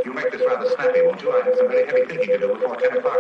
You make this rather snappy, won't you? I have some very heavy thinking to do before 10 o'clock.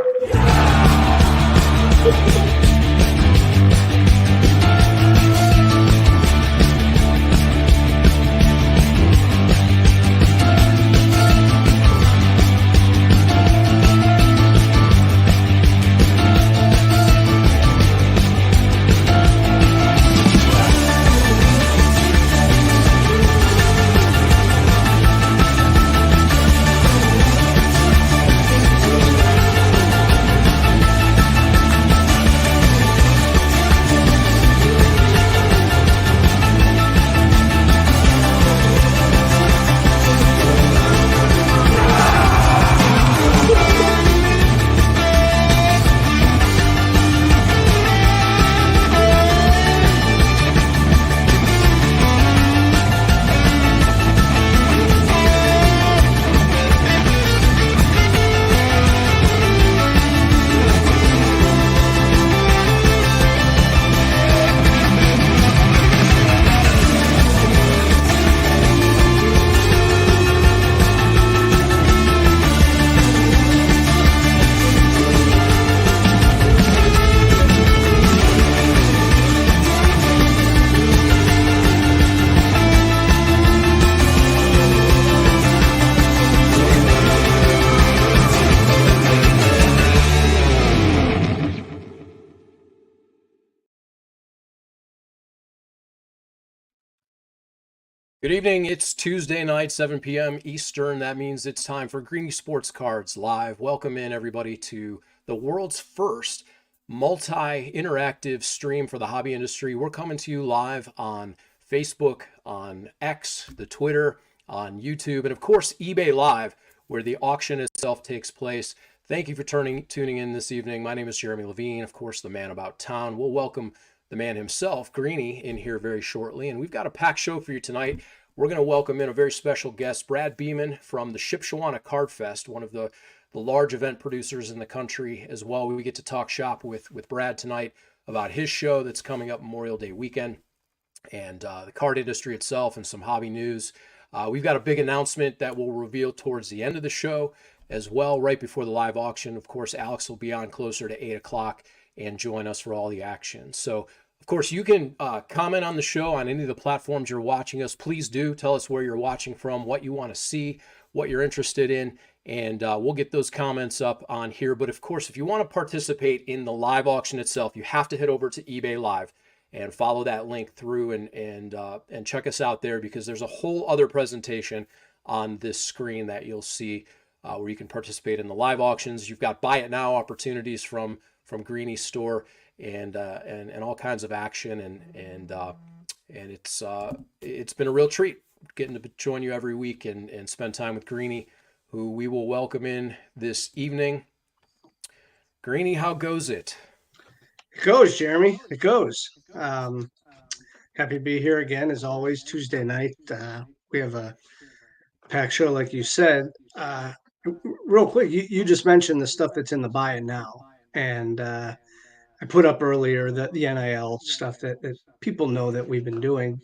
Good evening. It's Tuesday night, 7 p.m. Eastern. That means it's time for Greenie Sports Cards Live. Welcome in, everybody, to the world's first multi-interactive stream for the hobby industry. We're coming to you live on Facebook, on X, the Twitter, on YouTube, and of course, eBay Live, where the auction itself takes place. Thank you for tuning in this evening. My name is Jeremy Levine, of course, the man about town. We'll welcome the man himself, Greenie, in here very shortly. And we've got a packed show for you tonight. We're going to welcome in a very special guest, Brad Beeman from the Shipshewana Card Fest, one of the large event producers in the country as well. We get to talk shop with Brad tonight about his show that's coming up Memorial Day weekend and the card industry itself and some hobby news. We've got a big announcement that we'll reveal towards the end of the show as well, right before the live auction. Of course, Alex will be on closer to 8 o'clock and join us for all the action. So, of course, you can comment on the show on any of the platforms you're watching us. Please do tell us where you're watching from, what you want to see, what you're interested in, and we'll get those comments up on here. But, of course, if you want to participate in the live auction itself, you have to head over to eBay Live and follow that link through and check us out there, because there's a whole other presentation on this screen that you'll see where you can participate in the live auctions. You've got buy it now opportunities from Greenie's store and all kinds of action, and it's been a real treat getting to join you every week and spend time with Greenie, who we will welcome in this evening. Greenie, how goes it? It goes, Jeremy. It goes. Happy to be here again, as always, Tuesday night. We have a packed show, like you said. Real quick, you just mentioned the stuff that's in the buy it now. And I put up earlier the NIL stuff that people know that we've been doing.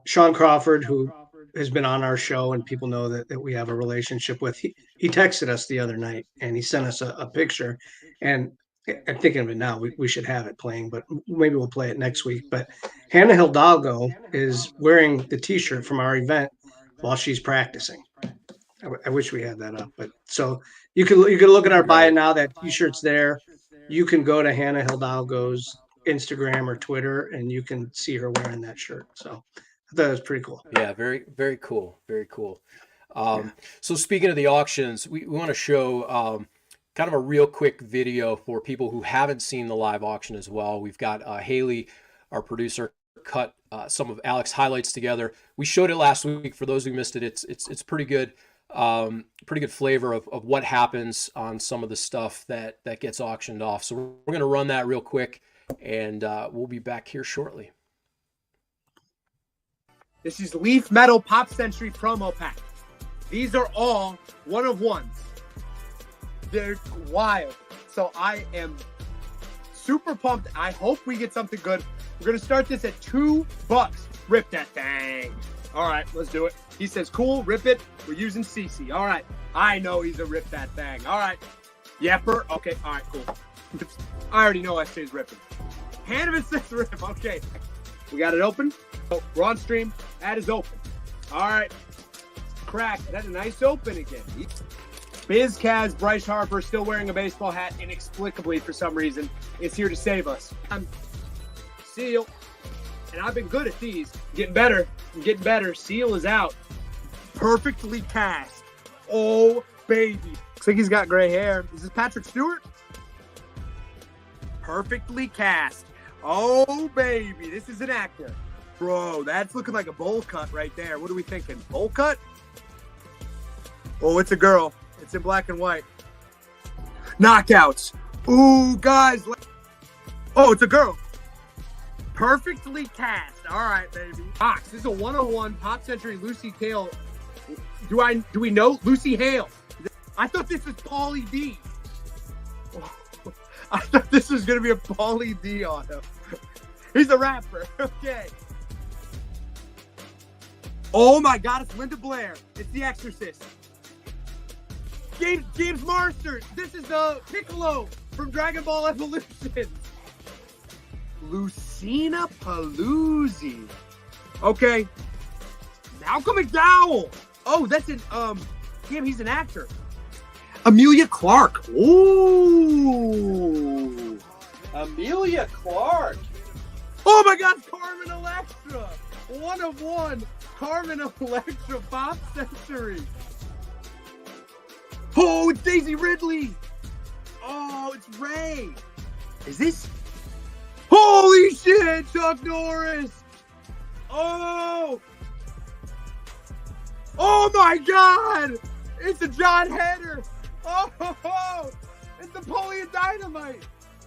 Sean Crawford, who has been on our show and people know that we have a relationship with, he texted us the other night and he sent us a picture. And I'm thinking of it now. We should have it playing, but maybe we'll play it next week. But Hannah Hidalgo is wearing the T-shirt from our event while she's practicing. I wish we had that up, but so you can look at our buy it now. That T-shirt's there. You can go to Hannah Hidalgo's Instagram or Twitter, and you can see her wearing that shirt. So I thought it was pretty cool. Yeah, very, very cool. Very cool. So speaking of the auctions, we want to show kind of a real quick video for people who haven't seen the live auction as well. We've got Haley, our producer, cut some of Alex's highlights together. We showed it last week. For those who missed it, it's pretty good. Pretty good flavor of what happens on some of the stuff that gets auctioned off. So we're going to run that real quick, and we'll be back here shortly. This is Leaf Metal Pop Century promo pack. These are all one of ones. They're wild. So I am super pumped. I hope we get something good. We're going to start this at $2. Rip that thing. All right, let's do it. He says, cool, rip it. We're using CC. All right. I know he's a rip that thing. All right. Yepper. Okay. All right, cool. I already know SJ's ripping. Hannah says rip. Okay. We got it open. Oh, we're on stream. That is open. All right. Crack. That's a nice open again. Biz Kaz, Bryce Harper, still wearing a baseball hat inexplicably for some reason, is here to save us. Seal. And I've been good at these. Getting better. I'm getting better. Seal is out. Perfectly cast. Oh, baby. Looks like he's got gray hair. Is this Patrick Stewart? Perfectly cast. Oh, baby. This is an actor. Bro, that's looking like a bowl cut right there. What are we thinking? Bowl cut? Oh, it's a girl. It's in black and white. Knockouts. Ooh, guys. Oh, it's a girl. Perfectly cast. All right, baby. Fox. This is a 101 Pop Century Lucy Hale. Do we know Lucy Hale? I thought this was Pauly D. I thought this was gonna be a Pauly D auto. He's a rapper. Okay. Oh my God! It's Linda Blair. It's The Exorcist. James Marsters. This is the Piccolo from Dragon Ball Evolution. Lucina Paluzzi. Okay. Malcolm McDowell. Oh, that's an damn, he's an actor. Amelia Clark. Ooh. Amelia Clark. Oh my God, Carmen Electra. 1 of 1. Carmen Electra Pop Century. Oh, it's Daisy Ridley. Oh, it's Ray. Is this? Holy shit, Chuck Norris. Oh. Oh my God. It's a John Heder. Oh, it's Napoleon Dynamite.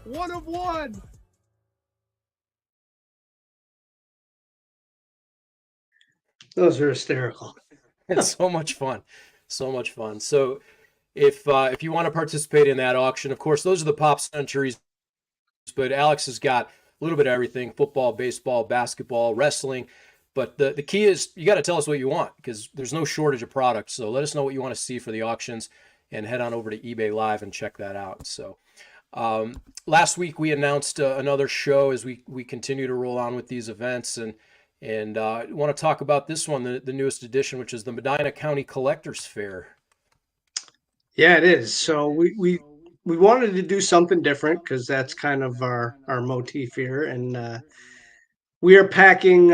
1 of 1. Those are hysterical. It's so much fun. So much fun. So if you want to participate in that auction, of course, those are the Pop Centuries, but Alex has got a little bit of everything: football, baseball, basketball, wrestling. But the key is you got to tell us what you want, because there's no shortage of products. So let us know what you want to see for the auctions and head on over to eBay Live and check that out. So last week we announced another show as we continue to roll on with these events, and want to talk about this one, the newest edition, which is the Medina County Collectors Fair. Yeah, it is. So we wanted to do something different because that's kind of our motif here, and we are packing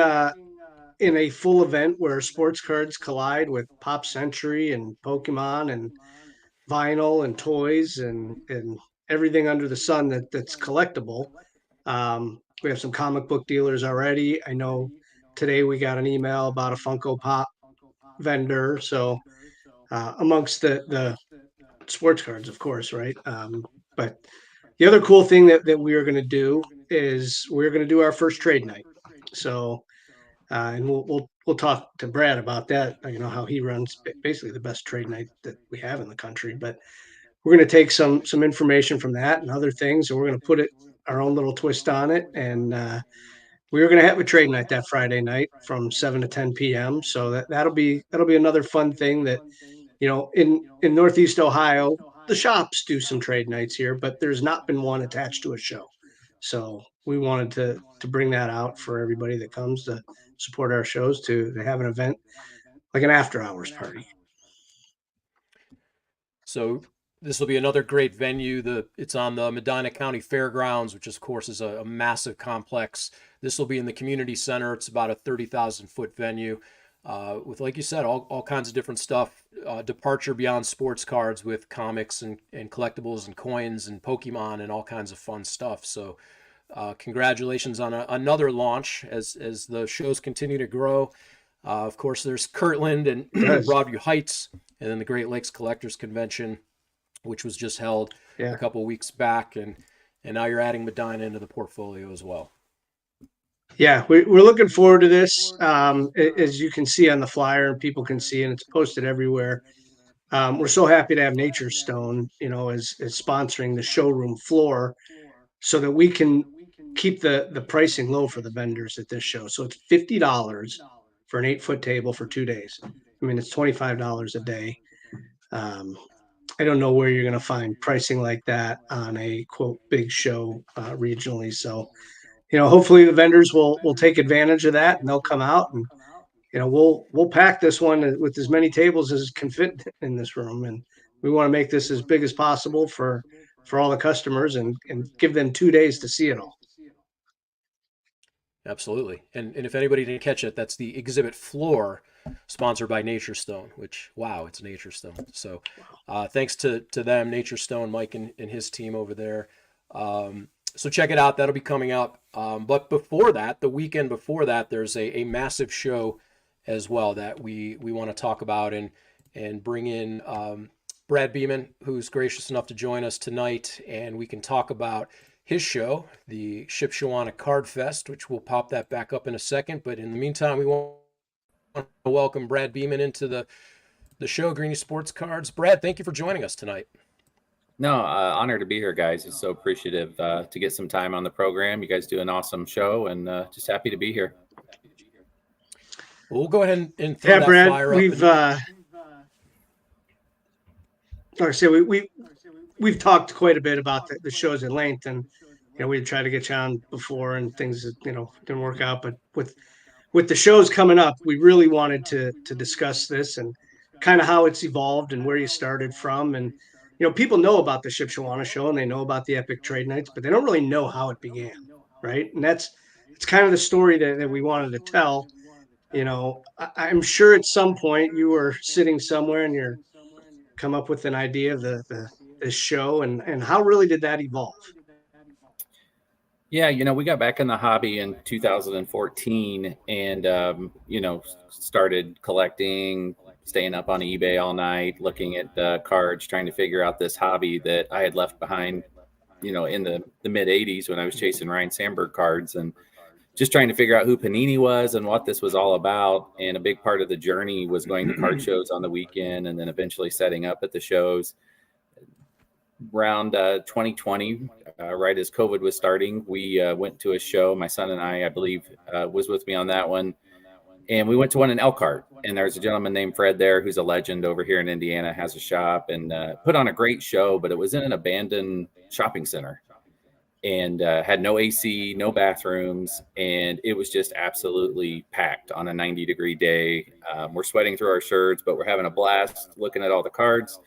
in a full event where sports cards collide with Pop Century and Pokemon and vinyl and toys and everything under the sun that's collectible. We have some comic book dealers already. I know today we got an email about a Funko Pop vendor. So amongst the sports cards, of course, right? But the other cool thing that we are going to do is we're going to do our first trade night. So and we'll talk to Brad about that. You know how he runs basically the best trade night that we have in the country. But we're going to take some information from that and other things, and we're going to put it our own little twist on it. And we're going to have a trade night that Friday night from 7 to 10 p.m. So that'll be another fun thing that, you know, in Northeast Ohio, the shops do some trade nights here, but there's not been one attached to a show. So we wanted to bring that out for everybody that comes to support our shows to have an event like an after hours party. So this will be another great venue. It's on the Medina County Fairgrounds, which of course is a massive complex. This will be in the community center. It's about a 30,000 foot venue with, like you said, all kinds of different stuff. Departure beyond sports cards with comics and collectibles and coins and Pokemon and all kinds of fun stuff. So congratulations on another launch as the shows continue to grow. Of course, there's Kirtland and Broadview Heights, and then the Great Lakes Collectors Convention, which was just held a couple weeks back, and now you're adding Medina into the portfolio as well. Yeah, we're looking forward to this. As you can see on the flyer, and people can see, and it's posted everywhere. We're so happy to have Nature Stone, you know, as sponsoring the showroom floor, so that we can keep the pricing low for the vendors at this show. So it's $50 for an 8-foot table for 2 days. I mean, it's $25 a day. I don't know where you're going to find pricing like that on a quote big show regionally. So, hopefully the vendors will take advantage of that and they'll come out and we'll pack this one with as many tables as can fit in this room, and we want to make this as big as possible for all the customers and give them 2 days to see it all. Absolutely. And if anybody didn't catch it, that's the exhibit floor sponsored by Nature Stone, which, wow, it's Nature Stone. So thanks to them, Nature Stone, Mike and his team over there. So check it out. That'll be coming up. But before that, the weekend before that, there's a massive show as well that we want to talk about and bring in Brad Beeman, who's gracious enough to join us tonight, and we can talk about his show, the Shipshewana Card Fest, which we'll pop that back up in a second. But in the meantime, we want to welcome Brad Beeman into the show, Greenie Sports Cards. Brad, thank you for joining us tonight. No, honor to be here, guys. It's so appreciative to get some time on the program. You guys do an awesome show, and just happy to be here. Well, we'll go ahead and throw that Brad, flyer up. We've talked quite a bit about the shows at length, and we tried to get you on before, and things didn't work out. But with the shows coming up, we really wanted to discuss this and kind of how it's evolved and where you started from. And people know about the Shipshewana show and they know about the Epic Trade Nights, but they don't really know how it began, right? And it's kind of the story that we wanted to tell. I'm sure at some point you were sitting somewhere and you're come up with an idea of this show, and how really did that evolve? Yeah, we got back in the hobby in 2014 and, started collecting, staying up on eBay all night, looking at cards, trying to figure out this hobby that I had left behind, in the mid 80s when I was chasing Ryan Sandberg cards, and just trying to figure out who Panini was and what this was all about. And a big part of the journey was going to card shows on the weekend and then eventually setting up at the shows. Around 2020, right as COVID was starting, we went to a show. My son and I believe, was with me on that one. And we went to one in Elkhart. And there's a gentleman named Fred there who's a legend over here in Indiana, has a shop, and put on a great show. But it was in an abandoned shopping center and had no AC, no bathrooms. And it was just absolutely packed on a 90-degree day. We're sweating through our shirts, but we're having a blast looking at all the cards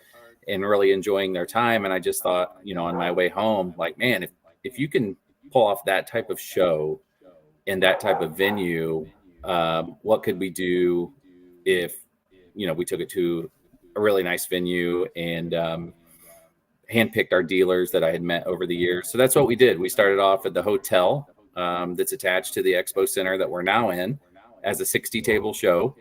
and really enjoying their time. And I just thought, on my way home, like, man, if you can pull off that type of show in that type of venue, what could we do if, we took it to a really nice venue and handpicked our dealers that I had met over the years. So that's what we did. We started off at the hotel that's attached to the expo center that we're now in as a 60-table show.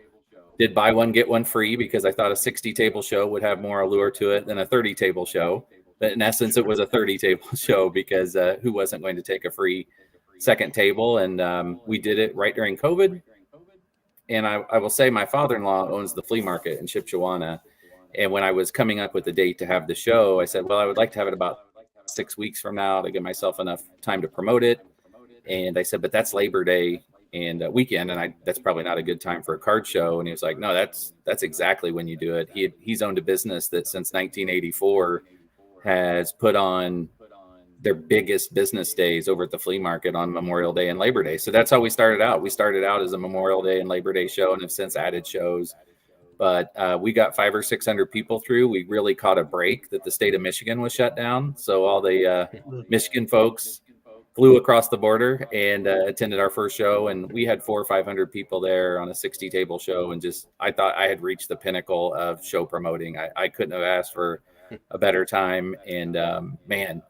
Did buy one, get one free because I thought a 60-table show would have more allure to it than a 30-table show. But in essence, it was a 30-table show because who wasn't going to take a free second table? And we did it right during COVID. And I will say my father-in-law owns the flea market in Shipshewana. And when I was coming up with the date to have the show, I said, well, I would like to have it about 6 weeks from now to give myself enough time to promote it. And I said, but that's Labor Day and weekend, and that's probably not a good time for a card show. And he was like, no, that's exactly when you do it. He's owned a business that since 1984 has put on their biggest business days over at the flea market on Memorial Day and Labor Day. So that's how we started out. We started out as a Memorial Day and Labor Day show and have since added shows. But we got 500 or 600 people through. We really caught a break that the state of Michigan was shut down. So all the Michigan folks flew across the border and attended our first show. And we had 400 or 500 people there on a 60-table show. And I thought I had reached the pinnacle of show promoting. I couldn't have asked for a better time. And man,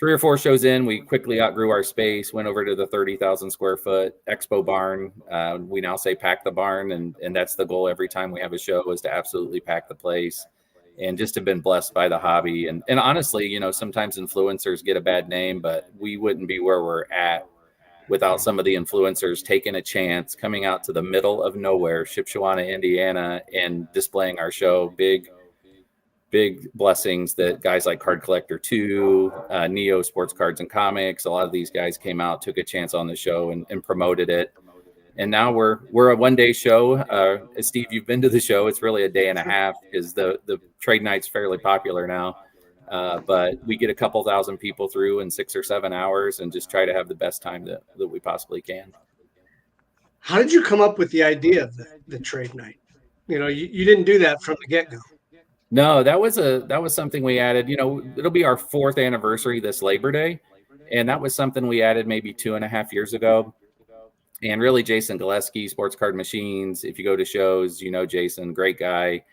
3 or 4 shows in, we quickly outgrew our space, went over to the 30,000 square foot expo barn. We now say pack the barn. And that's the goal every time we have a show, is to absolutely pack the place. And just have been blessed by the hobby. And honestly, sometimes influencers get a bad name, but we wouldn't be where we're at without some of the influencers taking a chance, coming out to the middle of nowhere, Shipshewana, Indiana, and displaying our show. Big blessings that guys like Card Collector 2, Neo Sports Cards and Comics, a lot of these guys came out, took a chance on the show and promoted it. And now we're a 1-day show. Steve, you've been to the show. It's really a day and a half because the trade night's fairly popular now. But we get a couple thousand people through in 6 or 7 hours and just try to have the best time that we possibly can. How did you come up with the idea of the trade night? You didn't do that from the get-go. No, that was something we added. It'll be our 4th anniversary this Labor Day. And that was something we added maybe 2.5 years ago. And really, Jason Gillespie, Sports Card Machines, if you go to shows, Jason, great guy.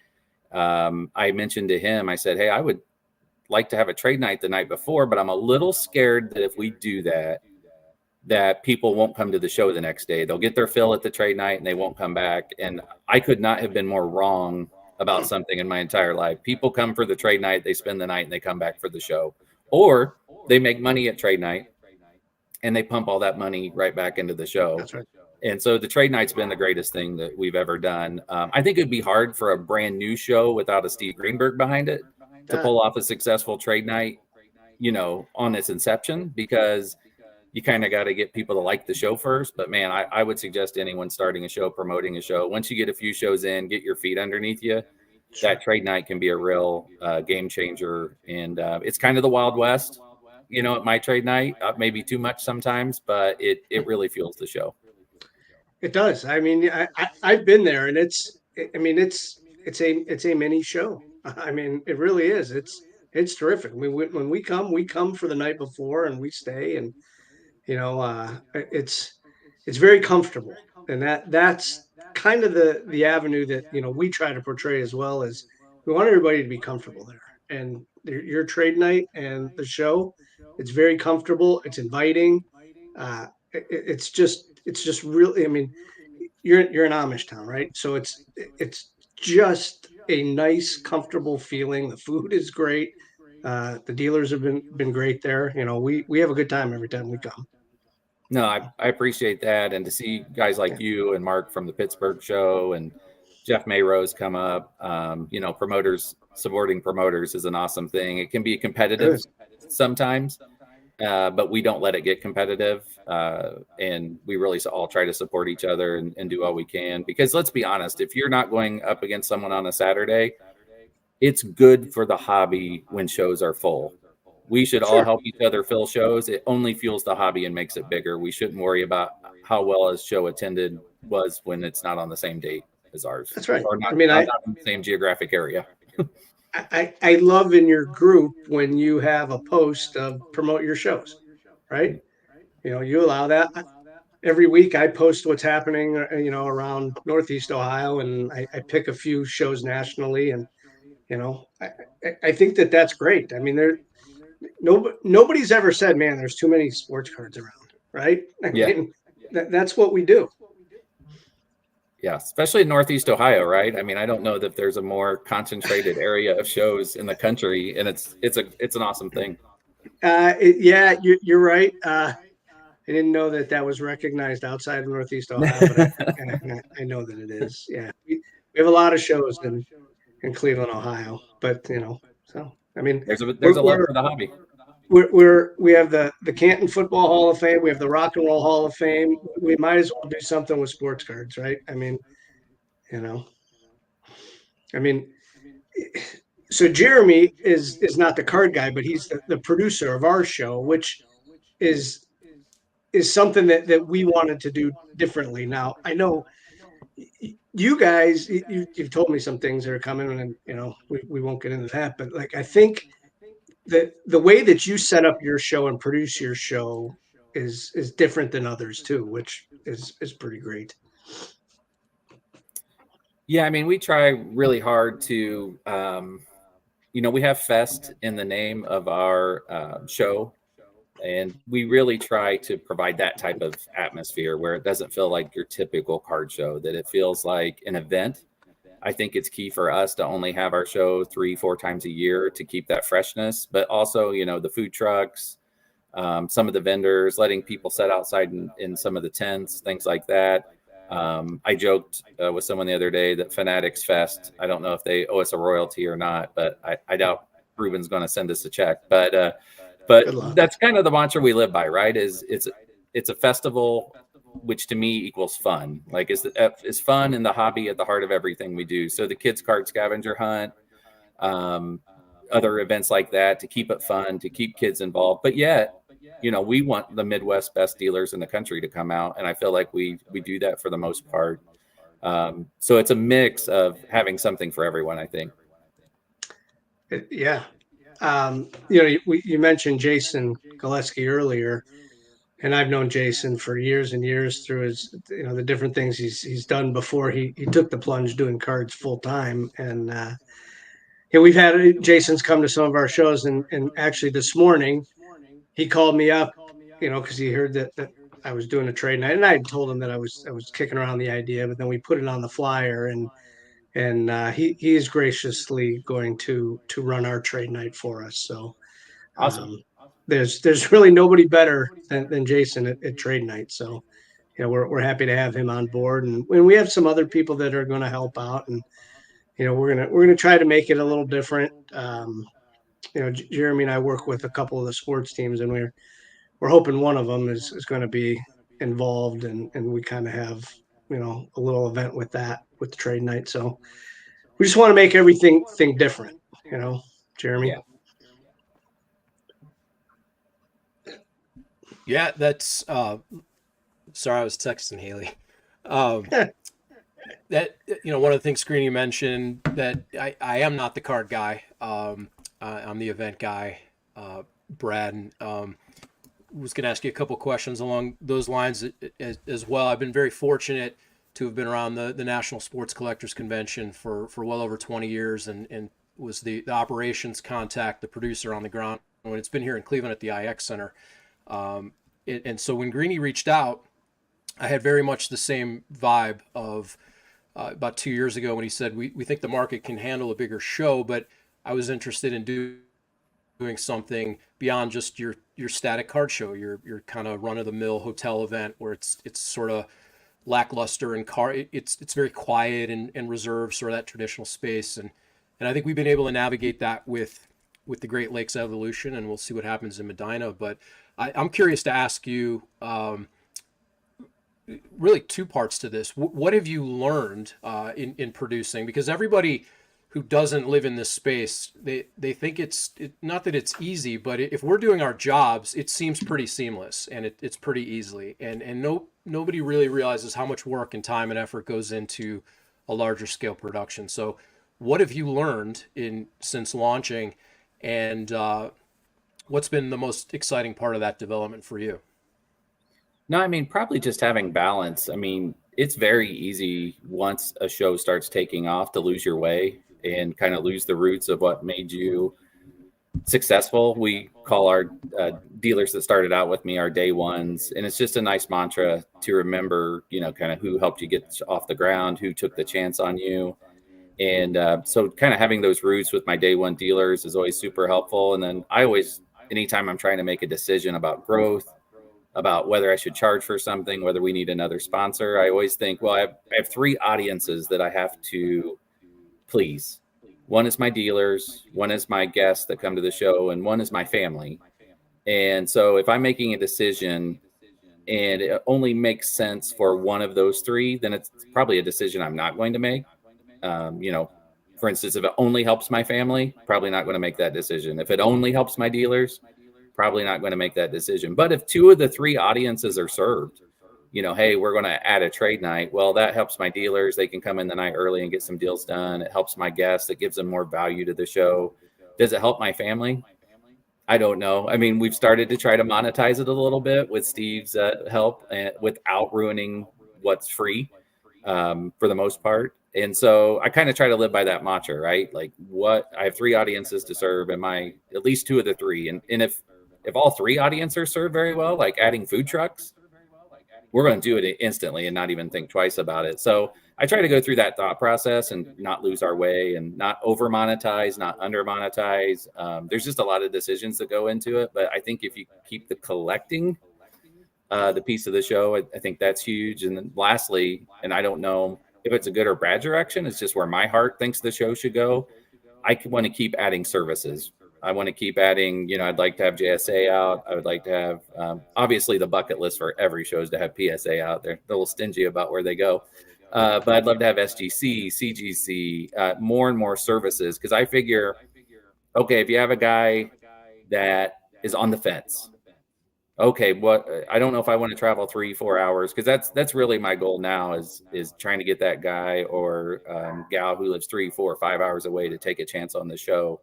I mentioned to him, I said, hey, I would like to have a trade night the night before, but I'm a little scared that if we do that people won't come to the show the next day. They'll get their fill at the trade night and they won't come back. And I could not have been more wrong about something in my entire life. People come for the trade night, they spend the night, and they come back for the show. Or they make money at trade night and they pump all that money right back into the show. That's right. And so the trade night's been the greatest thing that we've ever done. I think it'd be hard for a brand new show without a Steve Greenberg behind it to pull off a successful trade night, on its inception, because you kind of got to get people to like the show first. But man, I would suggest anyone starting a show, promoting a show, once you get a few shows in, get your feet underneath you, that trade night can be a real game changer. And it's kind of the Wild West, at my trade night, maybe too much sometimes, but it really fuels the show. It does. I mean, I've been there, and it's a mini show. I mean, it really is. It's terrific. I mean, when we come for the night before, and we stay, and it's very comfortable, and that's kind of the avenue that we try to portray as well. Is we want everybody to be comfortable there, and your trade night and the show, it's very comfortable. It's inviting. It's just really. I mean, you're in Amish town, right? So it's just a nice, comfortable feeling. The food is great. The dealers have been great there. We have a good time every time we come. No, I appreciate that. And to see guys like you and Mark from the Pittsburgh show and Jeff Mayrose come up, promoters supporting promoters is an awesome thing. It can be competitive sometimes, but we don't let it get competitive. And we really all try to support each other and do all we can, because let's be honest, if you're not going up against someone on a Saturday, it's good for the hobby when shows are full. We should all help each other fill shows. It only fuels the hobby and makes it bigger. We shouldn't worry about how well a show attended was when it's not on the same date as ours. That's right. Or not, I mean, not in the same geographic area. I love in your group when you have a post of promote your shows, right? You allow that. Every week I post what's happening, around Northeast Ohio, and I pick a few shows nationally, and I think that's great. I mean, nobody's ever said, man, there's too many sports cards around, right? I mean, that's what we do. Yeah, especially in Northeast Ohio, right? I mean, I don't know that there's a more concentrated area of shows in the country, and it's an awesome thing. You're right. I didn't know that was recognized outside of Northeast Ohio, but I know that it is. Yeah, we have a lot of shows in Cleveland, Ohio, but so I mean, there's a love for the hobby. We have the Canton Football Hall of Fame. We have the Rock and Roll Hall of Fame. We might as well do something with sports cards, right? I mean, so Jeremy is not the card guy, but he's the producer of our show, which is something that we wanted to do differently. Now, I know you guys, you've told me some things that are coming, and we won't get into that, but I think that the way that you set up your show and produce your show is different than others too, which is pretty great. Yeah, I mean, we try really hard to, we have Fest in the name of our show, and we really try to provide that type of atmosphere where it doesn't feel like your typical card show, that it feels like an event. I think it's key for us to only have our show 3-4 times a year to keep that freshness, but also, the food trucks, some of the vendors, letting people sit outside in some of the tents, things like that. I joked with someone the other day that Fanatics Fest, I don't know if they owe us a royalty or not, but I doubt Ruben's going to send us a check. But that's kind of the mantra we live by, right? It's a festival which to me equals fun. Like is fun and the hobby at the heart of everything we do. So the kids card scavenger hunt, other events like that, to keep it fun, to keep kids involved. But yet, we want the Midwest best dealers in the country to come out. And I feel like we do that for the most part. So it's a mix of having something for everyone, I think. Yeah. You mentioned Jason Gillespie earlier, and I've known Jason for years and years through his, the different things he's done before he took the plunge doing cards full time. And we've had Jason's come to some of our shows, and actually this morning he called me up, because he heard that I was doing a trade night, and I had told him that I was kicking around the idea, but then we put it on the flyer, and he is graciously going to run our trade night for us. So Awesome. There's really nobody better than Jason at trade night. So we're happy to have him on board, and we have some other people that are going to help out, and we're gonna try to make it a little different. Jeremy and I work with a couple of the sports teams, and we're hoping one of them is going to be involved, and we kind of have a little event with that, with the trade night. So we just want to make everything different, Jeremy. Yeah. Yeah, that's sorry, I was texting Haley. That one of the things Greenie mentioned, that I am not the card guy. I'm the event guy. Brad was going to ask you a couple questions along those lines as well. I've been very fortunate to have been around the National Sports Collectors Convention for well over 20 years, and was the operations contact, the producer on the ground when it's been here in Cleveland at the IX Center. And so when Greenie reached out, I had very much the same vibe of about 2 years ago when he said, we think the market can handle a bigger show, but I was interested in doing something beyond just your static card show, your kind of run-of-the-mill hotel event where it's sort of lackluster and it's very quiet and reserved, sort of that traditional space. And I think we've been able to navigate that with the Great Lakes Evolution, and we'll see what happens in Medina. But I'm curious to ask you, really two parts to this. What have you learned in producing? Because everybody who doesn't live in this space, they think it's not that it's easy, but if we're doing our jobs, it seems pretty seamless, and it's pretty easily. And nobody really realizes how much work and time and effort goes into a larger scale production. So what have you learned since launching, and what's been the most exciting part of that development for you? No, I mean, probably just having balance. I mean, it's very easy once a show starts taking off to lose your way and kind of lose the roots of what made you successful. We call our dealers that started out with me our day ones. And it's just a nice mantra to remember, kind of who helped you get off the ground, who took the chance on you. And so kind of having those roots with my day one dealers is always super helpful. And then anytime I'm trying to make a decision about growth, about whether I should charge for something, whether we need another sponsor, I always think, well, I have three audiences that I have to please. One is my dealers, one is my guests that come to the show, and one is my family. And so if I'm making a decision and it only makes sense for one of those three, then it's probably a decision I'm not going to make. For instance, if it only helps my family, probably not going to make that decision. If it only helps my dealers, probably not going to make that decision. But if two of the three audiences are served, hey, we're going to add a trade night. Well, that helps my dealers. They can come in the night early and get some deals done. It helps my guests. It gives them more value to the show. Does it help my family? I don't know. I mean, we've started to try to monetize it a little bit with Steve's help, without ruining what's free for the most part. And so I kind of try to live by that mantra, right? Like I have three audiences to serve. Am I at least two of the three? And if all three audiences are served very well, like adding food trucks, we're going to do it instantly and not even think twice about it. So I try to go through that thought process and not lose our way and not over monetize, not under monetize. There's just a lot of decisions that go into it. But I think if you keep the collecting, the piece of the show, I think that's huge. And then lastly, and I don't know if it's a good or bad direction, it's just where my heart thinks the show should go. I want to keep adding services. I want to keep adding, I'd like to have JSA out. I would like to have, obviously the bucket list for every show is to have PSA out. They're a little stingy about where they go. But I'd love to have SGC, CGC, more and more services. Cause I figure, okay, if you have a guy that is on the fence, okay, I don't know if I want to travel 3-4 hours, because that's really my goal now is trying to get that guy or gal who lives 3, 4, 5 hours away to take a chance on the show.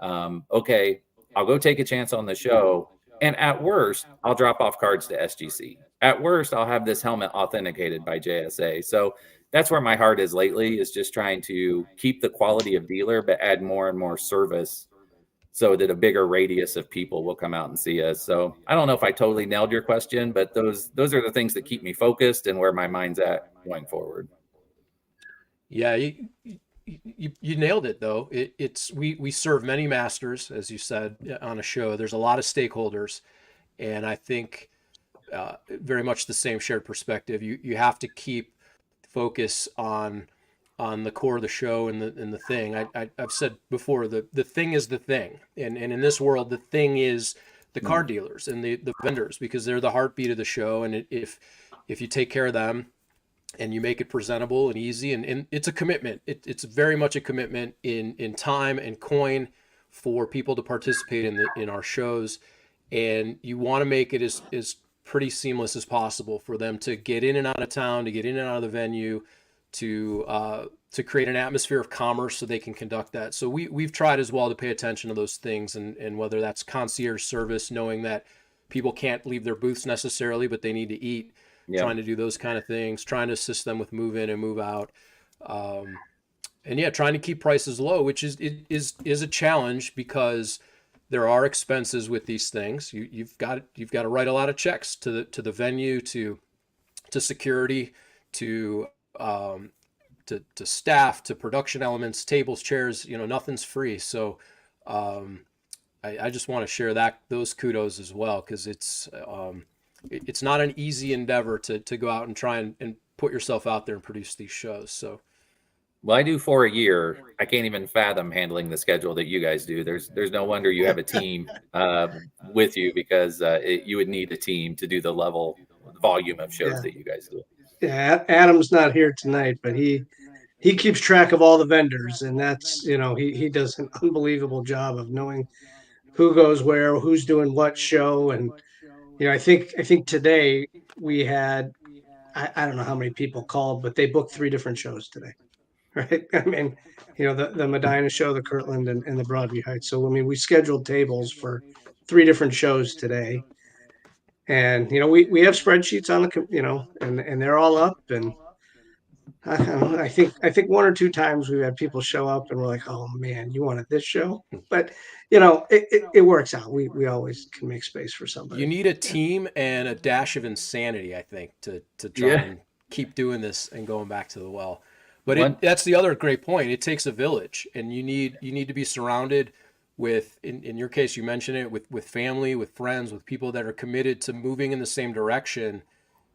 Okay, I'll go take a chance on the show, and at worst, I'll drop off cards to SGC. At worst, I'll have this helmet authenticated by JSA. So that's where my heart is lately, is just trying to keep the quality of dealer, but add more and more service so that a bigger radius of people will come out and see us. So I don't know if I totally nailed your question, but those are the things that keep me focused and where my mind's at going forward. Yeah, you nailed it though. We serve many masters, as you said, on a show. There's a lot of stakeholders, and I think very much the same shared perspective. You have to keep focus on the core of the show and the thing. I've said before, the thing is the thing, and in this world, the thing is the card dealers and the vendors, because they're the heartbeat of the show. And if you take care of them and you make it presentable and easy, and it's a commitment. It's very much a commitment in time and coin for people to participate in our shows, and you want to make it as pretty seamless as possible for them to get in and out of town, to get in and out of the venue, to create an atmosphere of commerce so they can conduct that. So we've tried as well to pay attention to those things, and whether that's concierge service, knowing that people can't leave their booths necessarily, but they need to eat. Yeah. Trying to do those kind of things, trying to assist them with move in and move out. And yeah, trying to keep prices low, which is a challenge, because there are expenses with these things. You've got to write a lot of checks to the venue, to security, to staff, to production elements, tables, chairs. Nothing's free. So I just want to share those kudos as well, because it's not an easy endeavor to go out and try and put yourself out there and produce these shows. So, well, I do 4 a year. I can't even fathom handling the schedule that you guys do. There's no wonder you have a team with you, because you would need a team to do the volume of shows that you guys do. Yeah, Adam's not here tonight, but he keeps track of all the vendors, and that's, he does an unbelievable job of knowing who goes where, who's doing what show. And I think today we had, I don't know how many people called, but they booked 3 different shows today, right? I mean, the Medina show, the Kirtland, and the Broadview Heights. So, I mean, we scheduled tables for 3 different shows today. And, we have spreadsheets on and they're all up. And I don't know, I think 1 or 2 times we've had people show up and we're like, oh man, you wanted this show? But it works out. We always can make space for somebody. You need a team and a dash of insanity, I think, to try and keep doing this and going back to the well. But that's the other great point. It takes a village, and you need to be surrounded with, in your case, you mentioned it, with family, with friends, with people that are committed to moving in the same direction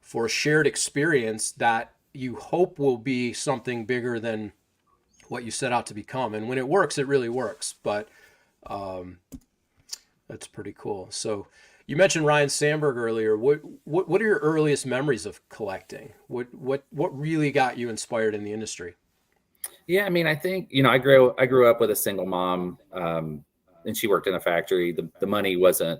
for a shared experience that you hope will be something bigger than what you set out to become. And when it works, it really works. But that's pretty cool. So you mentioned Ryan Sandberg earlier. What are your earliest memories of collecting? What really got you inspired in the industry? Yeah, I mean, I think, I grew up with a single mom, and she worked in a factory. The money wasn't,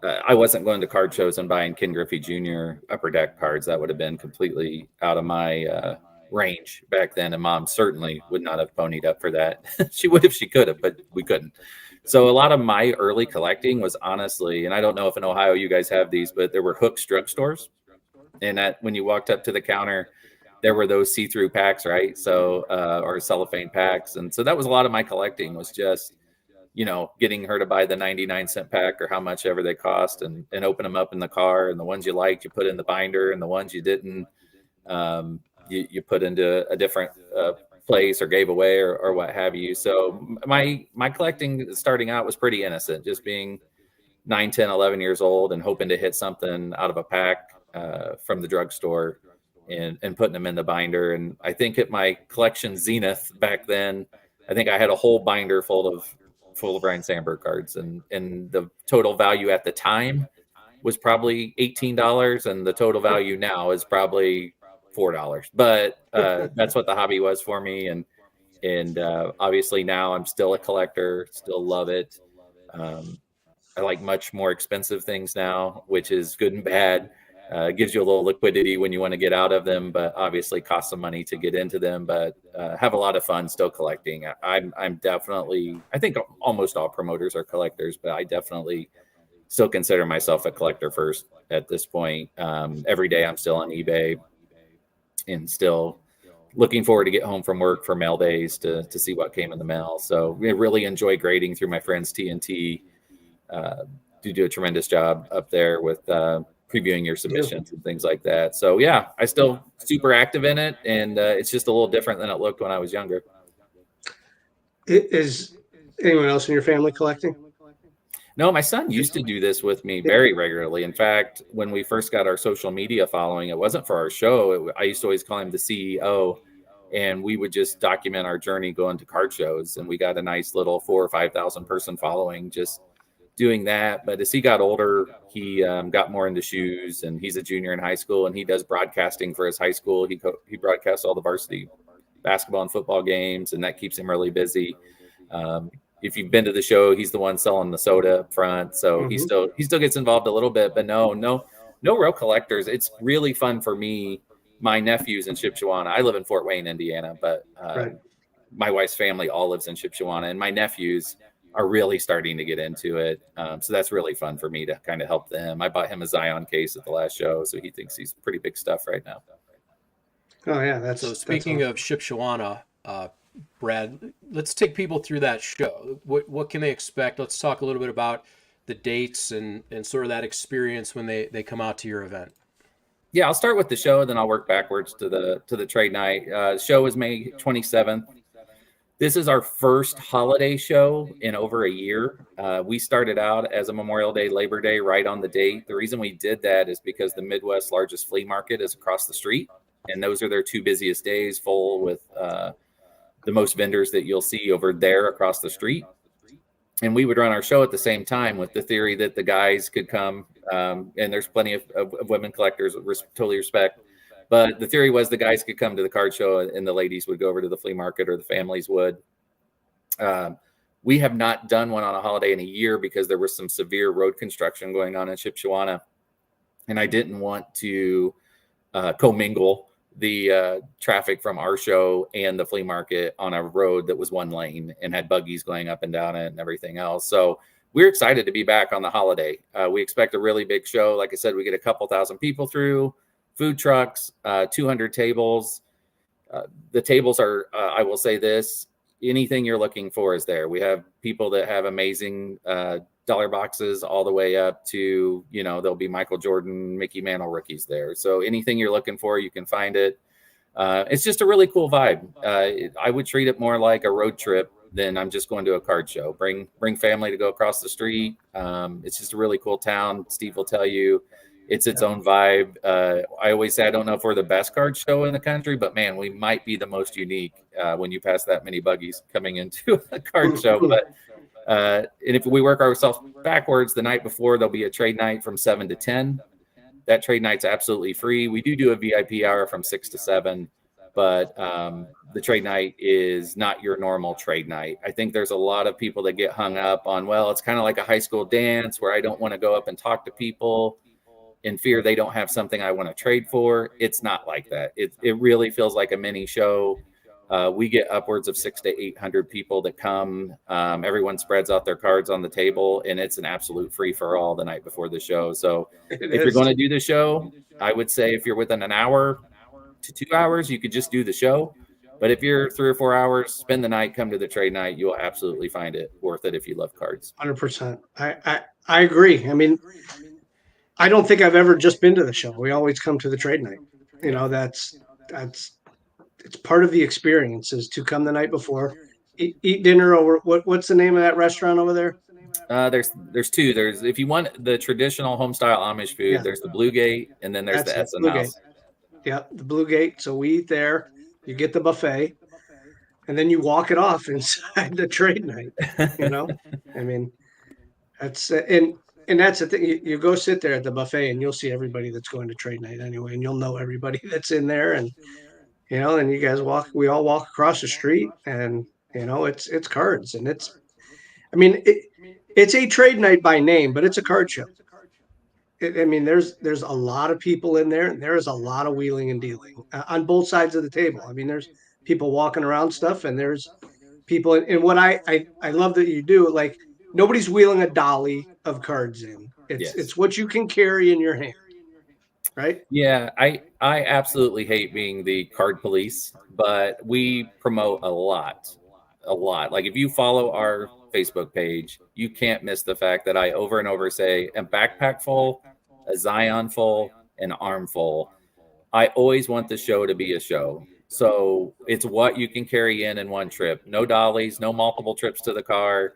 I wasn't going to card shows and buying Ken Griffey Jr. upper deck cards. That would have been completely out of my range back then. And Mom certainly would not have ponied up for that. She would if she could have, but we couldn't. So a lot of my early collecting was honestly, and I don't know if in Ohio you guys have these, but there were Hooks drugstores. And when you walked up to the counter, there were those see-through packs, right? So, or cellophane packs. And so that was a lot of my collecting, was just, getting her to buy the 99-cent pack or how much ever they cost, and open them up in the car. And the ones you liked, you put in the binder, and the ones you didn't, you put into a different place or gave away or what have you. So my collecting starting out was pretty innocent, just being 9, 10, 11 years old and hoping to hit something out of a pack from the drugstore and putting them in the binder. And I think at my collection zenith back then, I think I had a whole binder full of full of Ryan Sandberg cards, and the total value at the time was probably $18, and the total value now is probably $4. But that's what the hobby was for me, and obviously now I'm still a collector, still love it. I like much more expensive things now, which is good and bad. It gives you a little liquidity when you want to get out of them, but obviously costs some money to get into them. But have a lot of fun still collecting. I'm definitely, I think almost all promoters are collectors, but I definitely still consider myself a collector first at this point. Every day I'm still on eBay and still looking forward to get home from work for mail days to see what came in the mail. So we really enjoy grading through my friends TNT. Do a tremendous job up there with previewing your submissions and things like that. So yeah, I still super active in it, and it's just a little different than it looked when I was younger. Is anyone else in your family collecting? No, my son used to do this with me very regularly. In fact, when we first got our social media following, it wasn't for our show. I used to always call him the CEO, and we would just document our journey going to card shows. And we got a nice little 4,000 or 5,000 person following just doing that. But as he got older, he got more into shoes, and he's a junior in high school, and he does broadcasting for his high school. He broadcasts all the varsity basketball and football games, and that keeps him really busy. If you've been to the show, he's the one selling the soda up front, so he still gets involved a little bit. But no real collectors. It's really fun for me. My nephews in Shipshewana. I live in Fort Wayne, Indiana, but my wife's family all lives in Shipshewana, and my nephews are really starting to get into it. So that's really fun for me to kind of help them. I bought him a Zion case at the last show, so he thinks he's pretty big stuff right now. Oh yeah, so. Speaking of Shipshewana, Brad, let's take people through that show. What can they expect? Let's talk a little bit about the dates and sort of that experience when they come out to your event. Yeah, I'll start with the show, then I'll work backwards to the trade night. Show is May 27th. This is our first holiday show in over a year. We started out as a Memorial Day, Labor Day, right on the date. The reason we did that is because the Midwest's largest flea market is across the street, and those are their two busiest days, full with the most vendors that you'll see over there across the street. And we would run our show at the same time with the theory that the guys could come, and there's plenty of women collectors, totally respect. But the theory was the guys could come to the card show and the ladies would go over to the flea market, or the families would. We have not done one on a holiday in a year because there was some severe road construction going on in Shipshewana. And I didn't want to commingle the traffic from our show and the flea market on a road that was one lane and had buggies going up and down it and everything else. So we're excited to be back on the holiday. We expect a really big show. Like I said, we get a couple thousand people through. Food trucks, 200 tables. The tables are, I will say this, anything you're looking for is there. We have people that have amazing dollar boxes all the way up to, there'll be Michael Jordan, Mickey Mantle rookies there. So anything you're looking for, you can find it. It's just a really cool vibe. I would treat it more like a road trip than I'm just going to a card show. Bring family to go across the street. It's just a really cool town. Steve will tell you. It's its own vibe. I always say I don't know if we're the best card show in the country, but man, we might be the most unique when you pass that many buggies coming into a card show. But and if we work ourselves backwards, the night before there'll be a trade night from 7 to 10. That trade night's absolutely free. We do a VIP hour from 6 to 7, but the trade night is not your normal trade night. I think there's a lot of people that get hung up on, well, it's kind of like a high school dance where I don't want to go up and talk to people in fear they don't have something I want to trade for. It's not like that. It really feels like a mini show. We get upwards of 600 to 800 people that come. Everyone spreads out their cards on the table, and it's an absolute free for all the night before the show. So if you're going to do the show, I would say if you're within an hour to 2 hours, you could just do the show. But if you're 3 or 4 hours, spend the night, come to the trade night, you'll absolutely find it worth it if you love cards. 100%. I agree. I mean, I don't think I've ever just been to the show. We always come to the trade night. That's it's part of the experience is to come the night before, eat dinner over what's the name of that restaurant over there? There's two. There's, if you want the traditional home style Amish food, there's the Blue Gate, and then there's the Essen House. Yeah, the Blue Gate. So we eat there. You get the buffet. and then you walk it off inside the trade night. You know, I mean, that's and that's the thing. You go sit there at the buffet, and you'll see everybody that's going to trade night anyway, and you'll know everybody that's in there, and and you guys we all walk across the street, and it's cards, and I mean, it's a trade night by name, but it's a card show. I mean, there's a lot of people in there, and there is a lot of wheeling and dealing on both sides of the table. I mean, there's people walking around stuff, and there's people. And what I love that you do, like nobody's wheeling a dolly of cards in. It's Yes. what you can carry in your hand, right? Yeah, I absolutely hate being the card police, but we promote a lot, a lot. Like if you follow our Facebook page, you can't miss the fact that I over and over say a backpack full, a Zion full, an arm full. I always want the show to be a show. So it's what you can carry in one trip. No dollies, no multiple trips to the car.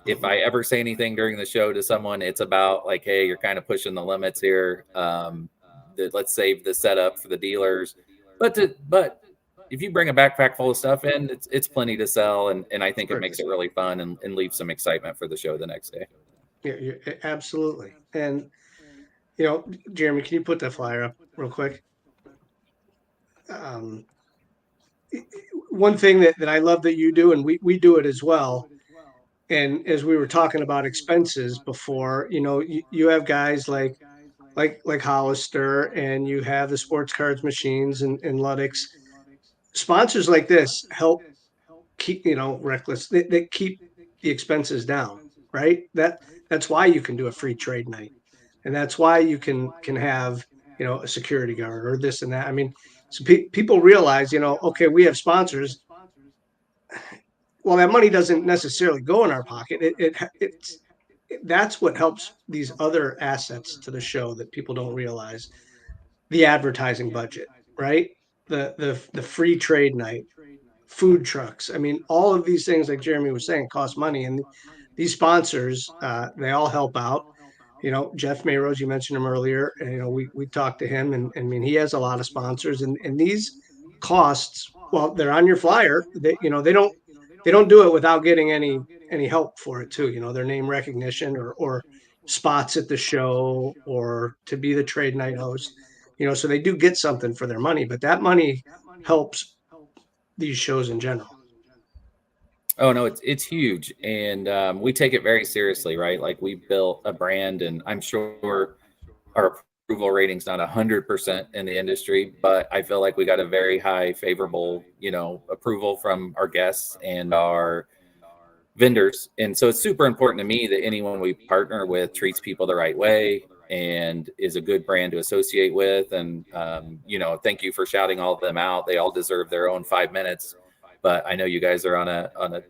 If I ever say anything during the show to someone, it's about like, hey, you're kind of pushing the limits here. Let's save the setup for the dealers. But if you bring a backpack full of stuff in, it's plenty to sell, and I think it makes it really fun and leaves some excitement for the show the next day. Yeah, absolutely. And Jeremy, can you put that flyer up real quick? One thing that I love that you do, and we do it as well. And as we were talking about expenses before, you have guys like Hollister, and you have the sports cards machines and Ludex. Sponsors like this help keep, Reckless, they keep the expenses down, right? That's why you can do a free trade night. And that's why you can have, a security guard or this and that. I mean, so people realize, okay, we have sponsors. Well, that money doesn't necessarily go in our pocket. It's that's what helps these other assets to the show that people don't realize. The advertising budget, right? The free trade night, food trucks. I mean, all of these things, like Jeremy was saying, cost money, and these sponsors, they all help out. Jeff Mayrose, you mentioned him earlier, and we talked to him, and I mean, he has a lot of sponsors, and these costs, well, they're on your flyer. They don't do it without getting any help for it too. Their name recognition or spots at the show or to be the trade night host. So they do get something for their money, but that money helps these shows in general. Oh no, it's huge, and we take it very seriously, right? Like we built a brand, and I'm sure our approval rating's not 100% in the industry, but I feel like we got a very high favorable, approval from our guests and our vendors. And so it's super important to me that anyone we partner with treats people the right way and is a good brand to associate with. And, thank you for shouting all of them out. They all deserve their own 5 minutes, but I know you guys are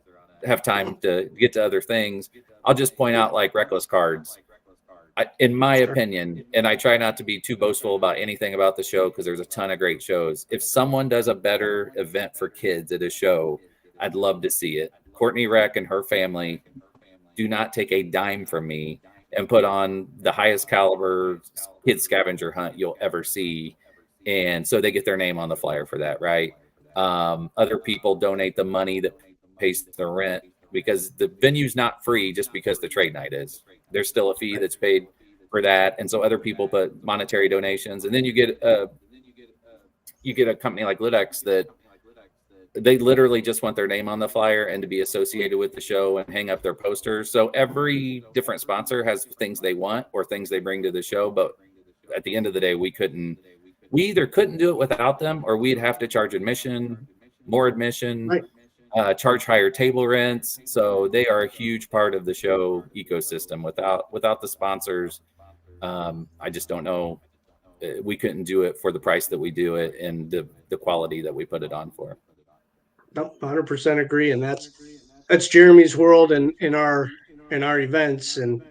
have time to get to other things. I'll just point out like Reckless Cards. In my opinion, and I try not to be too boastful about anything about the show because there's a ton of great shows. If someone does a better event for kids at a show, I'd love to see it. Courtney Reck and her family do not take a dime from me and put on the highest caliber kid scavenger hunt you'll ever see. And so they get their name on the flyer for that, right? Other people donate the money that pays the rent because the venue's not free just because the trade night is. There's still a fee that's paid for that. And so other people put monetary donations. And then you get a company like Ludex that they literally just want their name on the flyer and to be associated with the show and hang up their posters. So every different sponsor has things they want or things they bring to the show. But at the end of the day, we either couldn't do it without them, or we'd have to charge more admission, right. Charge higher table rents. So they are a huge part of the show ecosystem. Without the sponsors, I just don't know. We couldn't do it for the price that we do it and the quality that we put it on for. Nope, 100% agree. And that's Jeremy's world and in our events. And,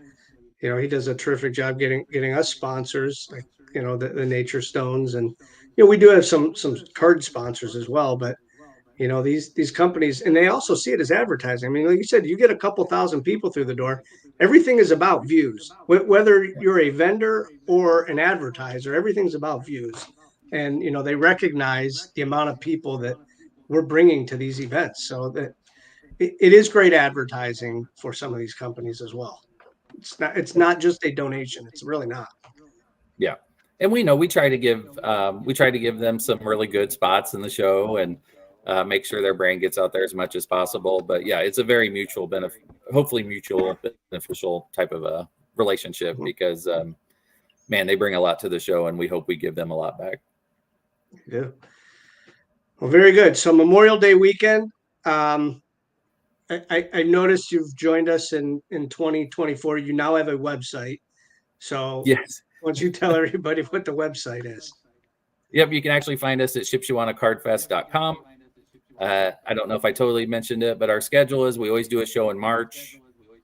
he does a terrific job getting us sponsors, like, the Nature Stones. And, we do have some card sponsors as well, but, these companies, and they also see it as advertising. I mean, like you said, you get a couple thousand people through the door. Everything is about views, whether you're a vendor or an advertiser, everything's about views. And, they recognize the amount of people that we're bringing to these events. So that it is great advertising for some of these companies as well. It's not just a donation. It's really not. Yeah. And we try to give them some really good spots in the show and make sure their brand gets out there as much as possible. But yeah, it's a very hopefully mutual beneficial type of a relationship because man, they bring a lot to the show and we hope we give them a lot back. Yeah. Well, very good. So Memorial Day weekend. I noticed you've joined us in 2024. You now have a website. So Yes. why don't you tell everybody what the website is? Yep, you can actually find us at shipshewanacardfest.com. I don't know if I totally mentioned it, but our schedule is we always do a show in March.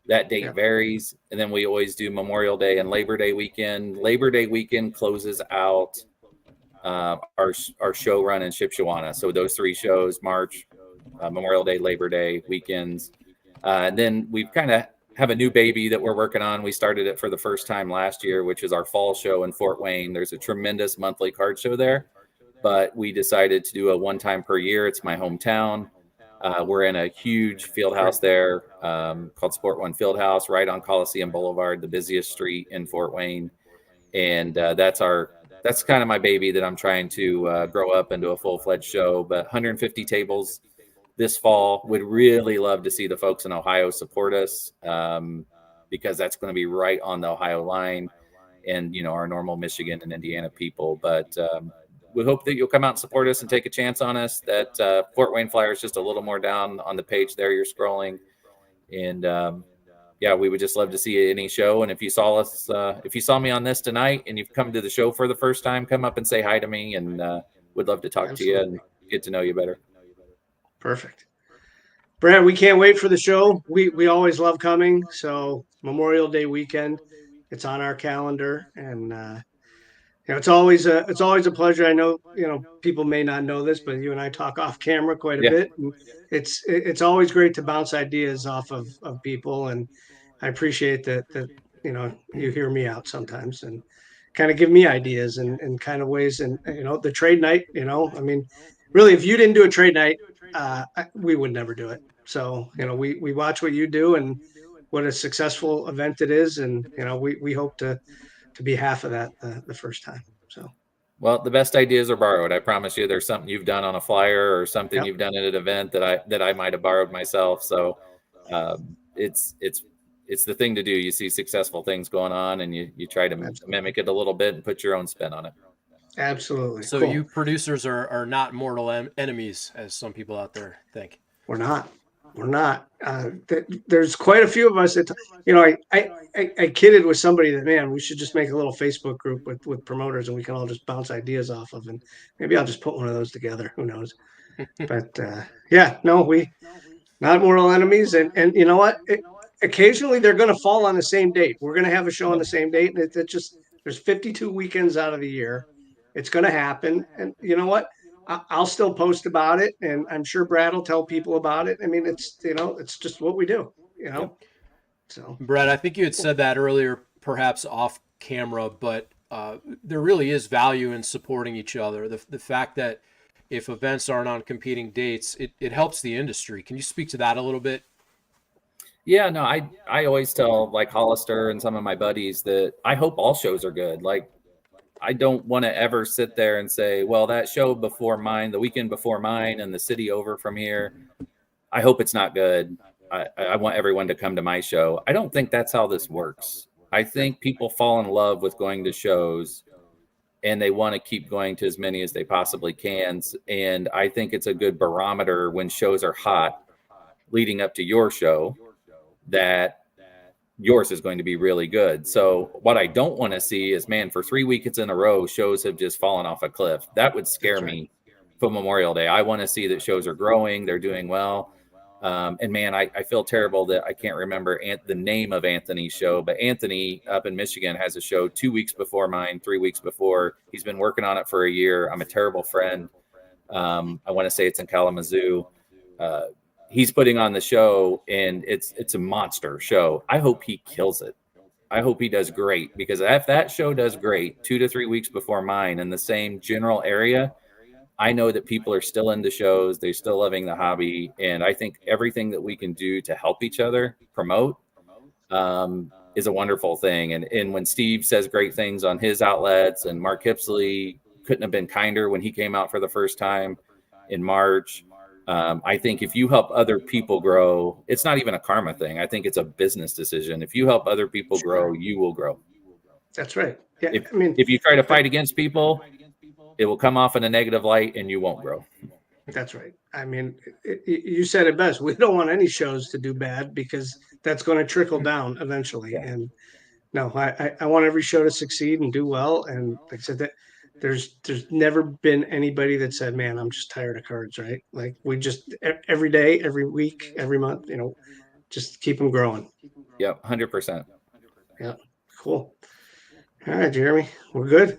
That date varies. And then we always do Memorial Day and Labor Day weekend. Labor Day weekend closes out our show run in Shipshewana. So those 3 shows, March, Memorial Day, Labor Day weekends. And then we've kind of have a new baby that we're working on. We started it for the first time last year, which is our fall show in Fort Wayne. There's a tremendous monthly card show there, but we decided to do a one time per year. It's my hometown. We're in a huge field house there called Sport One Field House, right on Coliseum Boulevard, the busiest street in Fort Wayne. And that's kind of my baby that I'm trying to grow up into a full-fledged show. But 150 tables this fall. Would really love to see the folks in Ohio support us because that's going to be right on the Ohio line and, our normal Michigan and Indiana people. But we hope that you'll come out and support us and take a chance on us. That Fort Wayne flyer is just a little more down on the page there. You're scrolling. And we would just love to see any show. And if you saw me on this tonight and you've come to the show for the first time, come up and say hi to me and would love to talk to you and get to know you better. Perfect. Brad, we can't wait for the show. We always love coming. So Memorial Day weekend, it's on our calendar, and it's always a pleasure. I know people may not know this, but you and I talk off camera quite a bit. And it's always great to bounce ideas off of people, and I appreciate that you hear me out sometimes and kind of give me ideas and kind of ways. And the trade night. I mean, really, if you didn't do a trade night, we would never do it. So, we watch what you do and what a successful event it is. And, we hope to be half of that the first time. So, well, the best ideas are borrowed. I promise you there's something you've done on a flyer or something you've done at an event that I might've borrowed myself. So, it's the thing to do. You see successful things going on and you try to mimic it a little bit and put your own spin on it. Absolutely. So cool. You producers are not mortal enemies, as some people out there think. We're not. There's quite a few of us that, I kidded with somebody that, man, we should just make a little Facebook group with promoters and we can all just bounce ideas off of, and maybe I'll just put one of those together. Who knows? But we not mortal enemies. And you know what? Occasionally they're going to fall on the same date. We're going to have a show on the same date. And there's 52 weekends out of the year. It's going to happen. And you know what? I'll still post about it. And I'm sure Brad will tell people about it. I mean, it's just what we do, So, Brad, I think you had said that earlier, perhaps off camera, but there really is value in supporting each other. The fact that if events aren't on competing dates, it helps the industry. Can you speak to that a little bit? Yeah, no, I always tell like Hollister and some of my buddies that I hope all shows are good. Like, I don't want to ever sit there and say, well, that show before mine, the weekend before mine and the city over from here, I hope it's not good. I want everyone to come to my show. I don't think that's how this works. I think people fall in love with going to shows and they want to keep going to as many as they possibly can. And I think it's a good barometer when shows are hot leading up to your show that yours is going to be really good. So what I don't want to see is, man, for 3 weekends in a row, shows have just fallen off a cliff. That would scare me for Memorial Day. I want to see that shows are growing, they're doing well. And man, I feel terrible that I can't remember the name of Anthony's show, but Anthony up in Michigan has a show 2 weeks before mine, 3 weeks before. He's been working on it for a year. I'm a terrible friend. I want to say it's in Kalamazoo. He's putting on the show and it's a monster show. I hope he kills it. I hope he does great, because if that show does great 2 to 3 weeks before mine in the same general area, I know that people are still into shows. They're still loving the hobby. And I think everything that we can do to help each other promote is a wonderful thing. And when Steve says great things on his outlets, and Mark Hipsley couldn't have been kinder when he came out for the first time in March. I think if you help other people grow, it's not even a karma thing. I think it's a business decision. If you help other people grow, you will grow. That's right. Yeah. If you try to fight against people, it will come off in a negative light and you won't grow. That's right. I mean, you said it best. We don't want any shows to do bad because that's going to trickle down eventually. Yeah. And no, I want every show to succeed and do well. And like I said, that there's never been anybody that said, "Man, I'm just tired of cards." Right? Like we just every day, every week, every month, just keep them growing. Yep, 100%. Yeah, cool. All right, Jeremy, we're good.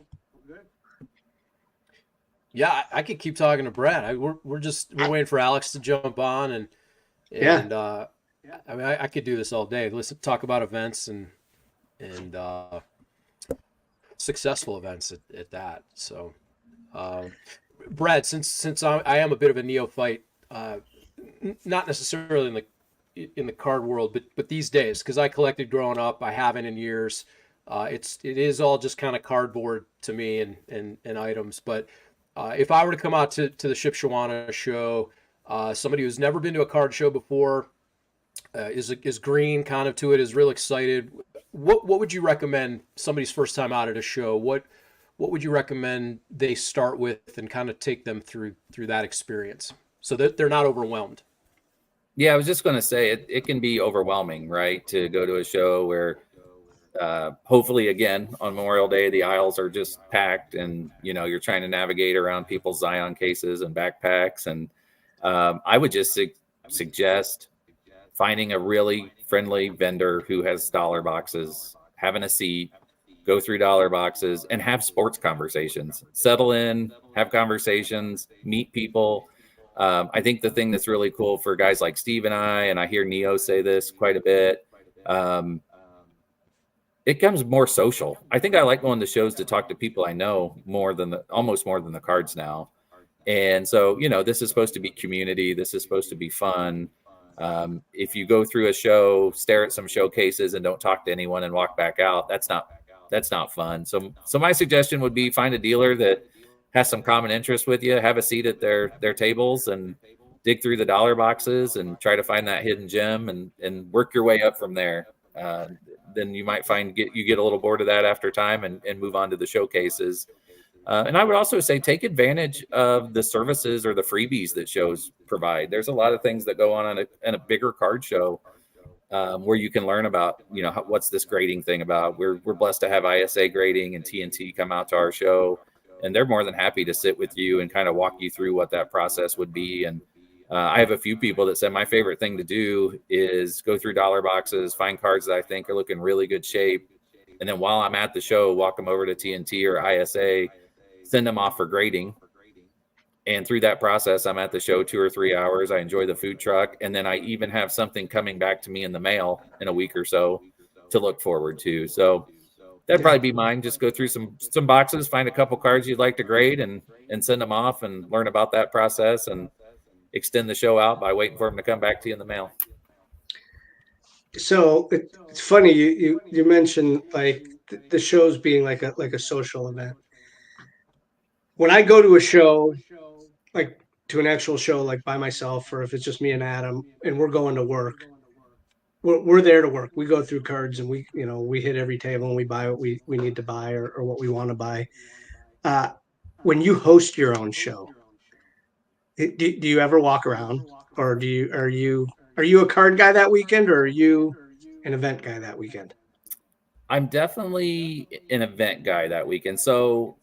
Yeah, I could keep talking to Brad. We're waiting for Alex to jump on, and I mean, I could do this all day. Listen, talk about events and successful events at that. So, Brad, since I am a bit of a neophyte, not necessarily in the card world, but these days, because I collected growing up, I haven't in years. It is all just kind of cardboard to me and items, but. If I were to come out to the Shipshewana show, somebody who's never been to a card show before, is green kind of to it, is real excited. What would you recommend somebody's first time out at a show? What would you recommend they start with and kind of take them through that experience so that they're not overwhelmed? Yeah, I was just going to say it can be overwhelming, right? To go to a show where hopefully, again, on Memorial Day, the aisles are just packed and, you're trying to navigate around people's Zion cases and backpacks. And I would just suggest finding a really friendly vendor who has dollar boxes, having a seat, go through dollar boxes and have sports conversations, settle in, have conversations, meet people. I think the thing that's really cool for guys like Steve and I hear Neo say this quite a bit, it comes more social. I think I like going to shows to talk to people I know almost more than the cards now. And so, this is supposed to be community. This is supposed to be fun. If you go through a show, stare at some showcases and don't talk to anyone and walk back out, that's not fun. So my suggestion would be find a dealer that has some common interest with you, have a seat at their tables and dig through the dollar boxes and try to find that hidden gem and work your way up from there. Then you might find you get a little bored of that after time and move on to the showcases. And I would also say take advantage of the services or the freebies that shows provide. There's a lot of things that go on in a bigger card show where you can learn about, what's this grading thing about. We're blessed to have ISA grading and TNT come out to our show, and they're more than happy to sit with you and kind of walk you through what that process would be. And I have a few people that said my favorite thing to do is go through dollar boxes, find cards that I think are looking really good shape. And then while I'm at the show, walk them over to TNT or ISA, send them off for grading. And through that process, I'm at the show 2 or 3 hours. I enjoy the food truck. And then I even have something coming back to me in the mail in a week or so to look forward to. So that'd probably be mine. Just go through some boxes, find a couple cards you'd like to grade and send them off and learn about that process and extend the show out by waiting for them to come back to you in the mail. So it's funny you mentioned like the shows being like a social event. When I go to a show, like to an actual show, like by myself, or if it's just me and Adam, and we're going to work, we're there to work. We go through cards and we hit every table and we buy what we need to buy or what we want to buy. When you host your own show, do you ever walk around, or are you a card guy that weekend, or are you an event guy that weekend? I'm definitely an event guy that weekend. So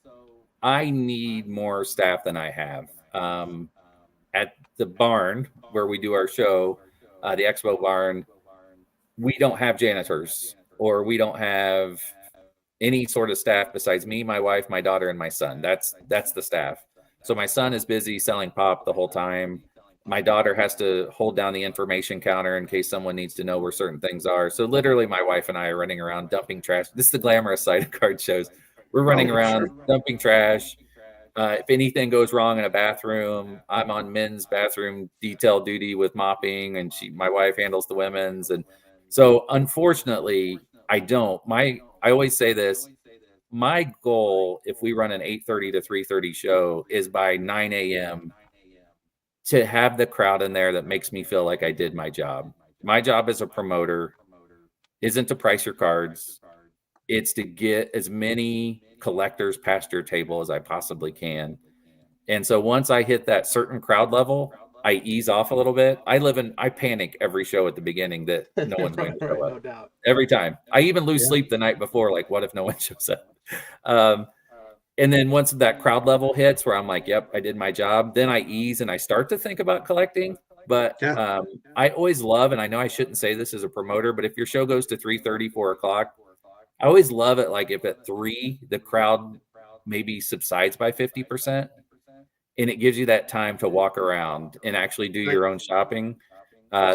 I need more staff than I have. At the barn where we do our show, the expo barn, we don't have janitors or we don't have any sort of staff besides me, my wife, my daughter, and my son. That's the staff. So my son is busy selling pop the whole time. My daughter has to hold down the information counter in case someone needs to know where certain things are. So literally my wife and I are running around dumping trash. This is the glamorous side of card shows. We're running around dumping trash, If anything goes wrong in a bathroom, I'm on men's bathroom detail duty with mopping, and my wife handles the women's. And so unfortunately, I don't. I always say this. My goal, if we run an 8:30 to 3:30 show, is by 9 a.m. to have the crowd in there that makes me feel like I did my job. My job as a promoter isn't to price your cards. It's to get as many collectors past your table as I possibly can. And so once I hit that certain crowd level, I ease off a little bit. I panic every show at the beginning that no one's going to show Right, up. no doubt. Every time. I even lose Yeah. sleep the night before. Like, what if no one shows up? And then once that crowd level hits where I'm like, yep, I did my job, then I ease and I start to think about collecting. But Yeah. I always love, and I know I shouldn't say this as a promoter, but if your show goes to 3:30, 4 o'clock, I always love it. Like if at 3, the crowd maybe subsides by 50%, and it gives you that time to walk around and actually do your own shopping.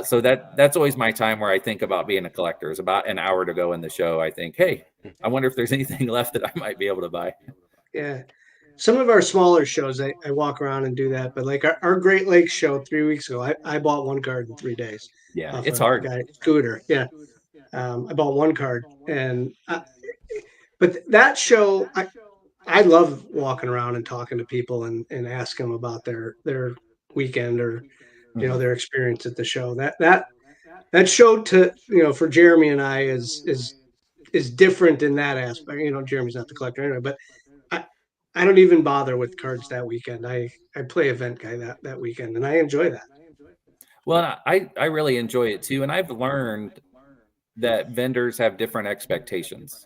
So that's always my time where I think about being a collector. It's about an hour to go in the show. I think, hey, I wonder if there's anything left that I might be able to buy. Yeah. Some of our smaller shows, I walk around and do that. But like our Great Lakes show 3 weeks ago, I bought one card in 3 days Yeah, off it's a hard. guy scooter. Yeah. I bought one card, but that show, I love walking around and talking to people and asking them about their weekend or Mhm. their experience at the show. That show for Jeremy and I is different in that aspect. Jeremy's not the collector anyway, but I I don't even bother with cards that weekend. I play event guy that weekend, and I enjoy that. Well, I really enjoy it too. And I've learned that vendors have different expectations.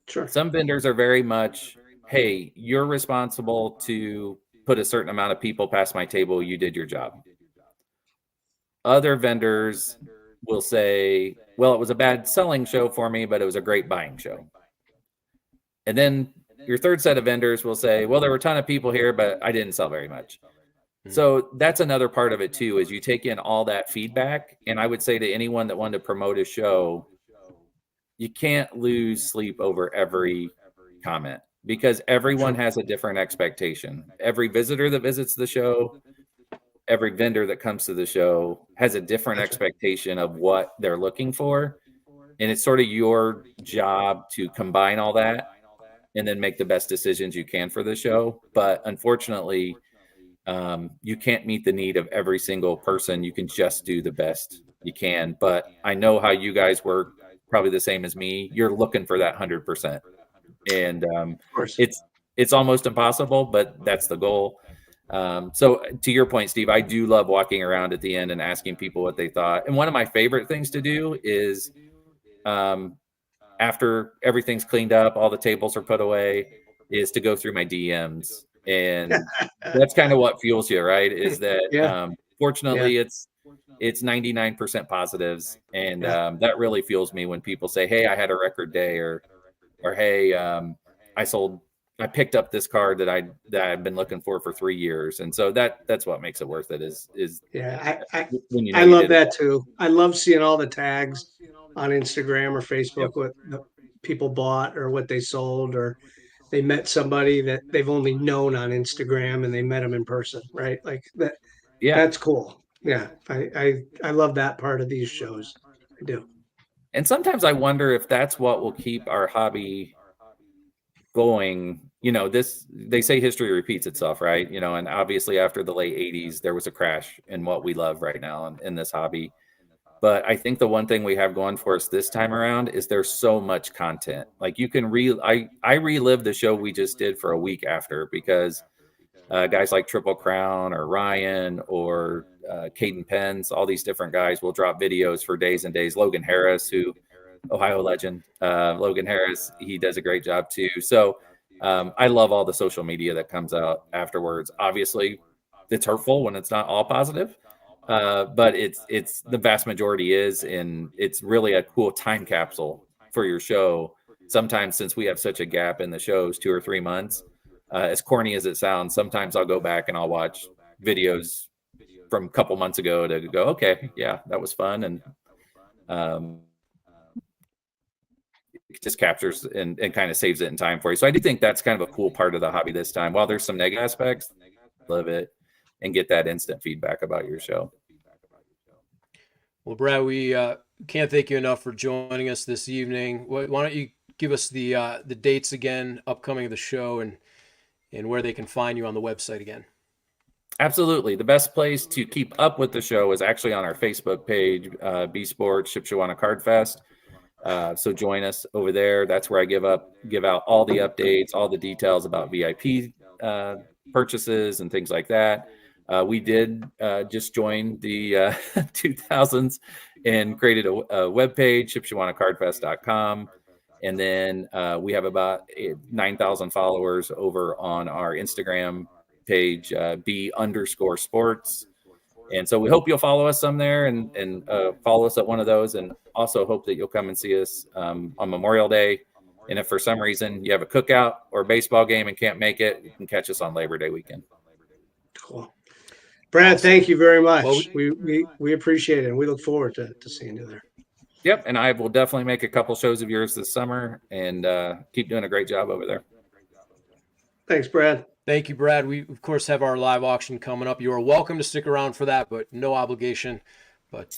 Sure. Some vendors are very much, hey, you're responsible to put a certain amount of people past my table. You did your job. Other vendors will say, well, it was a bad selling show for me, but it was a great buying show. And then your third set of vendors will say, well, there were a ton of people here, but I didn't sell very much. So that's another part of it too, is you take in all that feedback. And I would say to anyone that wanted to promote a show, you can't lose sleep over every comment because everyone has a different expectation. Every visitor that visits the show, every vendor that comes to the show has a different Gotcha. expectation of what they're looking for. And it's sort of your job to combine all that and then make the best decisions you can for the show. But unfortunately, you can't meet the need of every single person. You can just do the best you can. But I know how you guys work, probably the same as me. You're looking for that 100%. And Of course. it's almost impossible, but that's the goal. So to your point, Steve, I do love walking around at the end and asking people what they thought. And one of my favorite things to do is after everything's cleaned up, all the tables are put away, is to go through my DMs. And that's kind of what fuels you, right? Is that Yeah. fortunately it's 99% positives. And Yeah. that really fuels me when people say, hey, I had a record day, or hey, I picked up this card that I've been looking for 3 years. And so that's what makes it worth it is Yeah. when you know I you love did it. that too. I love seeing all the tags on Instagram or Facebook, Yep. what the people bought or what they sold, or they met somebody that they've only known on Instagram and they met them in person, right? Like that. Yeah. That's cool. Yeah. I love that part of these shows. I do. And sometimes I wonder if that's what will keep our hobby going. They say history repeats itself, right? And obviously after the late 80s, there was a crash in what we love right now in this hobby. But I think the one thing we have going for us this time around is there's so much content. Like you can I relive the show we just did for a week after, because guys like Triple Crown or Ryan or Caden Pence, all these different guys will drop videos for days and days. Logan Harris, Ohio legend, Logan Harris, he does a great job too. So I love all the social media that comes out afterwards. Obviously, it's hurtful when it's not all positive, but it's the vast majority is, and it's really a cool time capsule for your show. Sometimes, since we have such a gap in the shows, 2 or 3 months, as corny as it sounds, sometimes I'll go back and I'll watch videos from a couple months ago to go, okay, yeah, that was fun. And just captures and kind of saves it in time for you. So I do think that's kind of a cool part of the hobby this time. While there's some negative aspects, love it and get that instant feedback about your show. Well, Brad, we can't thank you enough for joining us this evening. Why don't you give us the dates again, upcoming of the show, and where they can find you on the website again? Absolutely. The best place to keep up with the show is actually on our Facebook page, B Sports Shipshewana Card Fest. So join us over there. That's where I give out all the updates, all the details about VIP purchases and things like that. We did just join the 2000s and created a web page, ShipsheWanaCardFest.com. And then we have about 9,000 followers over on our Instagram page, B_sports. And so we hope you'll follow us some there and follow us at one of those. And also hope that you'll come and see us on Memorial Day. And if for some reason you have a cookout or a baseball game and can't make it, you can catch us on Labor Day weekend. Cool. Brad, Awesome. Thank you very much. Well, we appreciate it, and we look forward to seeing you there. Yep, and I will definitely make a couple shows of yours this summer and keep doing a great job over there. Thanks, Brad. Thank you, Brad. We, of course, have our live auction coming up. You are welcome to stick around for that, but no obligation. But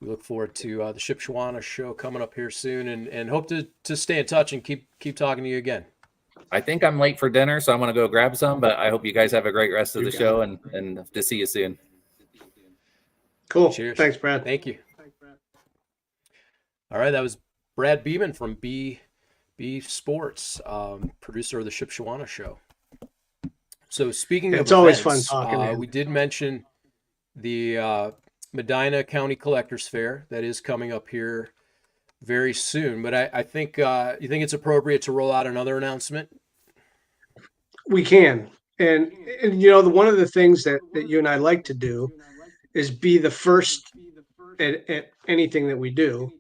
we look forward to the Shipshewana show coming up here soon and hope to stay in touch and keep talking to you again. I think I'm late for dinner, so I'm going to go grab some, but I hope you guys have a great rest of the show and to see you soon. Cool. Cheers. Thanks, Brad. Thank you. All right, that was Brad Beeman from B Sports, producer of the Shipshewana show. So speaking of it's always events, fun talking to you. We did mention the Medina County Collectors Fair that is coming up here very soon. But I think you think it's appropriate to roll out another announcement? We can. And you know, one of the things that you and I like to do is be the first at anything that we do.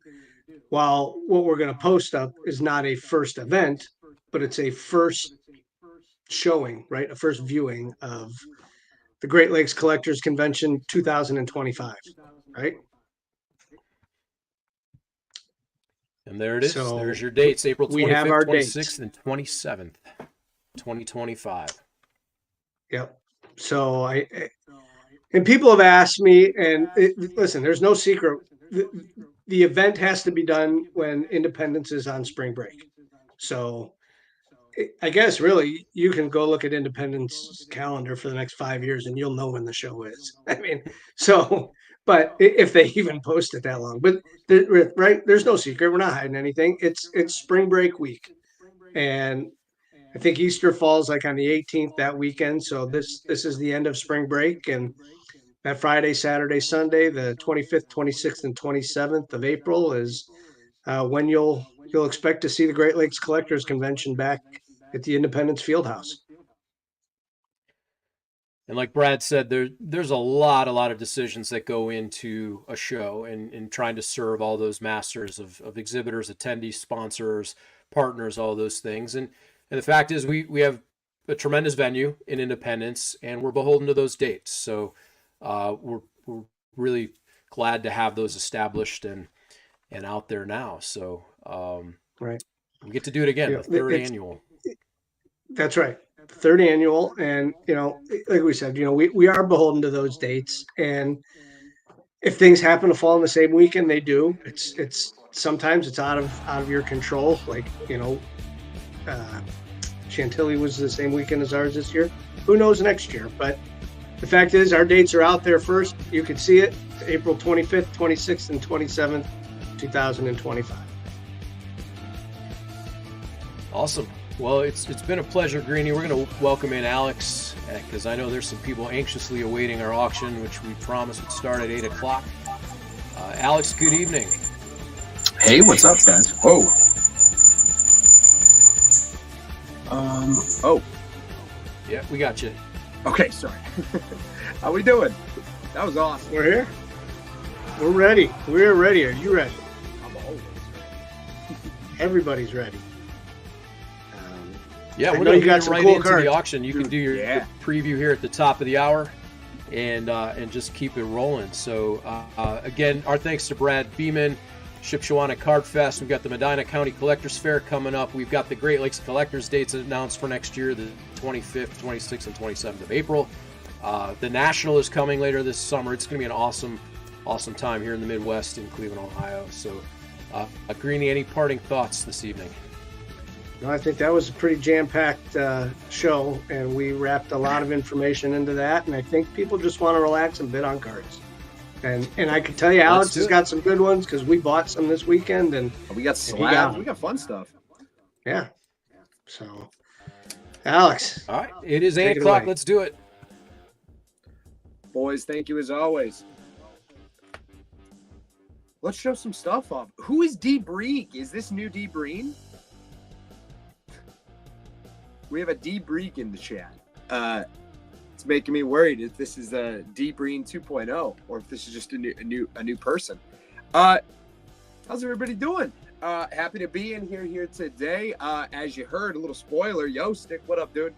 While what we're going to post up is not a first event, but it's a first showing, right? A first viewing of the Great Lakes Collectors Convention 2025, right? And there it is. So there's your dates, April 25th, we have our 26th, dates. and 27th, 2025. Yep. So and people have asked me, and listen, there's no secret. The event has to be done when Independence is on spring break. So I guess really you can go look at Independence calendar for the next 5 years and you'll know when the show is. I mean, so, but if they even post it that long, but right, there's no secret. We're not hiding anything. It's spring break week. And I think Easter falls like on the 18th that weekend. So this is the end of spring break, and that Friday, Saturday, Sunday, the 25th, 26th, and 27th of April is when you'll expect to see the Great Lakes Collectors Convention back at the Independence Fieldhouse. And like Brad said, there's a lot of decisions that go into a show and trying to serve all those masters of exhibitors, attendees, sponsors, partners, all those things. And the fact is we have a tremendous venue in Independence, and we're beholden to those dates. So we're really glad to have those established and out there now. So right, we get to do it again, the third annual. That's right, third annual, and you know, like we said, you know, we are beholden to those dates, and if things happen to fall in the same weekend, they do. It's sometimes it's out of your control. Like, you know, Chantilly was the same weekend as ours this year. Who knows next year? But the fact is, our dates are out there first. You can see it, April 25th, 26th, and 27th, 2025. Awesome. Well, it's been a pleasure, Greenie. We're going to welcome in Alex because I know there's some people anxiously awaiting our auction, which we promised would start at 8 o'clock. Alex, good evening. Hey, what's up, guys? Whoa. Oh. Yeah, we got you. Okay, sorry. How we doing? That was awesome. We're here. We're ready. We're ready. Are you ready? I'm always ready. Everybody's ready. Yeah, I we're know going you to got get some right cool into cards. the auction. You can do your preview here at the top of the hour and just keep it rolling. So, again, our thanks to Brad Beeman, Shipshewana Card Fest. We've got the Medina County Collectors Fair coming up. We've got the Great Lakes Collectors dates announced for next year, the 25th, 26th, and 27th of April. The National is coming later this summer. It's going to be an awesome time here in the Midwest in Cleveland, Ohio. So, Greenie, any parting thoughts this evening? No, I think that was a pretty jam-packed show, and we wrapped a lot of information into that. And I think people just want to relax and bid on cards. And I can tell you, Alex has got some good ones because we bought some this weekend, and we got slabs. We got fun stuff. Yeah. So, Alex. All right, it is 8 o'clock. Let's do it. Boys, thank you as always. Let's show some stuff off. Who is D. Breek? Is this new D. Breen? We have a D. Breek in the chat. It's making me worried if this is a D. Breen 2.0 or if this is just a new person. How's everybody doing? Happy to be in here today. As you heard, a little spoiler. Yo, Stick, what up, dude?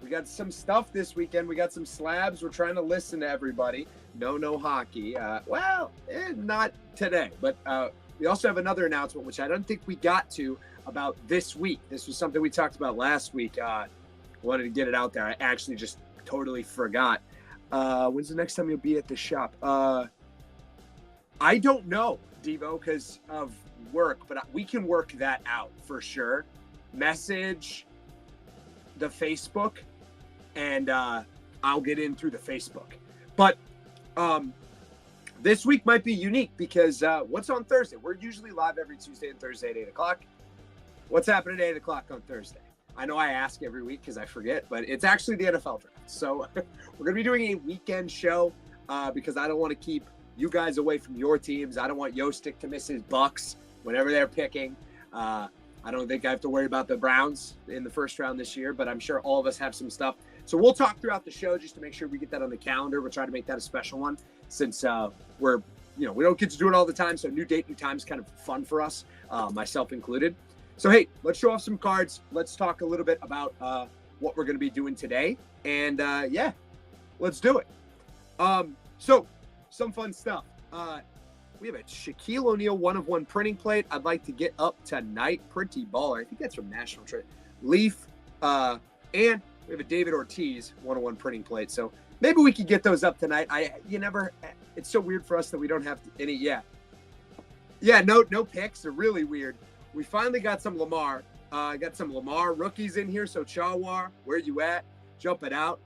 We got some stuff this weekend. We got some slabs. We're trying to listen to everybody. No hockey. Not today. But we also have another announcement, which I don't think we got to about this week. This was something we talked about last week. Wanted to get it out there. I actually just totally forgot. When's the next time you'll be at the shop? I don't know, Devo, because of work, but we can work that out for sure. Message the Facebook, and I'll get in through the Facebook. But this week might be unique because what's on Thursday? We're usually live every Tuesday and Thursday at 8 o'clock. What's happening at 8 o'clock on Thursday? I know I ask every week because I forget, but it's actually the NFL draft. So we're going to be doing a weekend show because I don't want to keep you guys away from your teams. I don't want Yostick to miss his Bucks whenever they're picking. I don't think I have to worry about the Browns in the first round this year, but I'm sure all of us have some stuff. So we'll talk throughout the show just to make sure we get that on the calendar. We'll try to make that a special one since we don't get to do it all the time. So new date, new time is kind of fun for us, myself included. So, hey, let's show off some cards. Let's talk a little bit about what we're going to be doing today. And, let's do it. So, some fun stuff. We have a Shaquille O'Neal 1-of-1 printing plate. I'd like to get up tonight. Pretty baller. I think that's from National Trade. Leaf. And we have a David Ortiz 1-of-1 printing plate. So, maybe we could get those up tonight. It's so weird for us that we don't have any. Yeah, no picks. They're really weird. We finally got some Lamar. Got some Lamar rookies in here. So Chawar, where you at? Jump it out.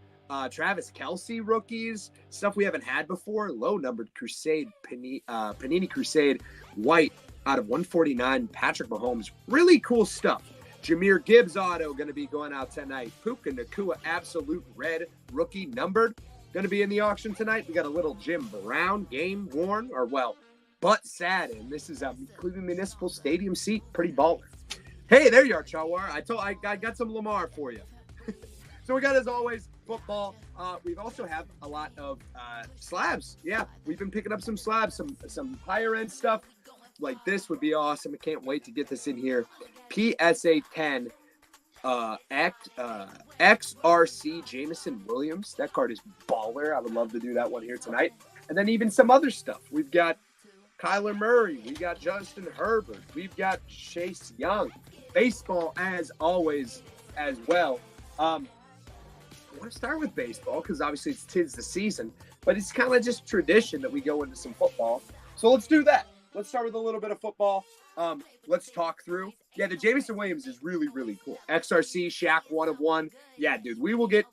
Travis Kelce rookies. Stuff we haven't had before. Low-numbered Crusade, Panini Crusade, white out of 149. Patrick Mahomes. Really cool stuff. Jahmyr Gibbs auto going to be going out tonight. Puka Nacua absolute red rookie numbered. Going to be in the auction tonight. We got a little Jim Brown game worn but sad, and this is a Cleveland Municipal Stadium seat. Pretty baller. Hey, there you are, Chawar. I got some Lamar for you. So we got, as always, football. We also have a lot of slabs. Yeah, we've been picking up some slabs, some higher end stuff. Like this would be awesome. I can't wait to get this in here. PSA 10 XRC Jameson Williams. That card is baller. I would love to do that one here tonight. And then even some other stuff. We've got Kyler Murray. We got Justin Herbert. We've got Chase Young. Baseball, as always, as well. I want to start with baseball because obviously it's 'tis the season, but it's kind of just tradition that we go into some football. So let's do that. Let's start with a little bit of football. Let's talk through. Yeah, the Jameson Williams is really, really cool. XRC, Shaq 1-of-1. Yeah, dude, we will get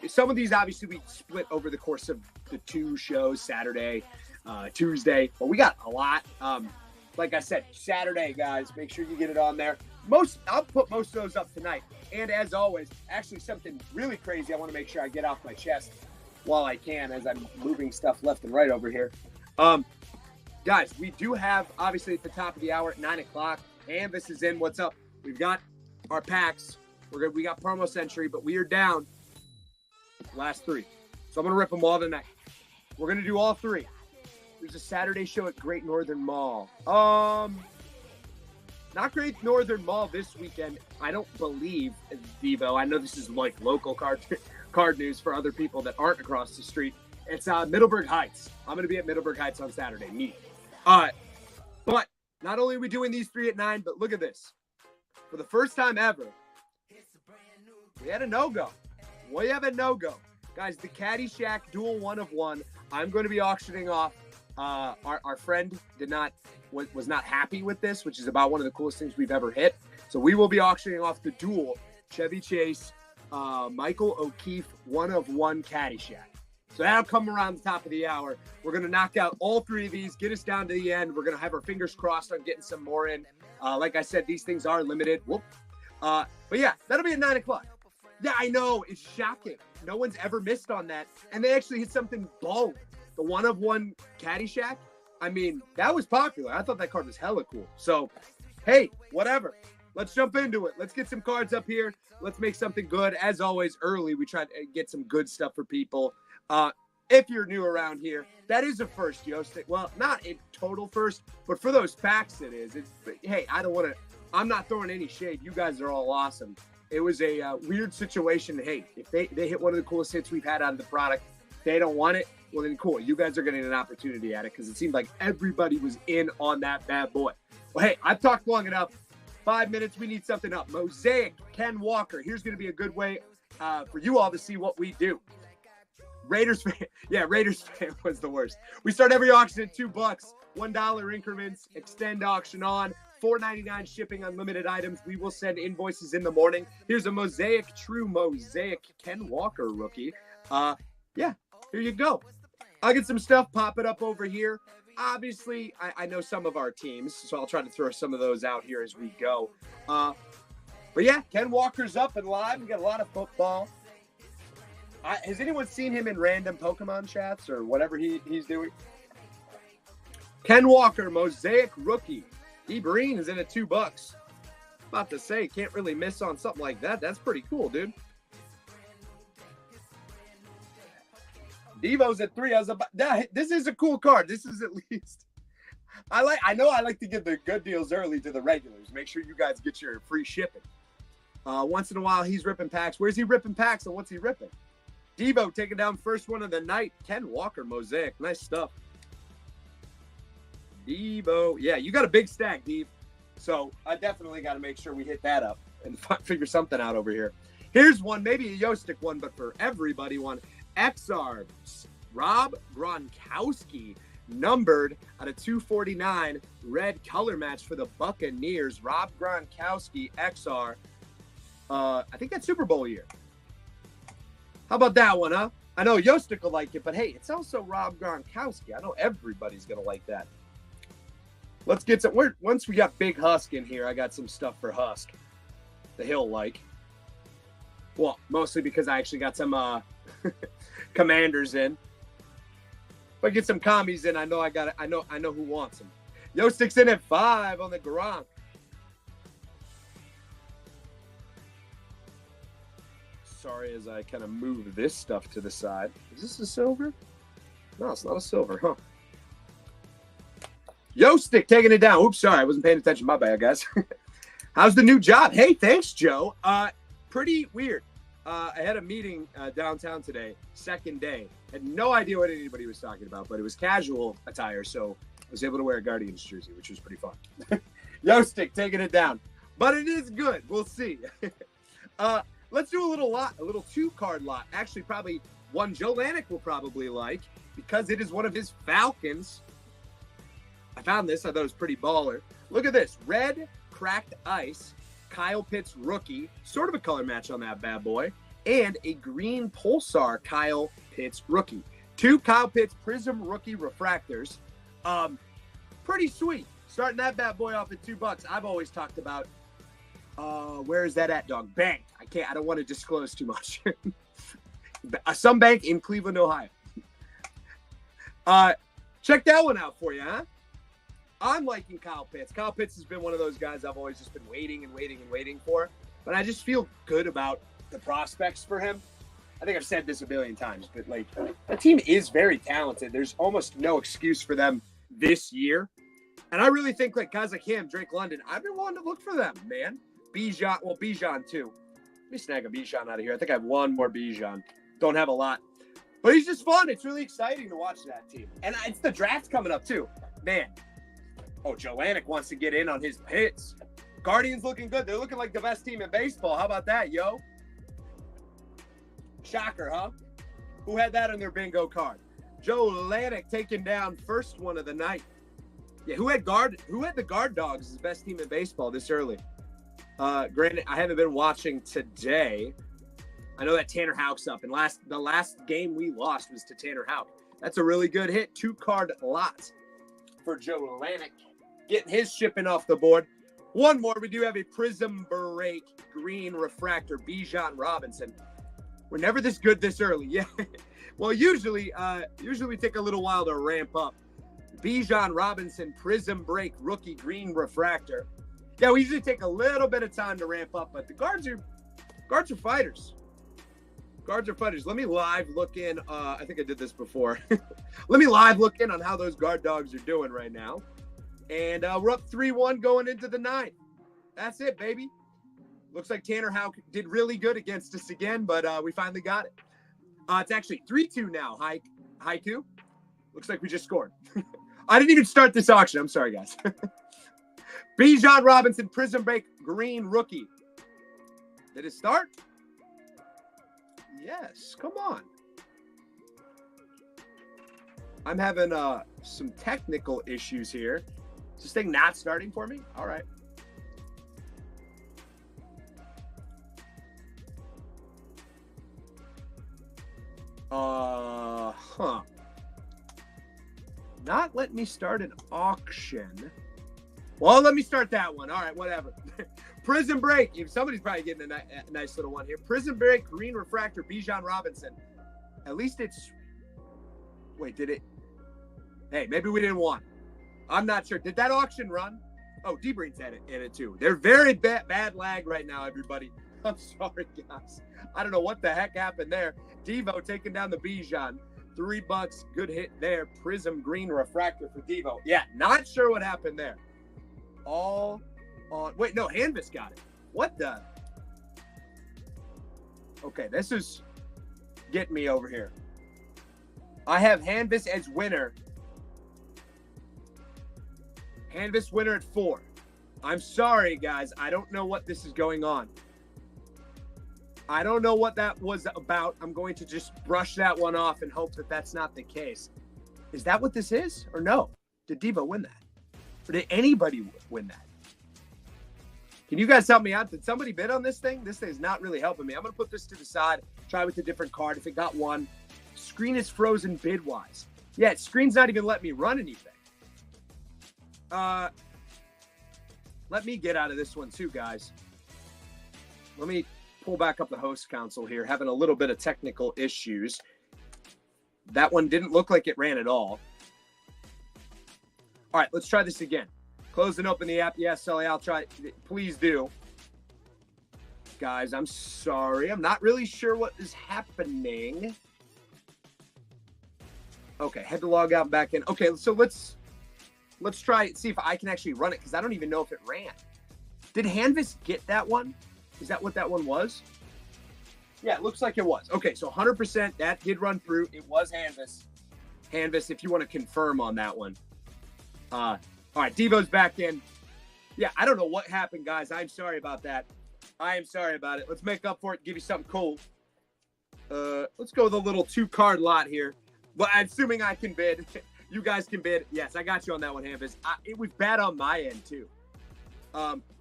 some of these. Obviously, we split over the course of the 2 shows, Saturday, Tuesday, but we got a lot. Like I said, Saturday, guys, make sure you get it on there. I'll put most of those up tonight. And as always, actually something really crazy I want to make sure I get off my chest while I can as I'm moving stuff left and right over here. Guys, we do have, obviously, at the top of the hour at 9 o'clock, Canvas is in. What's up? We've got our packs. We got promo century, but we are down last 3. So I'm going to rip them all tonight. We're going to do all 3. There's a Saturday show at Great Northern Mall. Not Great Northern Mall this weekend. I don't believe, Devo. I know this is like local card news for other people that aren't across the street. It's Middleburg Heights. I'm going to be at Middleburg Heights on Saturday. Neat. But not only are we doing these 3 at 9, but look at this. For the first time ever, we had a no-go. We have a no-go. Guys, the Caddyshack Dual 1 of 1. I'm going to be auctioning off. Our friend was not happy with this, which is about one of the coolest things we've ever hit. So we will be auctioning off the dual Chevy Chase Michael O'Keefe 1 of 1 Caddyshack. So that'll come around the top of the hour. We're going to knock out all 3 of these, get us down to the end. We're going to have our fingers crossed on getting some more in. Like I said, these things are limited. Whoop. But yeah, that'll be at 9 o'clock. Yeah, I know. It's shocking. No one's ever missed on that. And they actually hit something baller. The 1 of 1 Caddyshack. I mean, that was popular. I thought that card was hella cool. So, hey, whatever. Let's jump into it. Let's get some cards up here. Let's make something good. As always, early, we try to get some good stuff for people. If you're new around here, that is a first, Yostik. Well, not a total first, but for those packs it is. Hey, I'm not throwing any shade. You guys are all awesome. It was a weird situation. Hey, if they hit one of the coolest hits we've had out of the product, they don't want it, well then cool. You guys are getting an opportunity at it because it seemed like everybody was in on that bad boy. Well, hey, I've talked long enough. 5 minutes, we need something up. Mosaic, Ken Walker. Here's going to be a good way for you all to see what we do. Raiders fan. Yeah, Raiders fan was the worst. We start every auction at $2, $1 increments, extend auction on, $4.99 shipping, unlimited items. We will send invoices in the morning. Here's a Mosaic, true Mosaic Ken Walker rookie. Yeah, here you go. I'll get some stuff, pop it up over here. Obviously, I know some of our teams, so I'll try to throw some of those out here as we go. But yeah, Ken Walker's up and live. We got a lot of football. Has anyone seen him in random Pokemon chats or whatever he's doing? Ken Walker, Mosaic rookie. D. Breen is in at $2. About to say, can't really miss on something like that. That's pretty cool, dude. Devo's at 3. This is a cool card. This is at least. I know I like to give the good deals early to the regulars. Make sure you guys get your free shipping. Once in a while, he's ripping packs. Where's he ripping packs and what's he ripping? Devo taking down first one of the night. Ken Walker, Mosaic. Nice stuff. Devo. Yeah, you got a big stack, Dev. So I definitely got to make sure we hit that up and figure something out over here. Here's one, maybe a Yostik one, but for everybody one. XR, Rob Gronkowski, numbered out of 249, red color match for the Buccaneers. Rob Gronkowski, XR. I think that's Super Bowl year. How about that one, huh? I know Yostik will like it, but hey, it's also Rob Gronkowski. I know everybody's going to like that. Let's get some. Once we got Big Husk in here, I got some stuff for Husk that he'll like. Well, mostly because I actually got some Commanders in. If I get some commies in, I know who wants them. Yostik's in at 5 on the Gronk. Sorry as I kind of move this stuff to the side. Is this a silver? No, it's not a silver, huh? Yostik taking it down. Oops, sorry. I wasn't paying attention. My bad, guys. How's the new job? Hey, thanks, Joe. Pretty weird. I had a meeting downtown today, second day. Had no idea what anybody was talking about, but it was casual attire, so I was able to wear a Guardians jersey, which was pretty fun. Yostik taking it down. But it is good. We'll see. Let's do a little 2-card lot. Actually, probably one Joe Lanik will probably like because it is one of his Falcons. I found this. I thought it was pretty baller. Look at this. Red cracked ice. Kyle Pitts rookie. Sort of a color match on that bad boy. And a green Pulsar Kyle Pitts rookie. 2 Kyle Pitts Prism rookie refractors. Pretty sweet. Starting that bad boy off at $2. I've always talked about where is that at, dog? Bank. I don't want to disclose too much. Some bank in Cleveland, Ohio. Check that one out for you, huh? I'm liking Kyle Pitts. Kyle Pitts has been one of those guys I've always just been waiting for. But I just feel good about the prospects for him. I think I've said this a billion times, but like the team is very talented. There's almost no excuse for them this year. And I really think like guys like him, Drake London, I've been wanting to look for them, man. Bijan too. Let me snag a Bijan out of here. I think I have one more Bijan. Don't have a lot. But he's just fun. It's really exciting to watch that team. And it's the draft coming up too. Man, Oh, Joannick wants to get in on his hits. Guardians looking good. They're looking like the best team in baseball. How about that, yo? Shocker, huh? Who had that on their bingo card? Joe Atlantic taking down first one of the night. Yeah, who had the guard dogs as the best team in baseball this early? Granted, I haven't been watching today. I know that Tanner Houck's up, and the last game we lost was to Tanner Houck. That's a really good hit. 2-card lot for Joe Atlantic. Getting his shipping off the board. One more. We do have a Prism Break Green Refractor, Bijan Robinson. We're never this good this early. Yeah. Well, usually we take a little while to ramp up. Bijan Robinson, Prism Break, Rookie Green Refractor. Yeah, we usually take a little bit of time to ramp up, but the guards are fighters. Guards are fighters. Let me live look in. I think I did this before. Let me live look in on how those guard dogs are doing right now. And we're up 3-1 going into the 9th. That's it, baby. Looks like Tanner Houck did really good against us again, but we finally got it. It's actually 3-2 now, Haiku. Looks like we just scored. I didn't even start this auction. I'm sorry, guys. Bijan Robinson, Prism Break, Green Rookie. Did it start? Yes. Come on. I'm having some technical issues here. Is this thing not starting for me? All right. Not letting me start an auction. Well, let me start that one. All right, whatever. Prism Break. Somebody's probably getting a nice little one here. Prism Break, Green Refractor, Bijan Robinson. At least it's... Wait, did it... Hey, maybe we didn't want. I'm not sure. Did that auction run? Oh, D-Breen's in it too. They're very bad lag right now, everybody. I'm sorry, guys. I don't know what the heck happened there. Devo taking down the Bijan. $3. Good hit there. Prism Green Refractor for Devo. Yeah, not sure what happened there. All on... Wait, no, Hanvis got it. What the... Okay, this is getting me over here. I have Hanvis as winner. Hanvis winner at 4. I'm sorry, guys. I don't know what this is going on. I don't know what that was about. I'm going to just brush that one off and hope that that's not the case. Is that what this is? Or no? Did Devo win that? Or did anybody win that? Can you guys help me out? Did somebody bid on this thing? This thing's not really helping me. I'm going to put this to the side. Try with a different card. If it got one. Screen is frozen bid-wise. Yeah, screen's not even letting me run anything. Let me get out of this one too, guys. Let me pull back up the host console here. Having a little bit of technical issues. That one didn't look like it ran at all. All right, let's try this again. Close and open the app. Yes, Sully, I'll try. Please do. Guys, I'm sorry. I'm not really sure what is happening. Okay, had to log out and back in. Okay, so let's try it, see if I can actually run it, because I don't even know if it ran. Did Hanvis get that one? Is that what that one was? Yeah, it looks like it was. Okay, so 100% that did run through. It was Hanvis. Hanvis, if you want to confirm on that one. All right, Devo's back in. Yeah, I don't know what happened, guys. I'm sorry about that. I am sorry about it. Let's make up for it and give you something cool. Let's go with a little 2-card lot here. Well, assuming I can bid. You guys can bid. Yes, I got you on that one, Hanvis. It was bad on my end, too.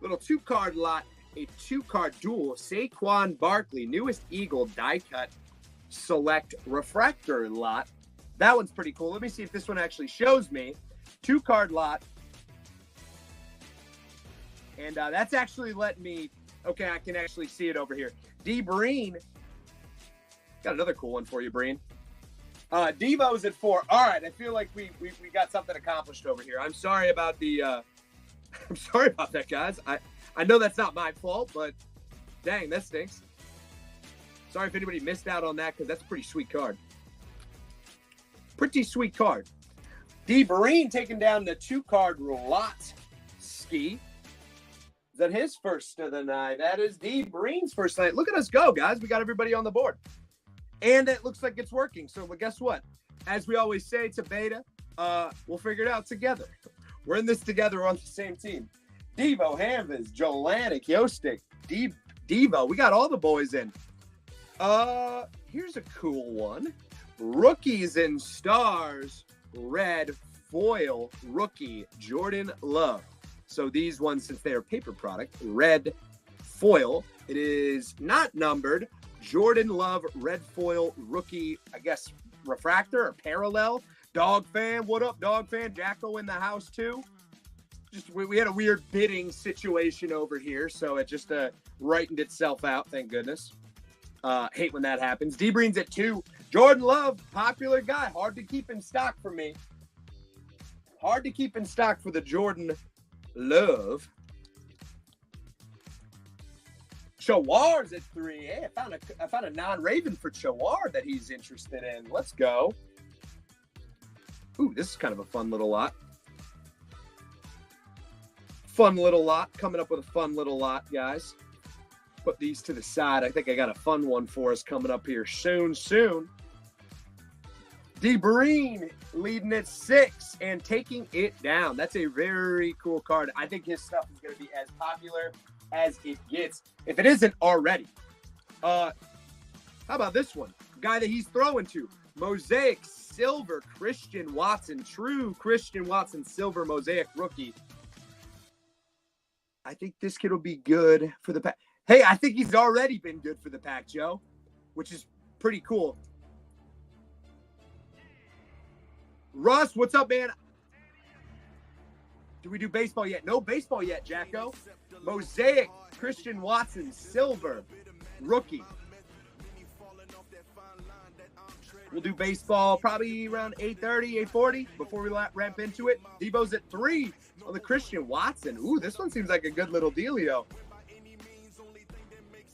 Little 2-card lot, a 2-card duel. Saquon Barkley, newest Eagle die cut select refractor lot. That one's pretty cool. Let me see if this one actually shows me. 2-card lot. And that's actually letting me... Okay, I can actually see it over here. D. Breen. Got another cool one for you, Breen. Devo's at 4. All right, I feel like we got something accomplished over here. I'm sorry about the I'm sorry about that, guys. I know that's not my fault, but dang, that stinks. Sorry if anybody missed out on that, because that's a pretty sweet card. Pretty sweet card. D. Breen taking down the 2-card lot ski. Is that his first of the night? That is D. Breen's first night. Look at us go, guys. We got everybody on the board. And it looks like it's working. So guess what? As we always say to beta, we'll figure it out together. We're in this together. We're on the same team. Devo, Hanvis, Jolanik, Yostik, Devo. We got all the boys in. Here's a cool one. Rookies and Stars, red foil rookie, Jordan Love. So these ones, since they are paper product, red foil. It is not numbered. Jordan Love, red foil rookie, I guess, refractor or parallel. Dog fan, what up, dog fan? Jacko in the house too. Just we had a weird bidding situation over here, so it just rightened itself out. Thank goodness. Hate when that happens. D-Breen's at 2. Jordan Love, popular guy. Hard to keep in stock for me. Hard to keep in stock for the Jordan Love. Chawar's at 3. Hey, I found a non-Raven for Chawar that he's interested in. Let's go. Ooh, this is kind of a fun little lot. Fun little lot. Coming up with a fun little lot, guys. Put these to the side. I think I got a fun one for us coming up here soon. D-Breen leading at 6 and taking it down. That's a very cool card. I think his stuff is going to be as popular as it gets, if it isn't already. How about this one? Guy that he's throwing to. Mosaic Silver Christian Watson. True Christian Watson Silver Mosaic rookie. I think this kid will be good for the pack. Hey, I think he's already been good for the pack, Joe, which is pretty cool. Russ, what's up, man? Do we do baseball yet? No baseball yet, Jacko. Mosaic Christian Watson Silver rookie. We'll do baseball probably around 8:30, 8:40 before we ramp into it. Debo's at 3 on the Christian Watson. Ooh, this one seems like a good little dealio.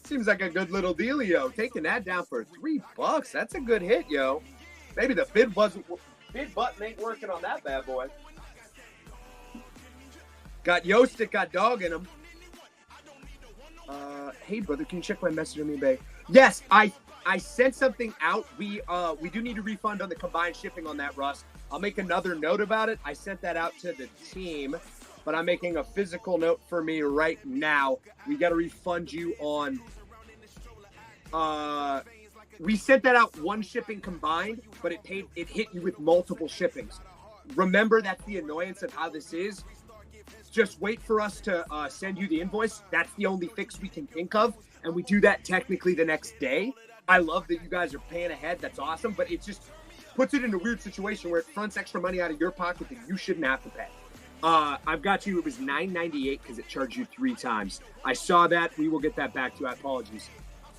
Seems like a good little dealio. Taking that down for $3. That's a good hit, yo. Maybe the bid button ain't working on that bad boy. Got Yostik, got dog in him. Hey, brother, can you check my message on eBay? Yes, I sent something out. We do need a refund on the combined shipping on that, Russ. I'll make another note about it. I sent that out to the team, but I'm making a physical note for me right now. We got to refund you on. We sent that out one shipping combined, but it hit you with multiple shippings. Remember, that's the annoyance of how this is. Just wait for us to send you the invoice. That's the only fix we can think of, and we do that technically the next day. I love that you guys are paying ahead. That's awesome, but it just puts it in a weird situation where it fronts extra money out of your pocket that you shouldn't have to pay. I've got you. It was $9.98 because it charged you 3 times. I saw that. We will get that back to you. Apologies.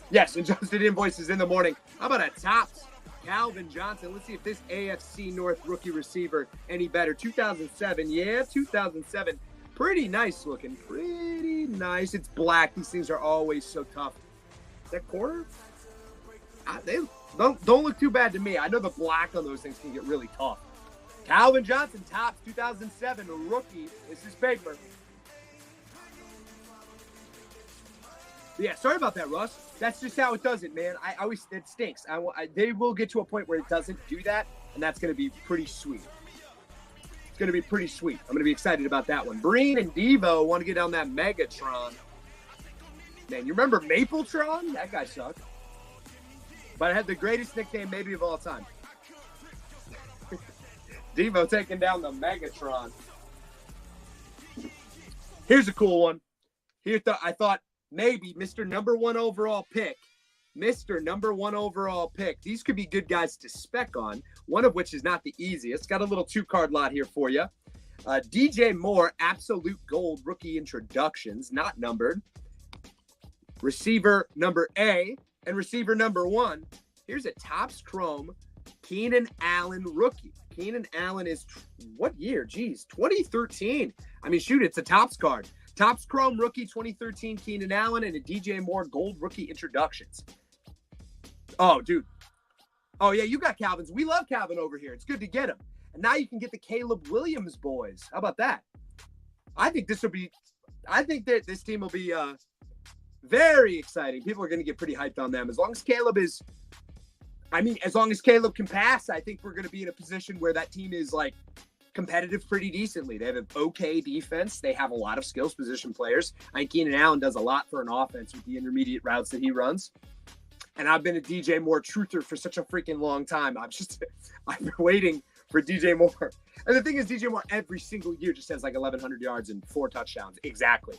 Yes, adjusted invoices in the morning. How about a Topps Calvin Johnson? Let's see if this AFC North rookie receiver any better. 2007. Yeah, 2007. Pretty nice looking. Pretty nice. It's black. These things are always so tough. Is that quarter? They don't look too bad to me. I know the black on those things can get really tough. Calvin Johnson, Topps 2007 rookie. This is paper. Yeah, sorry about that, Russ. That's just how it does it, man. It stinks. They will get to a point where it doesn't do that, and that's going to be pretty sweet. It's going to be pretty sweet. I'm going to be excited about that one. Breen and Devo want to get on that Megatron. Man, you remember Mapletron? That guy sucked. But I had the greatest nickname maybe of all time. Devo taking down the Megatron. Here's a cool one. I thought maybe Mr. Number 1 overall pick. Mr. Number 1 overall pick. These could be good guys to spec on, one of which is not the easiest. Got a little 2-card lot here for you. DJ Moore, Absolute Gold rookie introductions, not numbered. Receiver number A and receiver number 1. Here's a Topps Chrome Keenan Allen rookie. Keenan Allen is what year? Geez, 2013. I mean, shoot, it's a Topps card. Topps Chrome rookie 2013 Keenan Allen and a DJ Moore gold rookie introductions. Oh, dude. Oh, yeah, you got Calvin's. We love Calvin over here. It's good to get him. And now you can get the Caleb Williams boys. How about that? I think that this team will be very exciting. People are going to get pretty hyped on them. As long as Caleb can pass, I think we're going to be in a position where that team is like competitive pretty decently. They have an okay defense. They have a lot of skills position players. I think Keenan Allen does a lot for an offense with the intermediate routes that he runs. And I've been a DJ Moore truther for such a freaking long time. I've been waiting for DJ Moore. And the thing is, DJ Moore every single year just has like 1,100 yards and 4 touchdowns. Exactly.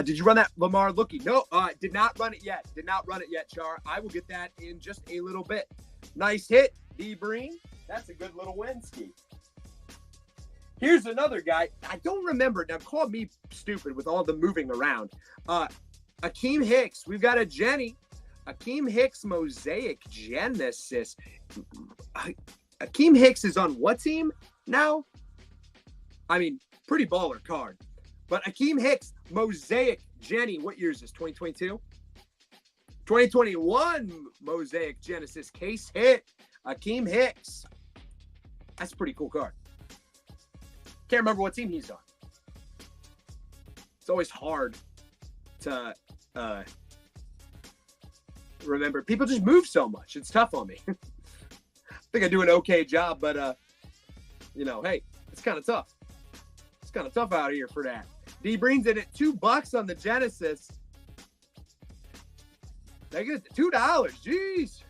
Did you run that Lamar lookie? No, did not run it yet. Did not run it yet, Char. I will get that in just a little bit. Nice hit, D. Breen. That's a good little win, Ski. Here's another guy. I don't remember. Now, call me stupid with all the moving around. Akeem Hicks. We've got a Jenny. Akeem Hicks Mosaic Genesis. Akeem Hicks is on what team now? I mean, pretty baller card. But Akeem Hicks Mosaic Jenny. What year is this? 2022? 2021 Mosaic Genesis case hit. Akeem Hicks. That's a pretty cool card. Can't remember what team he's on. It's always hard to remember. People just move so much. It's tough on me. I think I do an okay job, but hey, it's kind of tough. It's kind of tough out here for that. D brings it at $2 on the Genesis. They get it $2. Jeez.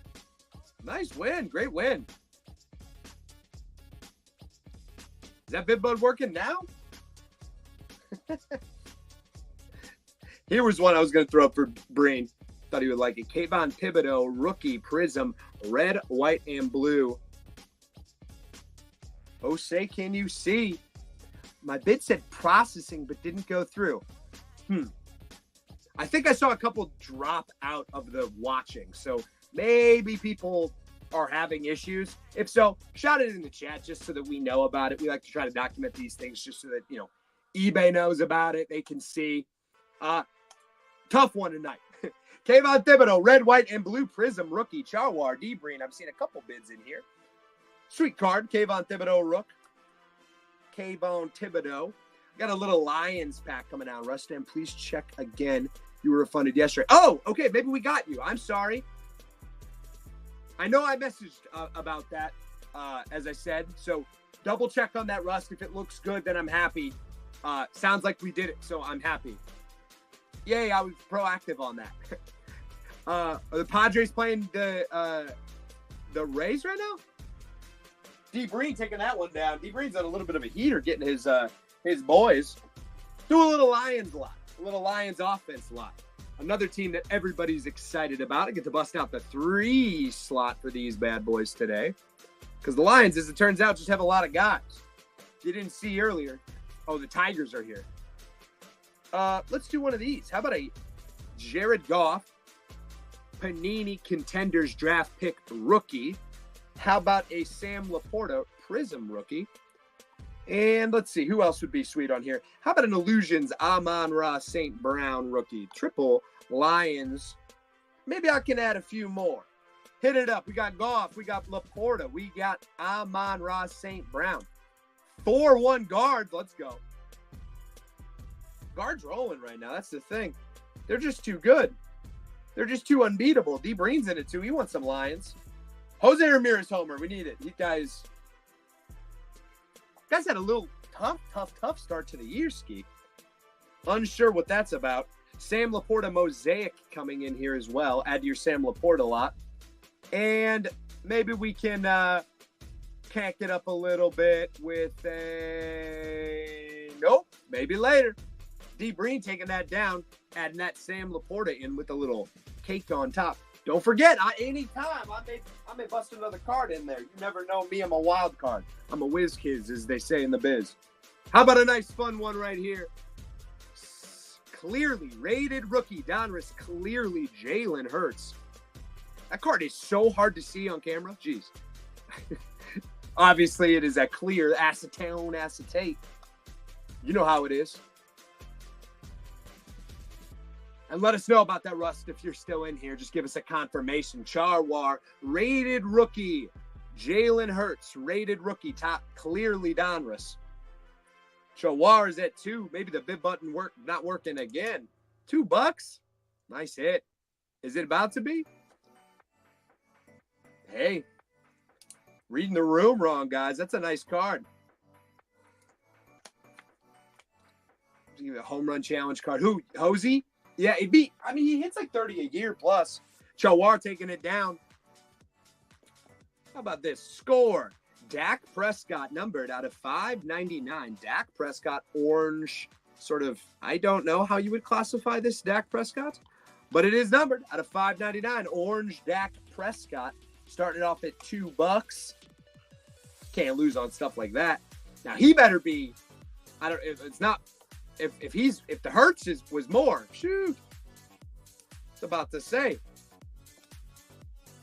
Nice win. Great win. Is that bid bud working now? Here was one I was going to throw up for Breen. Thought he would like it. Kayvon Thibodeau, rookie, prism, red, white, and blue. Oh, say, can you see? My bid said processing, but didn't go through. I think I saw a couple drop out of the watching. So maybe people are having issues. If so, shout it in the chat just so that we know about it. We like to try to document these things just so that, eBay knows about it. They can see. Tough one tonight. Kayvon Thibodeau, red, white, and blue prism rookie. Charwar, D-Breen. I've seen a couple bids in here. Sweet card. Kayvon Thibodeau, rook. Kayvon Thibodeau. Got a little Lions pack coming out. Rustin, please check again. You were refunded yesterday. Oh, okay. Maybe we got you. I'm sorry. I know I messaged about that, as I said. So double check on that, Rust. If it looks good, then I'm happy. Sounds like we did it, so I'm happy. Yay, I was proactive on that. Are the Padres playing the Rays right now? D. Breen taking that one down. D. Breen's on a little bit of a heater, getting his boys. Do a little Lions lot, a little Lions offense lot. Another team that everybody's excited about. I get to bust out the 3 slot for these bad boys today. Because the Lions, as it turns out, just have a lot of guys. You didn't see earlier. Oh, the Tigers are here. Let's do one of these. How about a Jared Goff Panini Contenders draft pick rookie? How about a Sam Laporta Prism rookie? And let's see, who else would be sweet on here? How about an Illusions Amon-Ra St. Brown rookie? Triple Lions. Maybe I can add a few more. Hit it up. We got Goff. We got Laporta. We got Amon-Ra St. Brown. 4-1 guards. Let's go. Guards rolling right now. That's the thing. They're just too good. They're just too unbeatable. D. Breen's in it too. He wants some Lions. Jose Ramirez homer. We need it. You guys had a little tough start to the year, Ski. Unsure what that's about. Sam Laporta Mosaic coming in here as well. Add to your Sam Laporta lot. And maybe we can cack it up a little bit with a... Nope. Maybe later. D. Breen taking that down, adding that Sam Laporta in with a little cake on top. Don't forget, anytime I may bust another card in there. You never know me. I'm a wild card. I'm a whiz kids, as they say in the biz. How about a nice fun one right here? Clearly rated rookie Donruss. Clearly Jalen Hurts. That card is so hard to see on camera. Jeez. Obviously, it is a clear acetate. You know how it is. And let us know about that, Rust, if you're still in here. Just give us a confirmation. Charwar, rated rookie. Jalen Hurts, rated rookie. Top, clearly Donruss. Charwar is at 2. Maybe the bid button not working again. $2. Nice hit. Is it about to be? Hey, reading the room wrong, guys. That's a nice card. a home run challenge card. Who? Hosey? Yeah, it'd be. I mean, he hits like 30 a year plus. Chawar taking it down. How about this? Score. Dak Prescott numbered out of 599. Dak Prescott orange, sort of. I don't know how you would classify this Dak Prescott, but it is numbered out of 599. Orange Dak Prescott started off at $2. Can't lose on stuff like that. Now he better be. I don't. If it's not. If the Hurts was more. Shoot. It's about to say.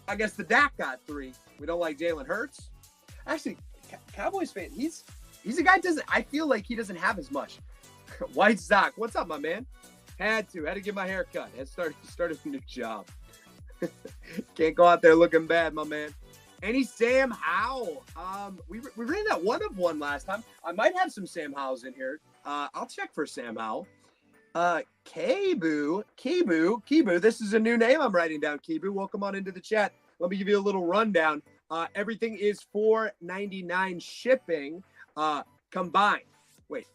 I guess the Dak got 3. We don't like Jalen Hurts. Actually, Cowboys fan, he's a guy I feel like he doesn't have as much. White Sock, what's up, my man? Had to get my hair cut. Started a new job. Can't go out there looking bad, my man. Any Sam Howell? We ran that 1 of 1 last time. I might have some Sam Howells in here. I'll check for Sam Howell. Kibu, this is a new name I'm writing down. Kibu, welcome on into the chat. Let me give you a little rundown. Everything is $4.99 shipping combined. Wait,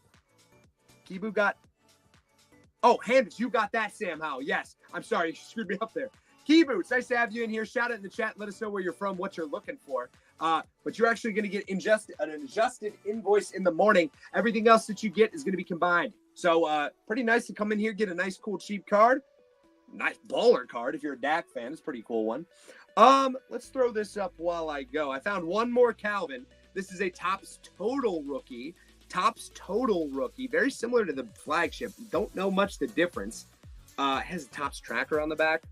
Kibu got. Oh, Hanvis, you got that, Sam Howell. Yes, I'm sorry, you screwed me up there. Kibu, it's nice to have you in here. Shout out in the chat. Let us know where you're from, what you're looking for. But you're actually going to get an adjusted invoice in the morning. Everything else that you get is going to be combined. So pretty nice to come in here, get a nice, cool, cheap card. Nice baller card if you're a Dak fan. It's a pretty cool one. Let's throw this up while I go. I found one more Calvin. This is a Topps Total rookie. Very similar to the flagship. Don't know much the difference. It has a Topps tracker on the back.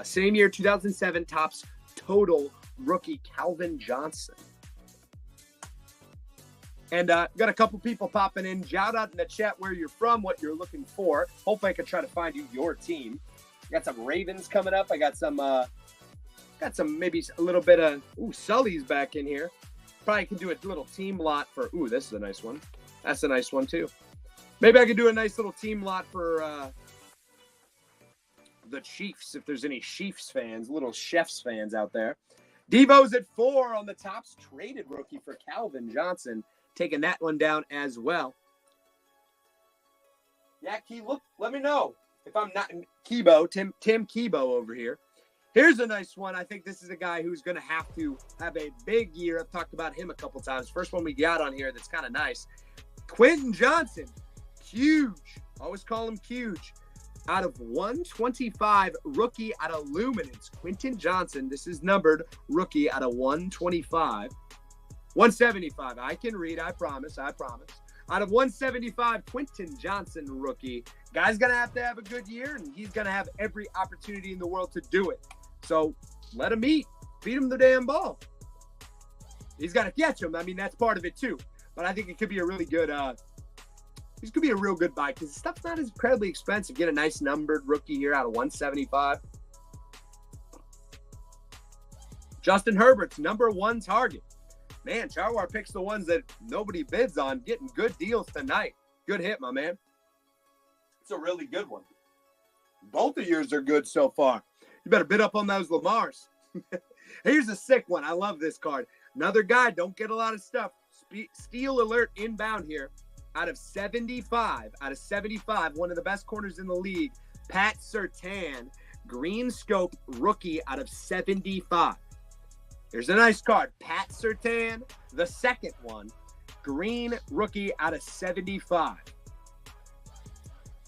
Same year, 2007, Topps Total rookie Calvin Johnson. And got a couple people popping in. Shout out in the chat where you're from, what you're looking for. Hopefully I can try to find you your team. Got some Ravens coming up. I got some maybe a little bit of, Sully's back in here. Probably can do a little team lot for, this is a nice one. That's a nice one too. Maybe I could do a nice little team lot for the Chiefs, if there's any Chiefs fans, little Chefs fans out there. Devo's at 4 on the Topps traded rookie for Calvin Johnson. Taking that one down as well. Yeah, let me know if I'm not in Kibo, Tim Kibo over here. Here's a nice one. I think this is a guy who's going to have a big year. I've talked about him a couple times. First one we got on here that's kind of nice. Quentin Johnson. Huge. Always call him huge. Out of 125, rookie out of Luminance. Quentin Johnson. This is numbered rookie out of 125. 175. I can read. I promise. Out of 175, Quentin Johnson rookie. Guy's going to have a good year, and he's going to have every opportunity in the world to do it. So let him eat. Feed him the damn ball. He's got to catch him. I mean, that's part of it too. But I think it could be a really good this could be a real good buy because the stuff's not as incredibly expensive. Get a nice numbered rookie here out of 175. Justin Herbert's number 1 target. Man, Charwar picks the ones that nobody bids on. Getting good deals tonight. Good hit, my man. It's a really good one. Both of yours are good so far. You better bid up on those Lamars. Here's a sick one. I love this card. Another guy, don't get a lot of stuff. Steal alert inbound here. Out of 75, one of the best corners in the league, Pat Surtain, green scope rookie out of 75. Here's a nice card. Pat Surtain, the second one, green rookie out of 75.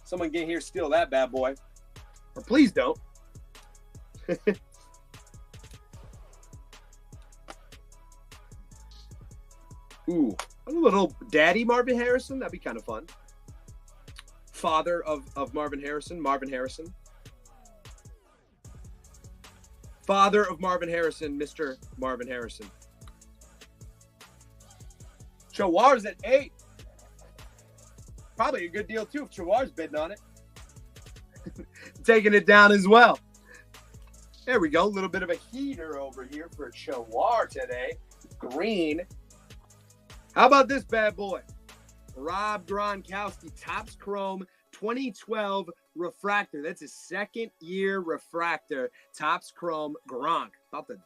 Someone get here, steal that bad boy. Or please don't. Ooh, a little daddy Marvin Harrison. That'd be kind of fun. Father of Marvin Harrison, Father of Marvin Harrison, Mr. Marvin Harrison. Chawar's at 8. Probably a good deal too if Chawar's bidding on it. Taking it down as well. There we go. A little bit of a heater over here for Chawar today. Green. How about this bad boy? Rob Gronkowski, Topps Chrome 2012 refractor. That's his second year refractor. Topps Chrome Gronk. About the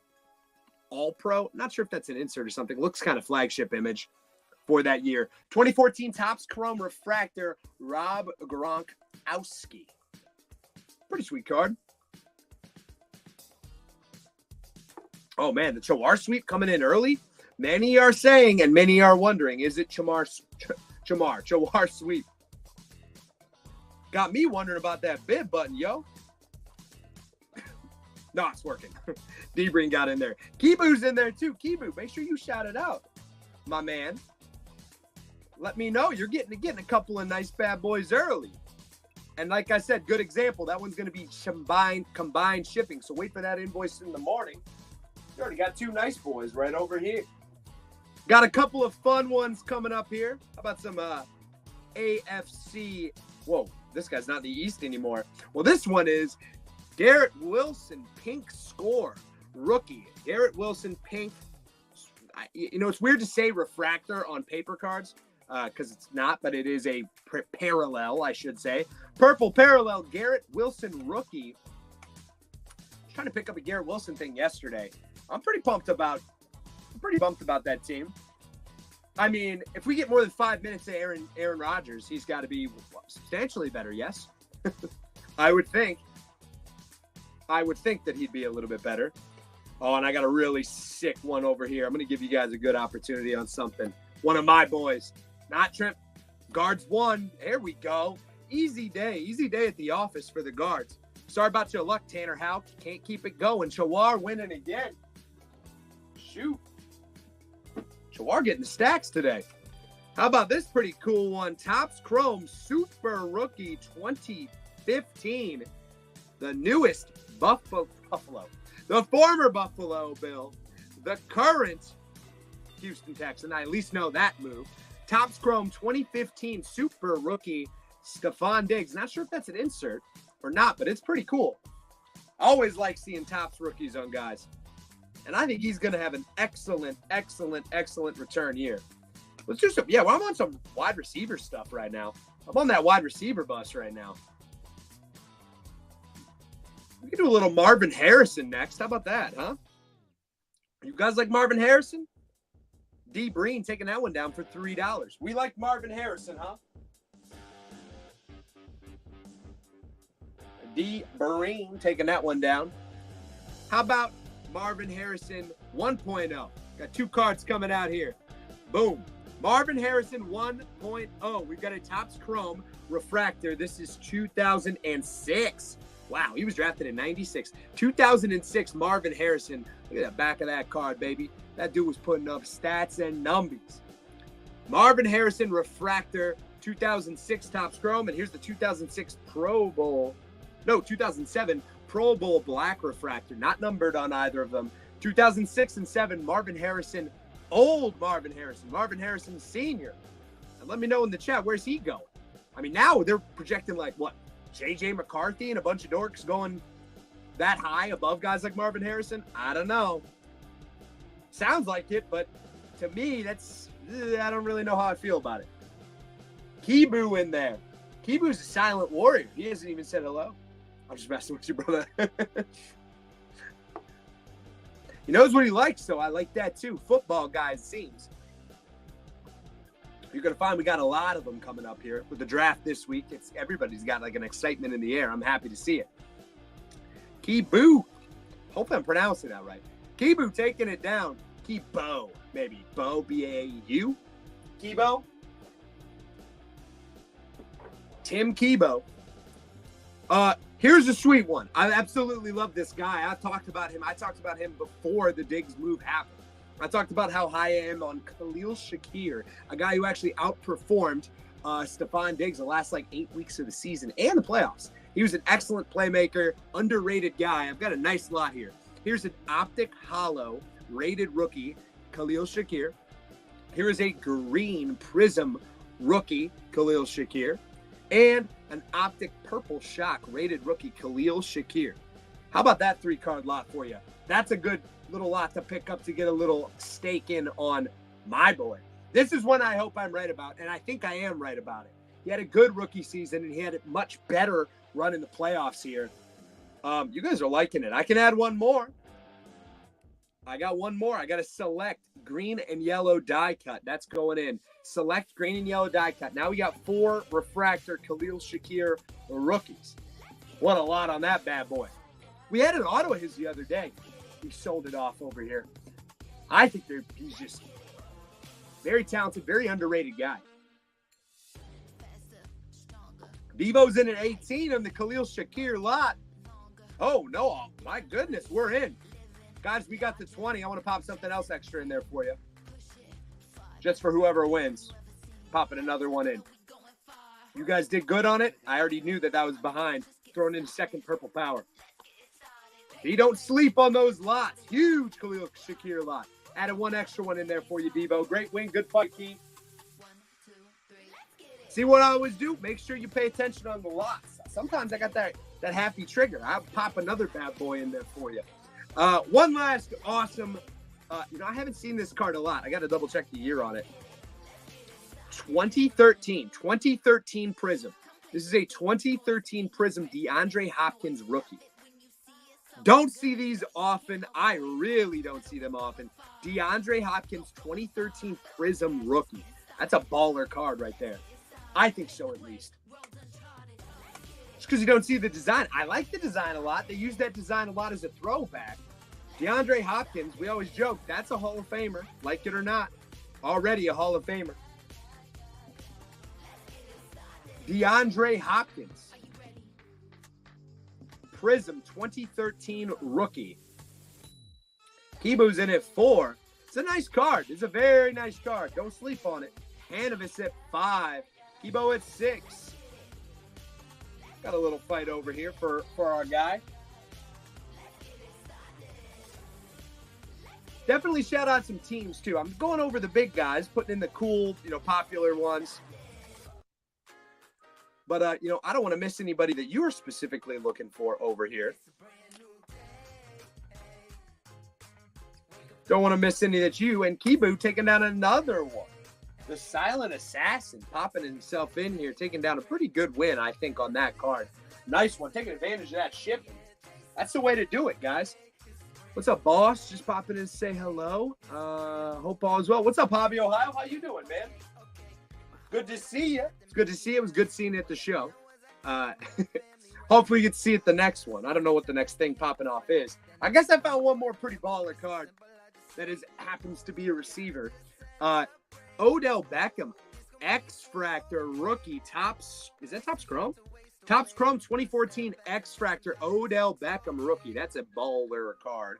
All-Pro. Not sure if that's an insert or something. Looks kind of flagship image. for that year. 2014 Topps Chrome Refractor, Rob Gronkowski. Pretty sweet card. Oh, man, the Chawar sweep coming in early. Many are saying and many are wondering, is it Chawar sweep? Got me wondering about that bid button, yo. No, it's working. D-Breen got in there. Kibu's in there, too. Kibu, make sure you shout it out, my man. Let me know. You're getting a couple of nice bad boys early. And like I said, good example. That one's going to be combined shipping. So wait for that invoice in the morning. You already got two nice boys right over here. Got a couple of fun ones coming up here. How about some AFC? Whoa, this guy's not in the East anymore. Well, this one is Garrett Wilson, pink score, rookie. Garrett Wilson, pink. You know, it's weird to say refractor on paper cards because it's not, but it is a parallel, I should say. Purple parallel, Garrett Wilson, rookie. I was trying to pick up a Garrett Wilson thing yesterday. I'm pretty pumped about that team. I mean, if we get more than 5 minutes of Aaron Rodgers, he's got to be substantially better, yes? I would think that he'd be a little bit better. Oh, and I got a really sick one over here. I'm going to give you guys a good opportunity on something. One of my boys. Not Trent. Guards 1. There we go. Easy day. Easy day at the office for the guards. Sorry about your luck, Tanner Houck. Can't keep it going. Chawar winning again. Shoot. Chawar getting the stacks today. How about this pretty cool one? Topps Chrome Super Rookie 2015. The newest Buffalo. The former Buffalo Bill. The current Houston Texan. I at least know that move. Topps Chrome 2015 Super Rookie Stephon Diggs. Not sure if that's an insert or not, but it's pretty cool. Always like seeing Topps rookies on guys. And I think he's going to have an excellent return here. Let's do some, well, I'm on some wide receiver stuff right now. I'm on that wide receiver bus right now. We can do a little Marvin Harrison next. How about that, huh? You guys like Marvin Harrison? D. Breen taking that one down for $3. We like Marvin Harrison, huh? D. Breen taking that one down. How about Marvin Harrison 1.0? Got two cards coming out here. Boom. Marvin Harrison 1.0. We've got a Topps Chrome refractor. This is 2006. Wow, he was drafted in 96. 2006 Marvin Harrison. Look at that back of that card, baby. That dude was putting up stats and numbies. Marvin Harrison refractor, 2006 Topps Chrome. And here's the 2006 2007 Pro Bowl black refractor. Not numbered on either of them. 2006 and 7 Marvin Harrison. Old Marvin Harrison. Marvin Harrison Sr. And let me know in the chat, where's he going? I mean, now they're projecting like, what? J.J. McCarthy and a bunch of dorks going that high above guys like Marvin Harrison? I don't know. Sounds like it, but to me, that's, I don't really know how I feel about it. Kibu in there. Kibu's a silent warrior. He hasn't even said hello. I'm just messing with you, brother. He knows what he likes, so I like that too. Football guys, seems. You're going to find we got a lot of them coming up here with the draft this week. Everybody's got like an excitement in the air. I'm happy to see it. Kibu. Hope I'm pronouncing that right. Kibu taking it down. Kibo, maybe. Bo, B-A-U. Kibo. Tim Kibo. Here's a sweet one. I absolutely love this guy. I talked about him before the Diggs move happened. I talked about how high I am on Khalil Shakir, a guy who actually outperformed Stephon Diggs the last like 8 weeks of the season and the playoffs. He was an excellent playmaker, underrated guy. I've got a nice lot here. Here's an optic hollow rated rookie, Khalil Shakir. Here is a green prism rookie, Khalil Shakir. And an optic purple shock rated rookie, Khalil Shakir. How about that 3-card lot for you? That's a good little lot to pick up to get a little stake in on my boy. This is one I hope I'm right about, and I think I am right about it. He had a good rookie season, and he had a much better run in the playoffs here. You guys are liking it. I can add one more. I got one more. I got a select green and yellow die cut. That's going in. Select green and yellow die cut. Now we got 4 refractor Khalil Shakir rookies. What a lot on that bad boy. We had an auto of his the other day. He sold it off over here. I think he's just very talented, very underrated guy. Devo's in at 18 on the Khalil Shakir lot. Oh, no. My goodness, we're in. Guys, we got the 20. I want to pop something else extra in there for you. Just for whoever wins. Popping another one in. You guys did good on it. I already knew that was behind. Throwing in second purple power. He don't sleep on those lots. Huge Khalil Shakir lot. Added one extra one in there for you, Devo. Great win. Good fight, Key. See what I always do? Make sure you pay attention on the lots. Sometimes I got that happy trigger. I'll pop another bad boy in there for you. One last awesome, I haven't seen this card a lot. I got to double check the year on it. 2013 Prism. This is a 2013 Prism DeAndre Hopkins rookie. Don't see these often. I really don't see them often. DeAndre Hopkins 2013 Prism rookie. That's a baller card right there. I think so, at least. Just because you don't see the design. I like the design a lot. They use that design a lot as a throwback. DeAndre Hopkins, we always joke, that's a Hall of Famer. Like it or not. Already a Hall of Famer. DeAndre Hopkins. Prism 2013 rookie. Kibu's in at 4. It's a nice card. It's a very nice card. Don't sleep on it. Hanovis at 5. Kibo at 6. Got a little fight over here for our guy. Definitely shout out some teams, too. I'm going over the big guys, putting in the cool, popular ones. But, I don't want to miss anybody that you are specifically looking for over here. Don't want to miss any that you and Kibu taking down another one. The Silent Assassin popping himself in here, taking down a pretty good win, I think, on that card. Nice one. Taking advantage of that shipping. That's the way to do it, guys. What's up, boss? Just popping in to say hello. Hope all is well. What's up, Hobby Ohio? How you doing, man? Good to see you. It's good to see you. It was good seeing you at the show. Hopefully you get to see it the next one. I don't know what the next thing popping off is. I guess I found one more pretty baller card that happens to be a receiver. Odell Beckham, X-Fractor rookie, Topps. Is that Topps Chrome? Topps Chrome 2014 X-Fractor Odell Beckham rookie. That's a baller card.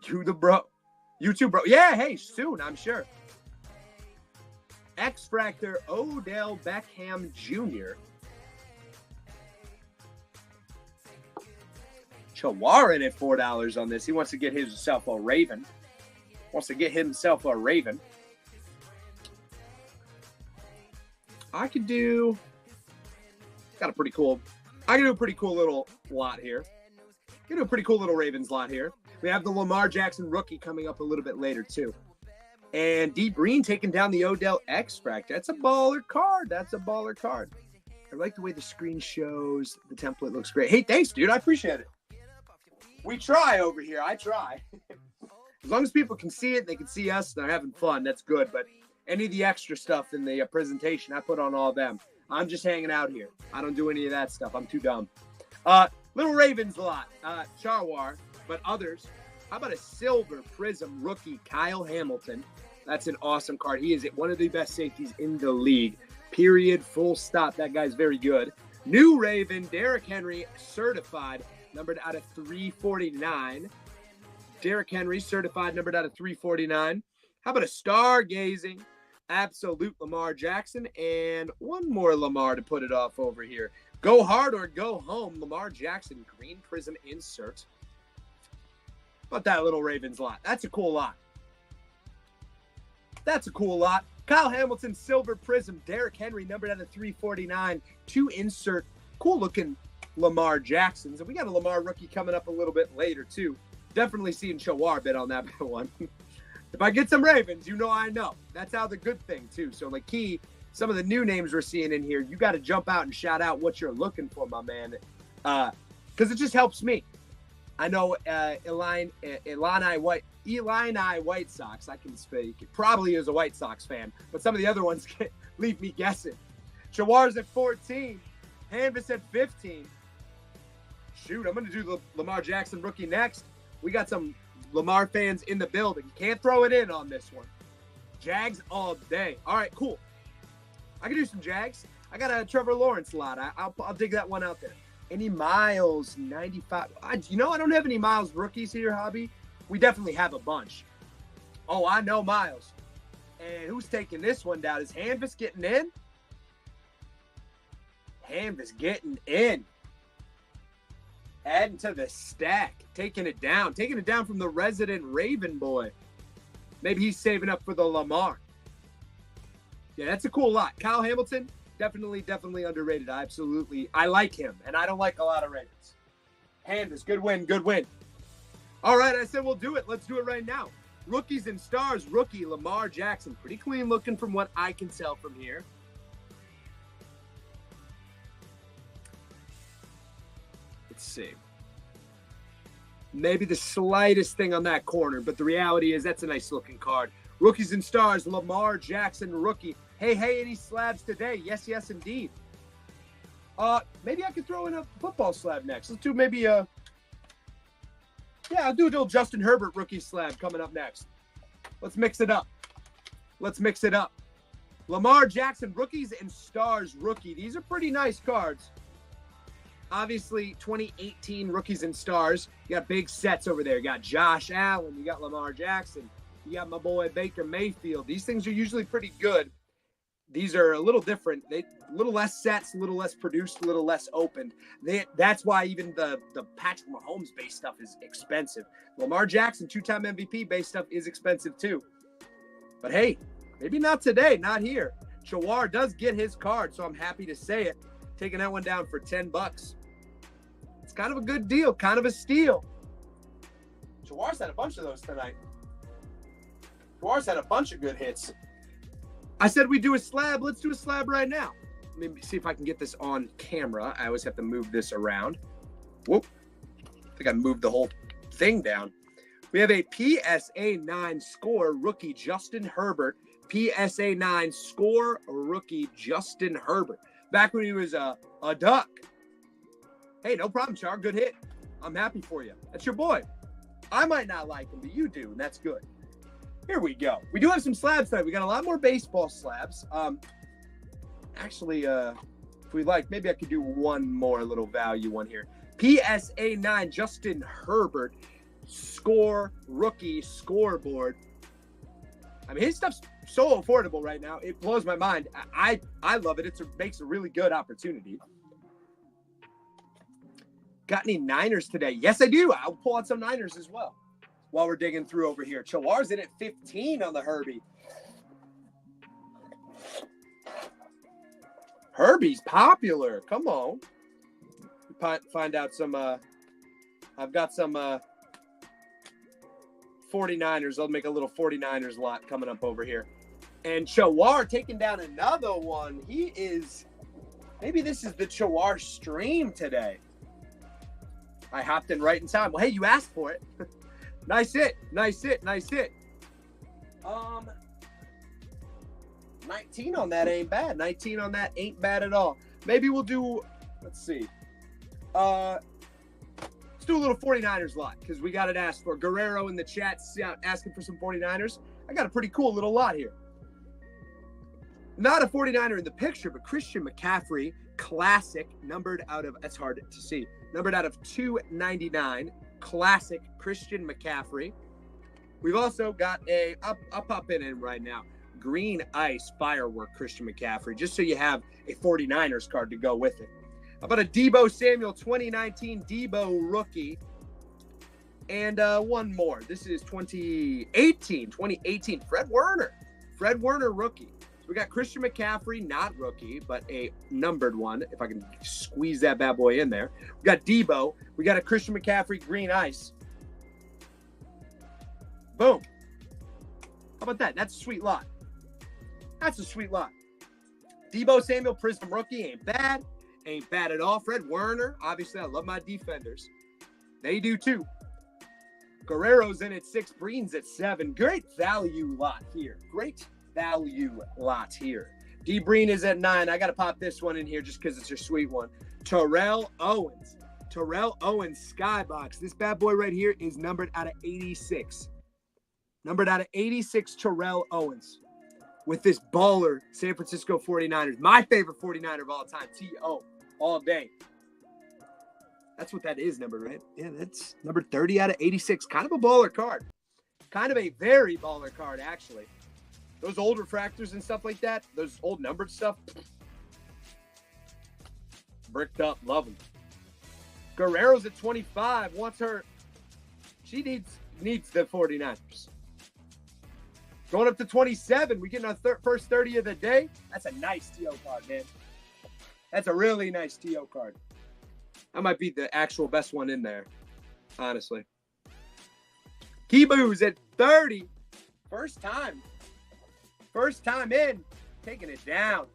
You too, bro. Yeah, hey, soon, I'm sure. X-Fractor Odell Beckham Jr. Chawarin at $4 on this. He wants to get himself a Raven. I could do a pretty cool little lot here. Can do a pretty cool little Ravens lot here. We have the Lamar Jackson rookie coming up a little bit later too. And Deep Green taking down the Odell X-Fractor. That's a baller card. I like the way the screen shows. The template looks great. Hey, thanks, dude. I appreciate it. We try over here. I try. As long as people can see it, they can see us, they're having fun. That's good. But any of the extra stuff in the presentation, I put on all of them. I'm just hanging out here. I don't do any of that stuff. I'm too dumb. Little Ravens lot. Charwar, but others. How about a silver Prism rookie, Kyle Hamilton? That's an awesome card. He is one of the best safeties in the league. Period. Full stop. That guy's very good. New Raven, Derrick Henry, certified, numbered out of 349. Derrick Henry, certified, numbered out of 349. How about a stargazing, absolute Lamar Jackson, and one more Lamar to put it off over here. Go hard or go home, Lamar Jackson, green Prism insert. How about that little Ravens lot? That's a cool lot. Kyle Hamilton, silver Prism, Derrick Henry, numbered out of 349. 2 insert, cool looking Lamar Jacksons. And we got a Lamar rookie coming up a little bit later too. Definitely seeing Shawar bit on that one. If I get some Ravens, I know. That's how the good thing too. So like Key, some of the new names we're seeing in here, you got to jump out and shout out what you're looking for, my man. Because it just helps me. I know Illini White Sox, I can speak, probably is a White Sox fan, but some of the other ones leave me guessing. Chawar's at 14. Hanvis at 15. Shoot, I'm going to do the Lamar Jackson rookie next. We got some Lamar fans in the building. Can't throw it in on this one. Jags all day. All right, cool. I can do some Jags. I got a Trevor Lawrence lot. I'll dig that one out there. Any Miles 95? I don't have any Miles rookies here, Hobby. We definitely have a bunch. Oh, I know Miles. And who's taking this one down? Is Hanvis getting in? Hanvis getting in. Adding to the stack. Taking it down. Taking it down from the resident Raven boy. Maybe he's saving up for the Lamar. Yeah, that's a cool lot. Kyle Hamilton, definitely underrated. I like him, and I don't like a lot of Ravens. Hanvis, good win, good win. All right, I said we'll do it. Let's do it right now. Rookies and stars, rookie Lamar Jackson. Pretty clean looking from what I can tell from here. Let's see. Maybe the slightest thing on that corner, but the reality is that's a nice looking card. Rookies and stars, Lamar Jackson, rookie. Hey, any slabs today? Yes, indeed. Maybe I could throw in a football slab next. Let's do maybe I'll do a little Justin Herbert rookie slab coming up next. Let's mix it up. Lamar Jackson, rookies and stars, rookie. These are pretty nice cards. Obviously, 2018 rookies and stars. You got big sets over there. You got Josh Allen. You got Lamar Jackson. You got my boy Baker Mayfield. These things are usually pretty good. These are a little different. A little less sets, a little less produced, a little less opened. That's why even the Patrick Mahomes base stuff is expensive. Lamar Jackson, 2-time MVP base stuff is expensive too. But hey, maybe not today, not here. Chawar does get his card, so I'm happy to say it. Taking that one down for $10. It's kind of a good deal, kind of a steal. Chawar's had a bunch of those tonight. Chawar's had a bunch of good hits. I said we do a slab. Let's do a slab right now. Let me see if I can get this on camera. I always have to move this around. Whoop. I think I moved the whole thing down. We have a PSA 9 score rookie Justin Herbert. PSA 9 score rookie Justin Herbert. Back when he was a duck. Hey, no problem, Char. Good hit. I'm happy for you. That's your boy. I might not like him, but you do, and that's good. Here we go. We do have some slabs tonight. We got a lot more baseball slabs. Actually, if we like, maybe I could do one more little value one here. PSA 9 Justin Herbert score rookie scoreboard. I mean, his stuff's so affordable right now. It blows my mind. I love it. It makes a really good opportunity. Got any Niners today? Yes, I do. I'll pull out some Niners as well while we're digging through over here. Chawar's in at 15 on the Herbie. Herbie's popular. Come on. Find out some I've got some 49ers. I'll make a little 49ers lot coming up over here. And Chawar taking down another one. Maybe this is the Chawar stream today. I hopped in right in time. Well, hey, you asked for it. Nice hit. 19 on that ain't bad. 19 on that ain't bad at all. Maybe we'll do, let's see. Let's do a little 49ers lot because we got it asked for. Guerrero in the chat asking for some 49ers. I got a pretty cool little lot here. Not a 49er in the picture, but Christian McCaffrey, classic, numbered out of 299. Classic Christian McCaffrey. We've also got I'll pop in him right now. Green Ice Firework Christian McCaffrey, just so you have a 49ers card to go with it. How about a Deebo Samuel 2019 Deebo rookie? And one more. This is 2018 Fred Warner rookie. So we got Christian McCaffrey, not rookie, but a numbered one, if I can squeeze that bad boy in there. We got Deebo. We got a Christian McCaffrey Green Ice. Boom. How about that? That's a sweet lot. Deebo Samuel Prism rookie ain't bad at all. Fred Warner, obviously I love my defenders. They do too. Guerrero's in at 6, Breen's at 7. Great value lot here. Great value lot here. D. Breen is at 9. I got to pop this one in here just because it's a sweet one. Terrell Owens. Terrell Owens Skybox. This bad boy right here is numbered out of 86. Numbered out of 86, Terrell Owens. With this baller San Francisco 49ers. My favorite 49er of all time. T.O. all day. That's what that is numbered, right? Yeah, that's number 30 out of 86. Kind of a baller card. Kind of a very baller card, actually. Those old refractors and stuff like that, those old numbered stuff, bricked up, love them. Guerrero's at 25, wants her, she needs the 49ers. Going up to 27, we getting our first 30 of the day. That's a nice TO card, man. That's a really nice TO card. That might be the actual best one in there, honestly. Kibu's at 30. First time in, taking it down.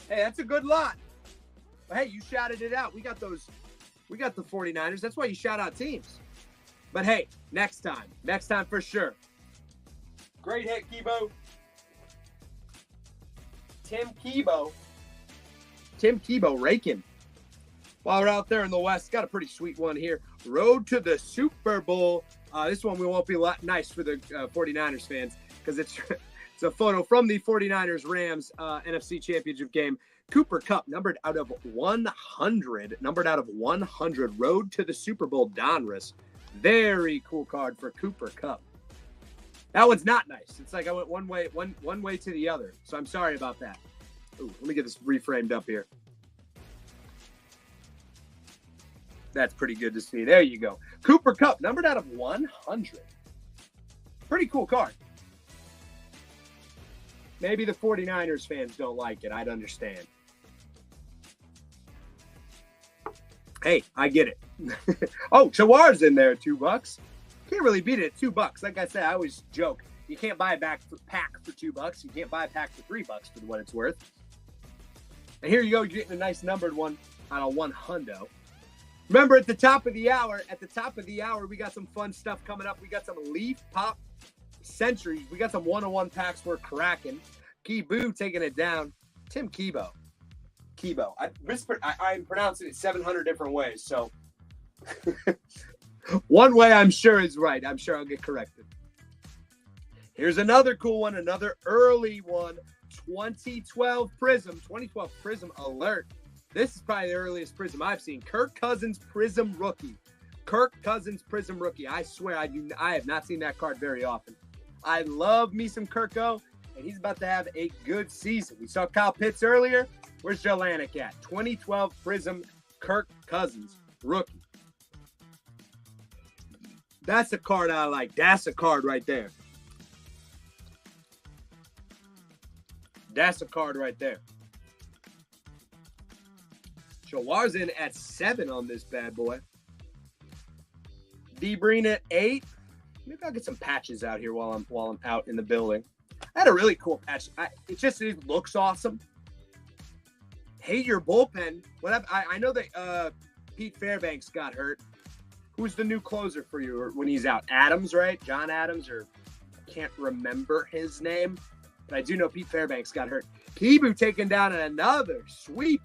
Hey, that's a good lot. But hey, you shouted it out. We got the 49ers. That's why you shout out teams. But hey, next time for sure. Great hit, Kibo. Tim Kibo raking. While we're out there in the West, got a pretty sweet one here. Road to the Super Bowl. This one we won't be nice for the 49ers fans because it's a photo from the 49ers-Rams NFC Championship game. Cooper Kupp, numbered out of 100. Road to the Super Bowl, Donruss. Very cool card for Cooper Kupp. That one's not nice. It's like I went one way to the other. So I'm sorry about that. Ooh, let me get this reframed up here. That's pretty good to see. There you go. Cooper Kupp, numbered out of 100. Pretty cool card. Maybe the 49ers fans don't like it. I'd understand. Hey, I get it. Oh, Chawar's in there at $2. Can't really beat it at $2. Like I said, I always joke. You can't buy a pack for $2. You can't buy a pack for $3 for what it's worth. And here you go, you're getting a nice numbered one on a 100. Remember, at the top of the hour, we got some fun stuff coming up. We got some Leaf Pop Centuries. We got some 101 packs we're cracking. Kibu taking it down. Tim Kibo. I'm pronouncing it 700 different ways, so one way I'm sure is right. I'm sure I'll get corrected. Here's another cool one, another early one. 2012 Prism Alert. This is probably the earliest Prism I've seen. Kirk Cousins Prism Rookie. I swear I have not seen that card very often. I love me some Kirko, and he's about to have a good season. We saw Kyle Pitts earlier. Where's Jelanek at? 2012 Prism Kirk Cousins Rookie. That's a card I like. That's a card right there. Shawar's in at 7 on this bad boy. D. Breen at 8. Maybe I'll get some patches out here while I'm out in the building. I had a really cool patch. It looks awesome. Hate your bullpen. I know that Pete Fairbanks got hurt. Who's the new closer for you when he's out? Adams, right? John Adams, or I can't remember his name. But I do know Pete Fairbanks got hurt. Kibu taking down another sweep.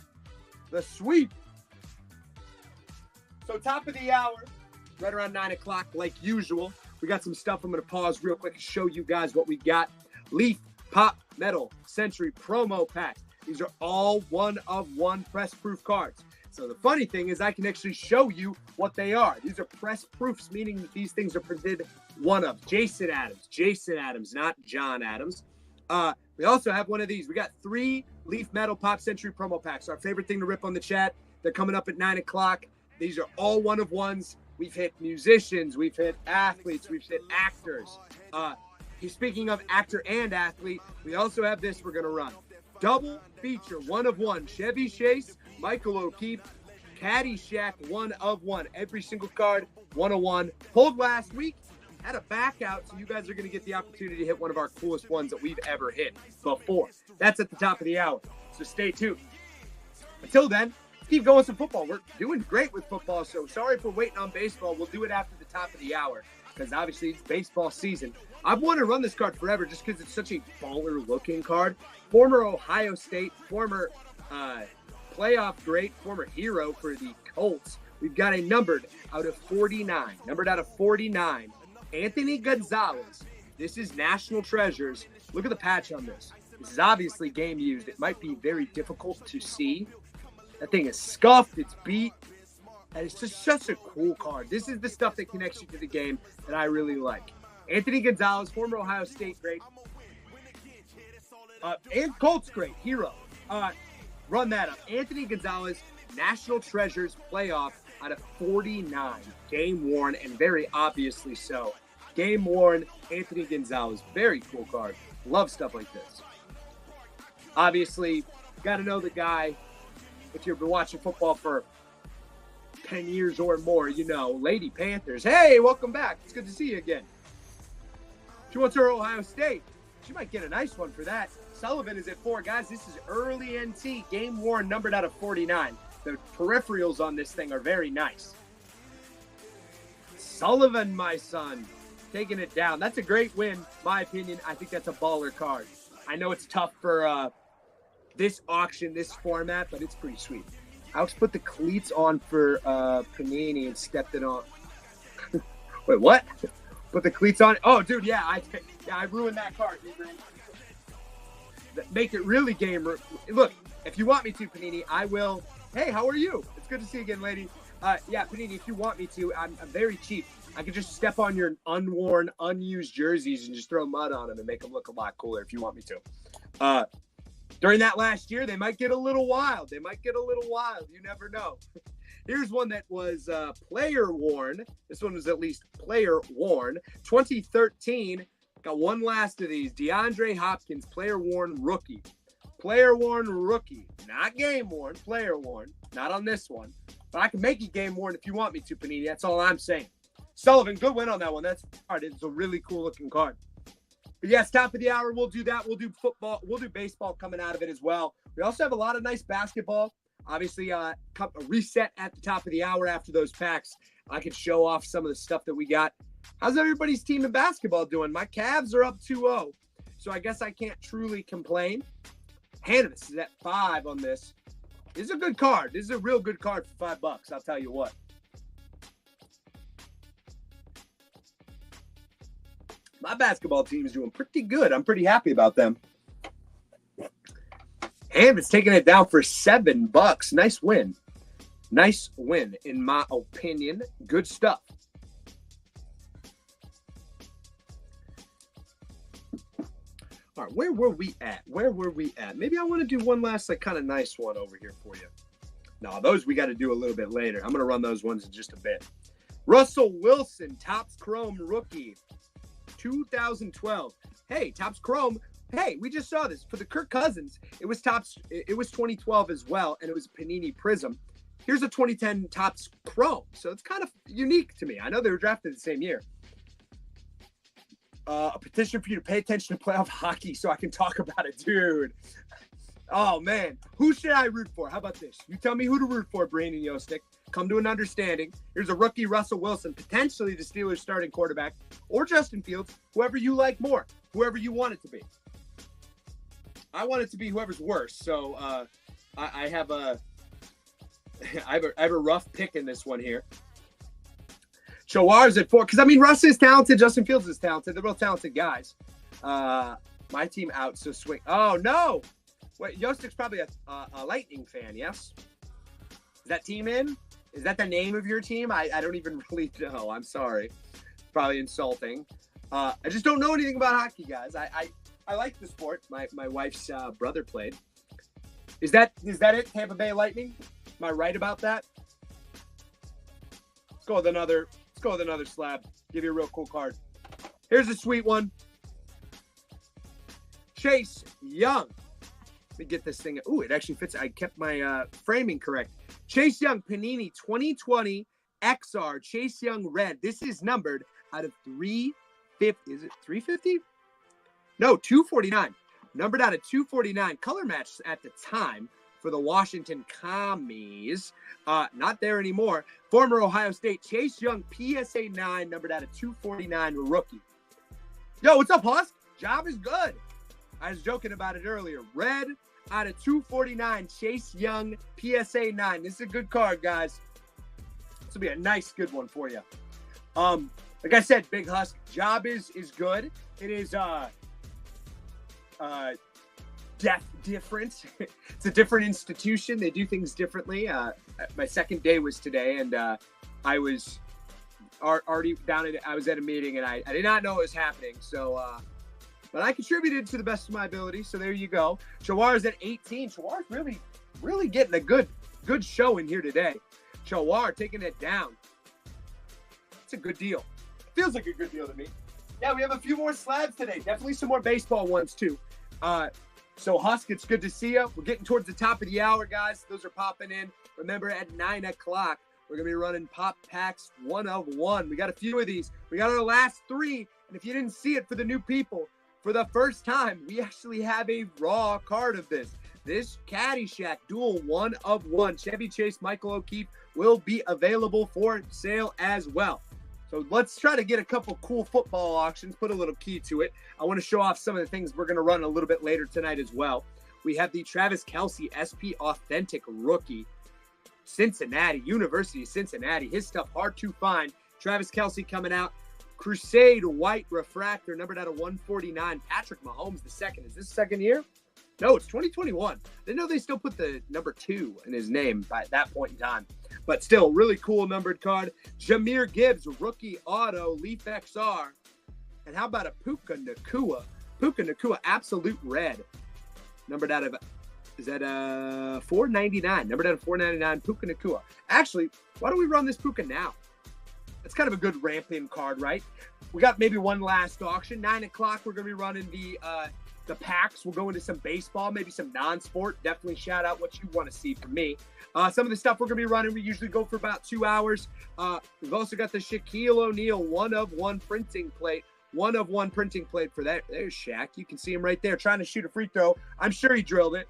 The sweep. So top of the hour, right around 9 o'clock, like usual. We got some stuff. I'm going to pause real quick and show you guys what we got. Leaf Pop Metal Century promo pack. These are all one-of-one press-proof cards. So the funny thing is I can actually show you what they are. These are press proofs, meaning that these things are printed one of. Jason Adams, not John Adams. We also have one of these. We got 3 Leaf Metal Pop Century promo packs. Our favorite thing to rip on the chat. They're coming up at 9 o'clock. These are all one-of-ones. We've hit musicians. We've hit athletes. We've hit actors. Speaking of actor and athlete, we also have this we're going to run. Double feature, one-of-one. Chevy Chase, Michael O'Keefe, Caddyshack, one-of-one. Every single card, one-of-one. Pulled last week, had a back out, so you guys are going to get the opportunity to hit one of our coolest ones that we've ever hit before. That's at the top of the hour, so stay tuned. Until then, keep going some football. We're doing great with football, so sorry for waiting on baseball. We'll do it after the top of the hour because obviously it's baseball season. I've wanted to run this card forever just because it's such a baller-looking card. Former Ohio State, former playoff great, former hero for the Colts. We've got a numbered out of 49. Numbered out of 49. Anthony Gonzalez. This is National Treasures. Look at the patch on this. This is obviously game used. It might be very difficult to see. That thing is scuffed. It's beat. And it's just such a cool card. This is the stuff that connects you to the game that I really like. Anthony Gonzalez, former Ohio State great. And Colts great, hero. Run that up. Anthony Gonzalez, National Treasures playoff out of 49. Game worn, and very obviously so. Game worn, Anthony Gonzalez. Very cool card. Love stuff like this. Obviously, got to know the guy. If you've been watching football for 10 years or more, you know, Lady Panthers. Hey, welcome back. It's good to see you again. She wants her Ohio State. She might get a nice one for that. Sullivan is at 4. Guys, this is early NT. Game worn, numbered out of 49. The peripherals on this thing are very nice. Sullivan, my son, taking it down. That's a great win, my opinion. I think that's a baller card. I know it's tough for this auction, this format, but it's pretty sweet. Alex put the cleats on for Panini and stepped it on. Wait, what? Put the cleats on? Oh, dude, yeah, I ruined that card. Make it really game. Look, if you want me to, Panini, I will. Hey, how are you? It's good to see you again, lady. Yeah, Panini, if you want me to, I'm very cheap. I could just step on your unworn, unused jerseys and just throw mud on them and make them look a lot cooler if you want me to. During that last year, they might get a little wild. You never know. Here's one that was player worn. This one was at least player worn. 2013. Got one last of these. DeAndre Hopkins, player worn rookie. Player worn rookie. Not game worn, player worn. Not on this one. But I can make it game worn if you want me to, Panini. That's all I'm saying. Sullivan, good win on that one. That's hard. It's a really cool looking card. But yes, top of the hour, we'll do that. We'll do football. We'll do baseball coming out of it as well. We also have a lot of nice basketball. Obviously, a reset at the top of the hour after those packs. I could show off some of the stuff that we got. How's everybody's team in basketball doing? My Cavs are up 2-0, so I guess I can't truly complain. Hannibus is at 5 on this. This is a good card. This is a real good card for $5, I'll tell you what. My basketball team is doing pretty good. I'm pretty happy about them. Hannibus taking it down for $7. Nice win. Nice win, in my opinion. Good stuff. All right, where were we at? Maybe I want to do one last kind of nice one over here for you. No, those we got to do a little bit later. I'm going to run those ones in just a bit. Russell Wilson, Topps Chrome rookie, 2012. Hey, Topps Chrome. Hey, we just saw this for the Kirk Cousins. It was Topps. It was 2012 as well, and it was Panini Prism. Here's a 2010 Topps Chrome, so it's kind of unique to me. I know they were drafted the same year. A petition for you to pay attention to playoff hockey so I can talk about it, dude. Oh, man. Who should I root for? How about this? You tell me who to root for, Brain and Yostik. Come to an understanding. Here's a rookie, Russell Wilson, potentially the Steelers starting quarterback, or Justin Fields, whoever you like more, whoever you want it to be. I want it to be whoever's worse, so I have a rough pick in this one here. Shawar's at 4, because, I mean, Russ is talented. Justin Fields is talented. They're both talented guys. My team out, so swing. Oh, no. Wait, Yostik's probably a Lightning fan, yes? Is that team in? Is that the name of your team? I don't even really know. I'm sorry. Probably insulting. I just don't know anything about hockey, guys. I like the sport. My wife's brother played. Is that it, Tampa Bay Lightning? Am I right about that? Let's go with another slab. Give you a real cool card. Here's a sweet one. Chase Young. Let me get this thing. Ooh, it actually fits. I kept my framing correct. Chase Young, Panini 2020 XR. Chase Young red. This is numbered out of 350. Is it 350? No, 249. Numbered out of 249. Color match at the time. for the Washington Commies. Not there anymore. Former Ohio State Chase Young, PSA 9, numbered out of 249 rookie. Yo, what's up, Husk? Job is good. I was joking about it earlier. Red out of 249, Chase Young, PSA 9. This is a good card, guys. This will be a nice, good one for you. Like I said, Big Husk, job is good. It is different. It's a different institution. They do things differently. My second day was today, and I was already I was at a meeting, and I did not know it was happening. So, but I contributed to the best of my ability. So there you go. Chawar's at 18. Chawar's really getting a good show in here today. Chawar taking it down. It's a good deal. Feels like a good deal to me. Yeah, we have a few more slabs today. Definitely some more baseball ones too. So Husk, it's good to see you. We're getting towards the top of the hour, guys. Those are popping in. Remember, at 9 o'clock, we're going to be running pop packs 1 of 1. We got a few of these. We got our last 3. And if you didn't see it, for the new people, for the first time, we actually have a raw card of this. This Caddyshack dual 1 of 1 Chevy Chase Michael O'Keefe will be available for sale as well. So let's try to get a couple cool football auctions, put a little key to it. I want to show off some of the things we're going to run a little bit later tonight as well. We have the Travis Kelce SP Authentic Rookie, Cincinnati, University of Cincinnati. His stuff hard to find. Travis Kelce coming out. Crusade White Refractor, numbered out of 149. Patrick Mahomes II. Is this second year? No, it's 2021. Didn't know they still put the number 2 in his name by that point in time. But still, really cool numbered card. Jahmyr Gibbs, rookie auto, Leaf XR. And how about a Puka Nacua? Puka Nacua, absolute red. Numbered out of, is that $4.99? Numbered out of $4.99, Puka Nacua. Actually, why don't we run this Puka now? It's kind of a good ramp-in card, right? We got maybe one last auction. 9 o'clock, we're going to be running the packs. We'll go into some baseball, maybe some non-sport. Definitely shout out what you want to see from me. Some of the stuff we're going to be running, we usually go for about 2 hours. We've also got the Shaquille O'Neal 1 of 1 printing plate. 1 of 1 printing plate for that. There's Shaq. You can see him right there trying to shoot a free throw. I'm sure he drilled it.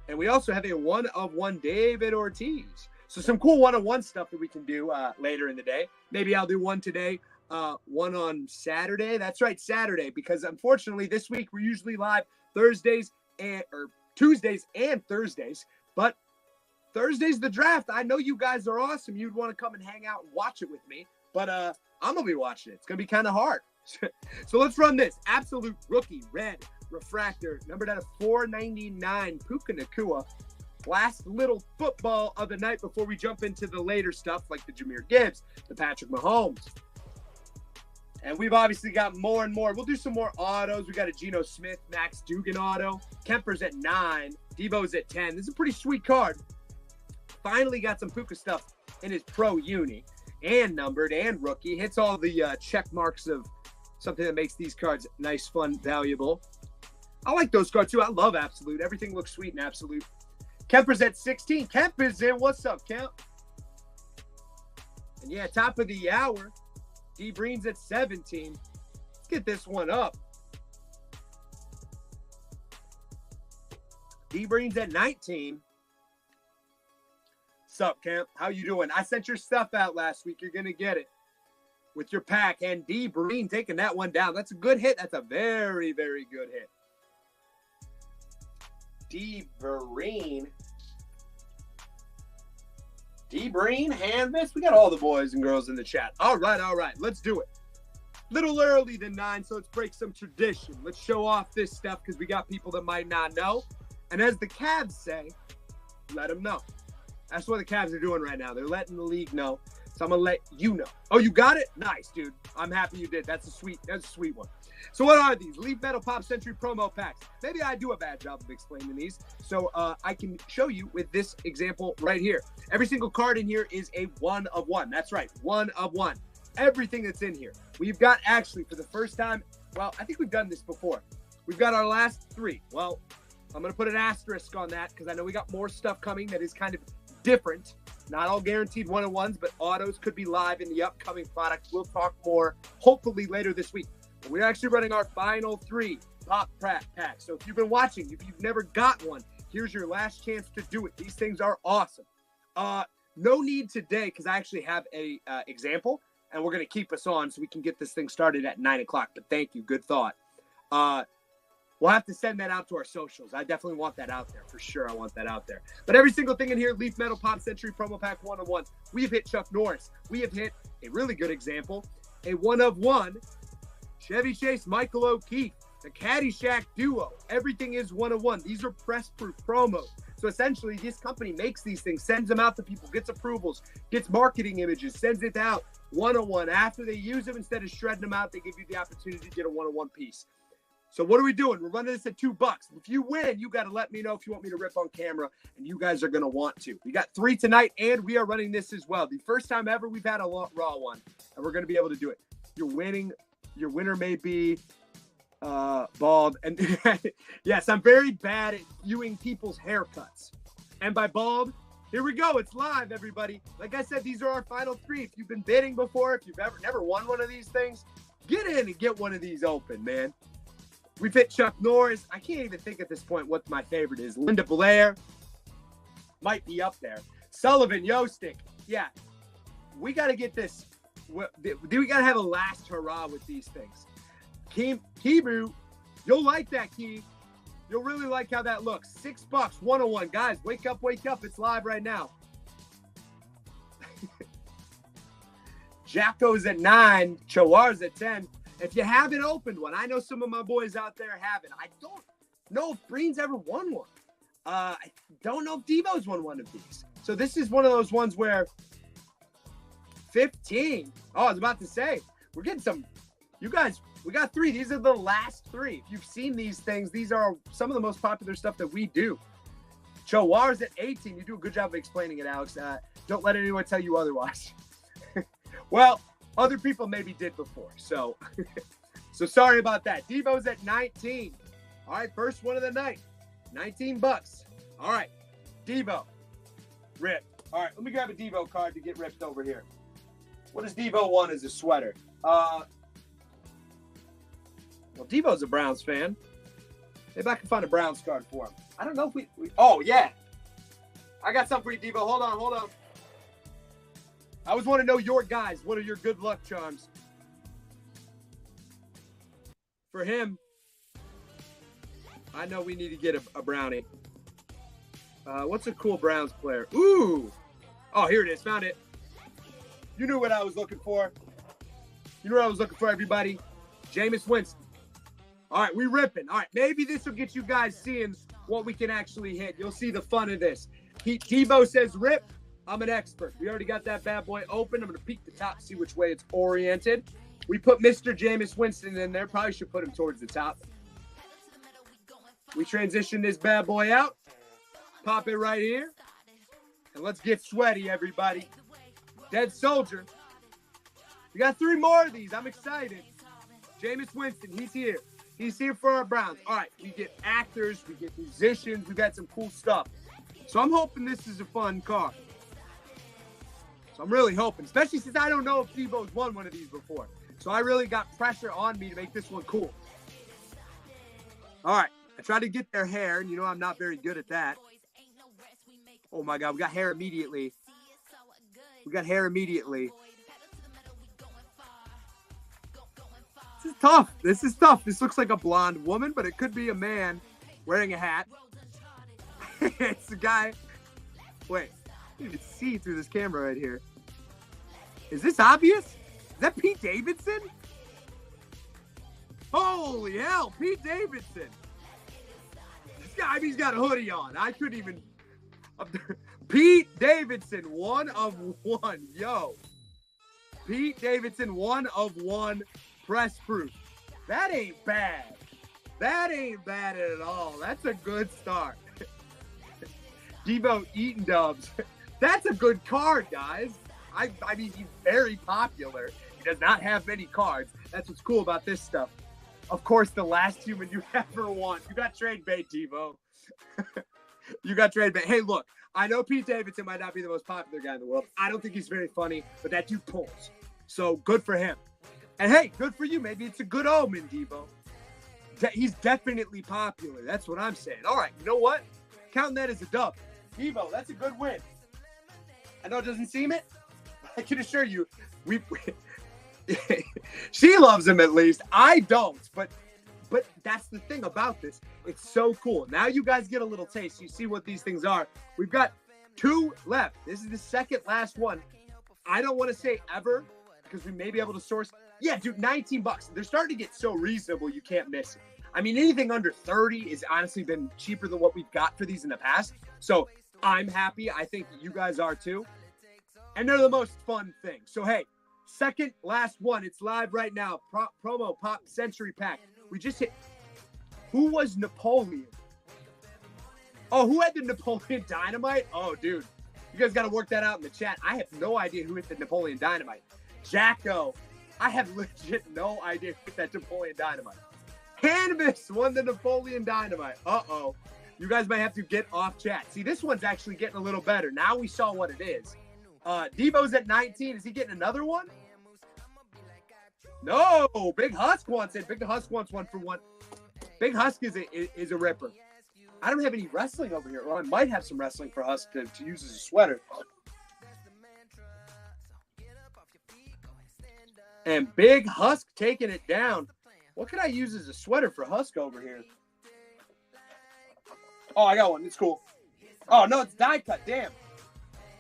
And we also have a 1 of 1 David Ortiz. So some cool 1 of 1 stuff that we can do later in the day. Maybe I'll do one today. One on Saturday. That's right, Saturday, because unfortunately this week we're usually live Tuesdays and Thursdays. But Thursday's the draft. I know you guys are awesome. You'd want to come and hang out and watch it with me, but I'm gonna be watching it. It's gonna be kind of hard. So let's run this absolute rookie red refractor, numbered out of 499, Puka Nacua. Last little football of the night before we jump into the later stuff like the Jahmyr Gibbs, the Patrick Mahomes. And we've obviously got more and more. We'll do some more autos. We got a Geno Smith, Max Dugan auto. Kemper's at 9. Debo's at 10. This is a pretty sweet card. Finally got some Puka stuff in his pro uni. And numbered and rookie. Hits all the check marks of something that makes these cards nice, fun, valuable. I like those cards too. I love Absolute. Everything looks sweet in Absolute. Kemper's at 16. Kemp is in. What's up, Kemp? And yeah, top of the hour. D. Breen's at 17. Let's get this one up. D. Breen's at 19. Sup, Kemp? How you doing? I sent your stuff out last week. You're going to get it with your pack. And D. Breen taking that one down. That's a good hit. That's a very, very good hit. D. Breen. D. Breen, Hanvis. We got all the boys and girls in the chat. All right. Let's do it. Little early than 9, so let's break some tradition. Let's show off this stuff because we got people that might not know. And as the Cavs say, let them know. That's what the Cavs are doing right now. They're letting the league know. So I'm going to let you know. Oh, you got it? Nice, dude. I'm happy you did. That's a sweet one. So what are these? Leaf Metal Pop Century promo packs. Maybe I do a bad job of explaining these. So I can show you with this example right here. Every single card in here is a 1 of 1. That's right. 1 of 1. Everything that's in here. We've got actually for the first time, well, I think we've done this before. We've got our last 3. Well, I'm going to put an asterisk on that because I know we got more stuff coming that is kind of different. Not all guaranteed 1 of 1s, but autos could be live in the upcoming products. We'll talk more hopefully later this week. We're actually running our final 3 pop packs. So if you've been watching, if you've never got one, Here's your last chance to do it. These things are awesome. No need today because I actually have a example, and we're going to keep us on so we can get this thing started at 9 o'clock. But thank you. Good thought. We'll have to send that out to our socials. I definitely want that out there. For sure, I want that out there. But every single thing in here, Leaf Metal Pop Century Promo Pack 1-of-1s. We have hit Chuck Norris. We have hit a really good example, a 1-of-1 Chevy Chase Michael O'Keefe, the Caddyshack Duo. Everything is 1-of-1. These are press-proof promos. So essentially, this company makes these things, sends them out to people, gets approvals, gets marketing images, sends it out 1-of-1. After they use them, instead of shredding them out, they give you the opportunity to get a 1-of-1 piece. So what are we doing? We're running this at $2. If you win, you got to let me know if you want me to rip on camera, and you guys are going to want to. We got 3 tonight, and we are running this as well. The first time ever we've had a raw one, and we're going to be able to do it. Your winner may be bald. And yes, I'm very bad at viewing people's haircuts. And by bald, here we go. It's live, everybody. Like I said, these are our final 3. If you've been bidding before, if you've never won one of these things, get in and get one of these open, man. We've hit Chuck Norris. I can't even think at this point what my favorite is. Linda Blair might be up there. Sullivan Yostick. Yeah, we got to get this. We got to have a last hurrah with these things. Kibu, you'll like that, Key. You'll really like how that looks. $6, 1-of-1. Guys, wake up, wake up. It's live right now. Jacko's at 9. Chawar's at 10. If you haven't opened one, I know some of my boys out there haven't. I don't know if Breen's ever won one. I don't know if Devo's won one of these. So this is one of those ones where 15. Oh, I was about to say, we're getting some. You guys, we got 3. These are the last 3. If you've seen these things, these are some of the most popular stuff that we do. Chawar's at 18. You do a good job of explaining it, Alex. Don't let anyone tell you otherwise. Well, other people maybe did before, so sorry about that. Devo's at 19. All right, first one of the night, $19. All right, Devo, rip. All right, let me grab a Devo card to get ripped over here. What does Devo want as a sweater? Well, Devo's a Browns fan. Maybe I can find a Browns card for him. I don't know if we oh, yeah. I got something for you, Devo. Hold on. I always want to know your guys. What are your good luck charms? For him, I know we need to get a brownie. What's a cool Browns player? Ooh. Oh, here it is. Found it. You knew what I was looking for. Everybody. Jameis Winston. All right, we ripping. All right, maybe this will get you guys seeing what we can actually hit. You'll see the fun of this. Tebow says rip. I'm an expert. We already got that bad boy open. I'm going to peek the top, see which way it's oriented. We put Mr. Jameis Winston in there. Probably should put him towards the top. We transition this bad boy out. Pop it right here. And let's get sweaty, everybody. Dead Soldier. We got 3 more of these. I'm excited. Jameis Winston, he's here. He's here for our Browns. All right, we get actors. We get musicians. We got some cool stuff. So I'm hoping this is a fun card. So I'm really hoping, especially since I don't know if Devo's won one of these before. So I really got pressure on me to make this one cool. All right. I tried to get their hair, and you know I'm not very good at that. Oh, my God. We got hair immediately. This is tough. This looks like a blonde woman, but it could be a man wearing a hat. It's a guy. Wait. You can see through this camera right here. Is this obvious? Is that Pete Davidson? Holy hell, Pete Davidson. This guy, he's got a hoodie on. I couldn't even. Pete Davidson, 1-of-1. Yo. Pete Davidson, 1-of-1 press proof. That ain't bad. At all. That's a good start. Devo eating dubs. That's a good card, guys. I mean, he's very popular. He does not have many cards. That's what's cool about this stuff. Of course, the last human you ever want. You got trade bait, Devo. You got trade bait. Hey, look, I know Pete Davidson might not be the most popular guy in the world. I don't think he's very funny, but that dude pulls. So good for him. And hey, good for you. Maybe it's a good omen, Devo. He's definitely popular. That's what I'm saying. All right, you know what? Counting that as a dub. Devo, that's a good win. I know it doesn't seem it. I can assure you, she loves him at least. I don't, but that's the thing about this. It's so cool. Now you guys get a little taste. You see what these things are. We've got 2 left. This is the second last one. I don't want to say ever because we may be able to source. Yeah, dude, $19. They're starting to get so reasonable you can't miss it. I mean, anything under 30 has honestly been cheaper than what we've got for these in the past. So I'm happy. I think you guys are too. And they're the most fun thing. So, hey, second last one. It's live right now. Promo Pop Century Pack. We just hit. Who was Napoleon? Oh, who had the Napoleon Dynamite? Oh, dude. You guys got to work that out in the chat. I have no idea who hit the Napoleon Dynamite. Jacko. I have legit no idea who hit that Napoleon Dynamite. Canvas won the Napoleon Dynamite. Uh-oh. You guys might have to get off chat. See, this one's actually getting a little better. Now we saw what it is. Devo's at 19. Is he getting another one? No. Big Husk wants it. Big Husk wants 1 for 1. Big Husk is a ripper. I don't have any wrestling over here. Or I might have some wrestling for Husk to use as a sweater. And Big Husk taking it down. What could I use as a sweater for Husk over here? Oh, I got one. It's cool. Oh, no, it's die cut. Damn.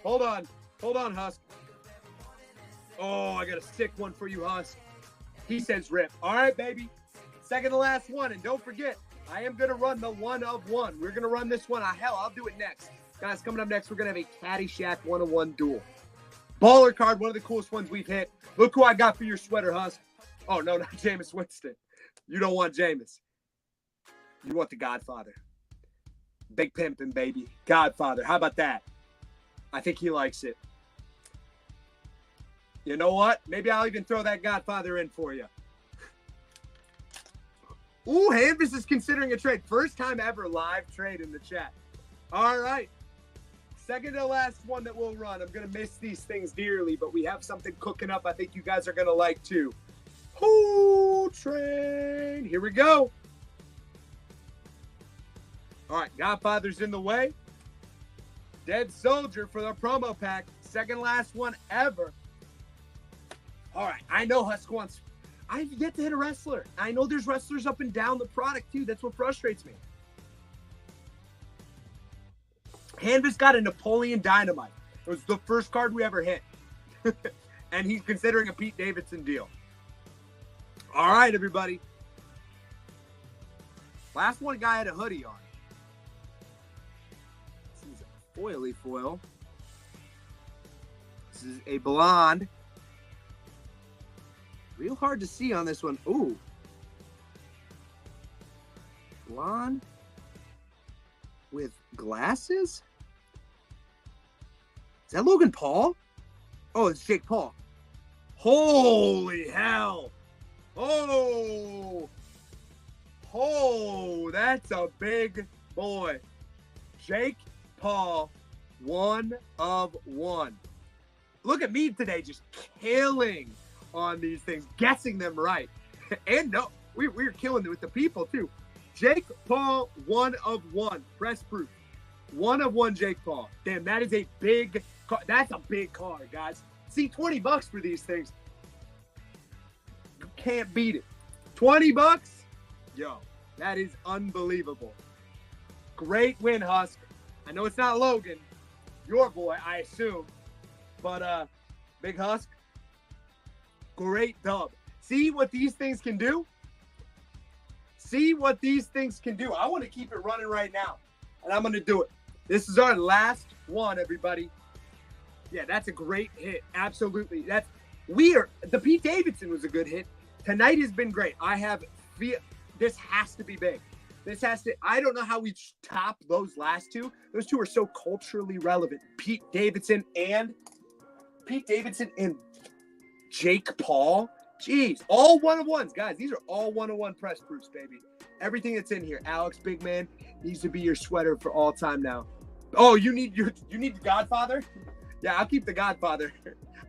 Hold on. Hold on, Husk. Oh, I got a sick one for you, Husk. He says rip. All right, baby. Second to last one. And don't forget, I am going to run the 1 of 1. We're going to run this one. Hell, I'll do it next. Guys, coming up next, we're going to have a Caddyshack 1-on-1 duel. Baller card, one of the coolest ones we've hit. Look who I got for your sweater, Husk. Oh, no, not Jameis Winston. You don't want Jameis. You want the Godfather. Big pimpin', baby. Godfather. How about that? I think he likes it. You know what? Maybe I'll even throw that Godfather in for you. Ooh, Hanvis is considering a trade. First time ever live trade in the chat. All right. Second to last one that we'll run. I'm going to miss these things dearly, but we have something cooking up I think you guys are going to like too. Ooh, train. Here we go. All right, Godfather's in the way. Dead Soldier for the promo pack. Second last one ever. All right, I know Husk wants. I've yet to hit a wrestler. I know there's wrestlers up and down the product too. That's what frustrates me. Hanvis got a Napoleon Dynamite. It was the first card we ever hit. And he's considering a Pete Davidson deal. All right, everybody. Last one guy had a hoodie on. This is a foily foil. This is a blonde. Real hard to see on this one. Ooh. Blonde with glasses? Is that Logan Paul? Oh, it's Jake Paul. Holy hell. Oh. Oh, that's a big boy. Jake Paul, 1 of 1. Look at me today, just killing on these things, guessing them right. And no, we're killing it with the people too. Jake Paul, 1 of 1. Press proof. 1 of 1 Jake Paul. Damn, that is a big card. That's a big card, guys. See, $20 for these things. You can't beat it. $20? Yo, that is unbelievable. Great win, Husk. I know it's not Logan, your boy, I assume. But Big Husk, great dub. See what these things can do? See what these things can do. I want to keep it running right now, and I'm going to do it. This is our last one, everybody. Yeah, that's a great hit. Absolutely. That's weird. The Pete Davidson was a good hit. Tonight has been great. This has to be big. This has to. I don't know how we top those last two. Those two are so culturally relevant. Pete Davidson and Jake Paul. Jeez, all 1 of 1s, guys. These are all 1 of 1 press proofs, baby. Everything that's in here. Alex, big man, needs to be your sweater for all time now. Oh, you need the Godfather? Yeah, I'll keep the Godfather.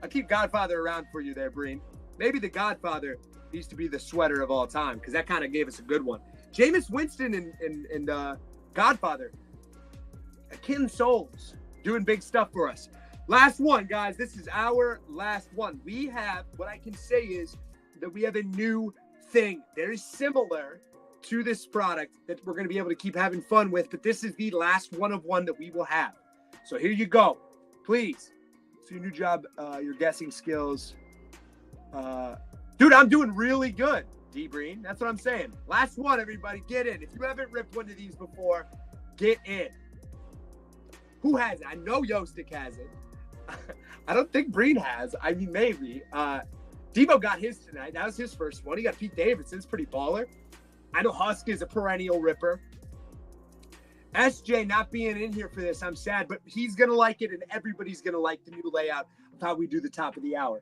I'll keep Godfather around for you there, Breen. Maybe the Godfather needs to be the sweater of all time because that kind of gave us a good one. Jameis Winston and Godfather. Akin Souls doing big stuff for us. Last one, guys. This is our last one. We have, what I can say is that we have a new thing very similar to this product that we're going to be able to keep having fun with, but this is the last one of one that we will have. So here you go. Please. It's your new job, your guessing skills. Dude, I'm doing really good, D-Breen. That's what I'm saying. Last one, everybody. Get in. If you haven't ripped one of these before, get in. Who has it? I know Yostik has it. I don't think Breen has. I mean, maybe. Devo got his tonight. That was his first one. He got Pete Davidson's pretty baller. I know Husk is a perennial ripper. SJ not being in here for this, I'm sad, but he's going to like it, and everybody's going to like the new layout of how we do the top of the hour.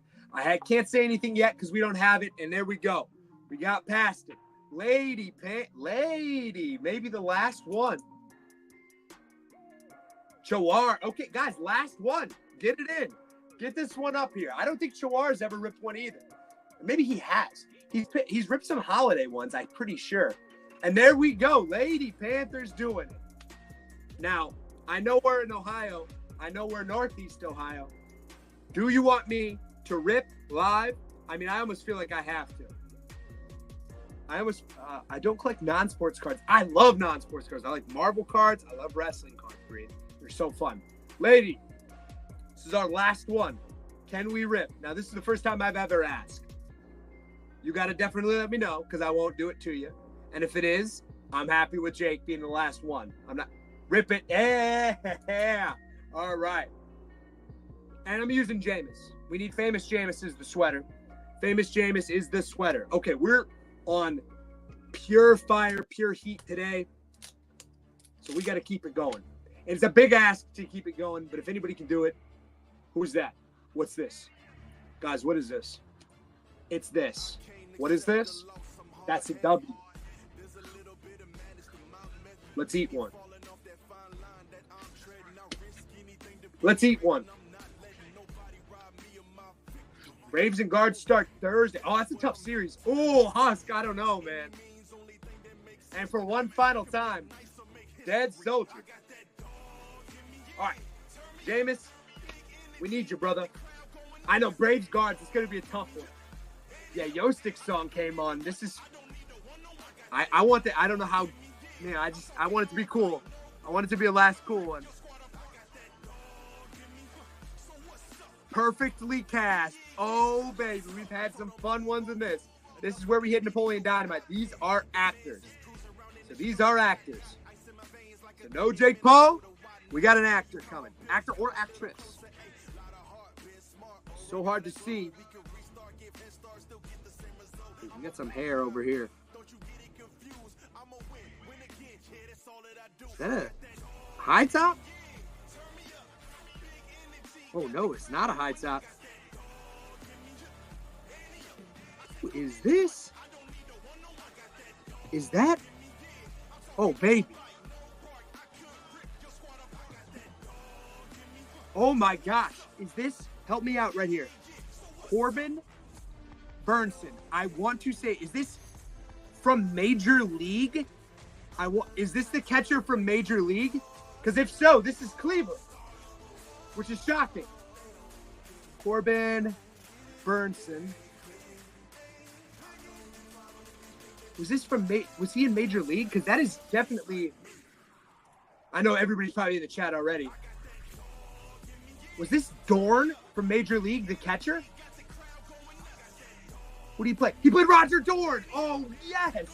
Can't say anything yet because we don't have it, and there we go. We got past it. Lady, maybe the last one. Chawar. Okay, guys, last one. Get it in. Get this one up here. I don't think Chawar's ever ripped one either. Maybe he has. He's ripped some holiday ones, I'm pretty sure. And there we go. Lady Panthers doing it. Now, I know we're in Ohio. I know we're Northeast Ohio. Do you want me to rip live? I mean, I almost feel like I have to. I don't collect non-sports cards. I love non-sports cards. I like Marvel cards. I love wrestling cards, Breen. They're so fun. Lady, this is our last one. Can we rip? Now, this is the first time I've ever asked. You got to definitely let me know because I won't do it to you. And if it is, I'm happy with Jake being the last one. I'm not. Rip it. Yeah. All right. And I'm using Jameis. We need Famous Jameis is the sweater. Famous Jameis is the sweater. Okay, we're on pure fire, pure heat today. So we got to keep it going. And it's a big ask to keep it going, but if anybody can do it, who's that? What's this? Guys, what is this? It's this. What is this? That's a W. Let's eat one. Let's eat one. Braves and Guards start Thursday. Oh, that's a tough series. Oh, Husk, I don't know, man. And for one final time, Dead Soldier. All right, Jameis, we need you, brother. I know Braves Guards, it's going to be a tough one. Yeah, Yostik's song came on. This is, I want the, I don't know how, man, I want it to be cool. I want it to be a last cool one. Perfectly cast. Oh, baby, we've had some fun ones in this. This is where we hit Napoleon Dynamite. These are actors. So these are actors. So no Jake Paul. We got an actor coming. Actor or actress. So hard to see. We got some hair over here. Is that a high top? Oh, no, it's not a high top. Who is this? Is that? Oh, baby. Oh, my gosh. Is this? Help me out right here. Corbin Burnson. I want to say, is this from Major League? Is this the catcher from Major League? Because if so, this is Cleveland, which is shocking. Corbin Burnson. Was he in Major League? Because that is definitely, I know everybody's probably in the chat already. Was this Dorn from Major League, the catcher? What do you play? He played Roger Dorn. Oh, yes.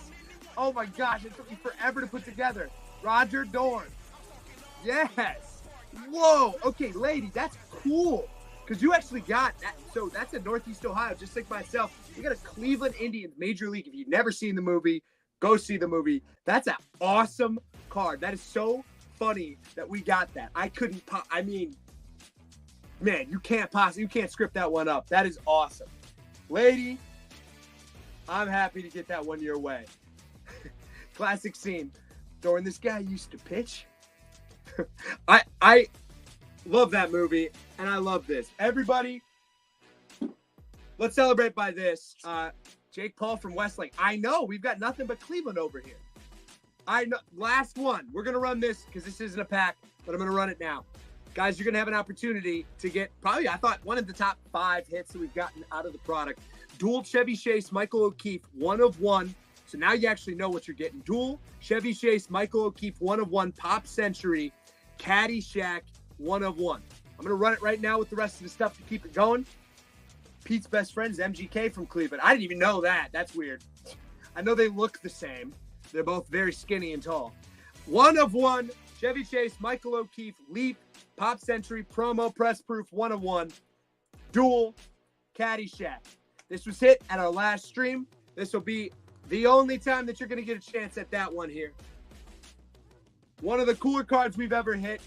Oh, my gosh. It took me forever to put together. Roger Dorn. Yes. Whoa. Okay, lady, that's cool. Because you actually got that. So that's in Northeast Ohio, just like myself. You got a Cleveland Indians Major League. If you've never seen the movie, go see the movie. That's an awesome card. That is so funny that we got that. I mean, man, you can't script that one up. That is awesome. Lady, I'm happy to get that one your way. Classic scene. Dorn, this guy used to pitch. I love that movie, and I love this. Everybody, let's celebrate by this. Jake Paul from Westlake. I know, we've got nothing but Cleveland over here. I know. Last one. We're going to run this because this isn't a pack. but I'm going to run it now. Guys, you're going to have an opportunity to get probably, I thought, one of the top 5 hits that we've gotten out of the product. Dual Chevy Chase Michael O'Keefe, 1 of 1. So now you actually know what you're getting. Dual Chevy Chase Michael O'Keefe, 1 of 1. Pop Century Caddyshack, 1 of 1. I'm going to run it right now with the rest of the stuff to keep it going. Pete's best friend is MGK from Cleveland. I didn't even know that. That's weird. I know they look the same. They're both very skinny and tall. 1 of 1. Chevy Chase Michael O'Keefe Leap Pop Century Promo Press Proof, 1 of 1. Dual Caddyshack. This was hit at our last stream. This will be the only time that you're going to get a chance at that one here. One of the cooler cards we've ever hit.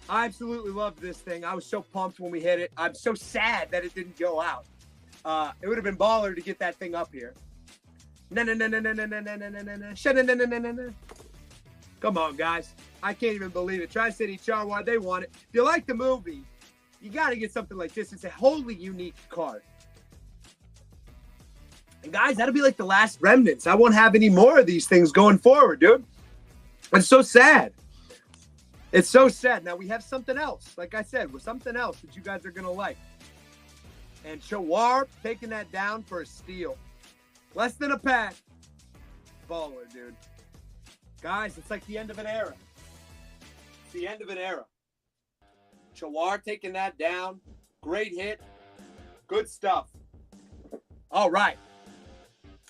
I absolutely loved this thing. I was so pumped when we hit it. I'm so sad that it didn't go out. It would have been baller to get that thing up here. Come on, guys. I can't even believe it. Tri-City Charwar, they want it. If you like the movie, you got to get something like this. It's a wholly unique card. And guys, that'll be like the last remnants. I won't have any more of these things going forward, dude. It's so sad. It's so sad. Now we have something else. Like I said, with something else that you guys are going to like. And Chawar taking that down for a steal. Less than a pack. Baller, dude. Guys, it's like the end of an era. It's the end of an era. Chawar taking that down. Great hit. Good stuff. All right.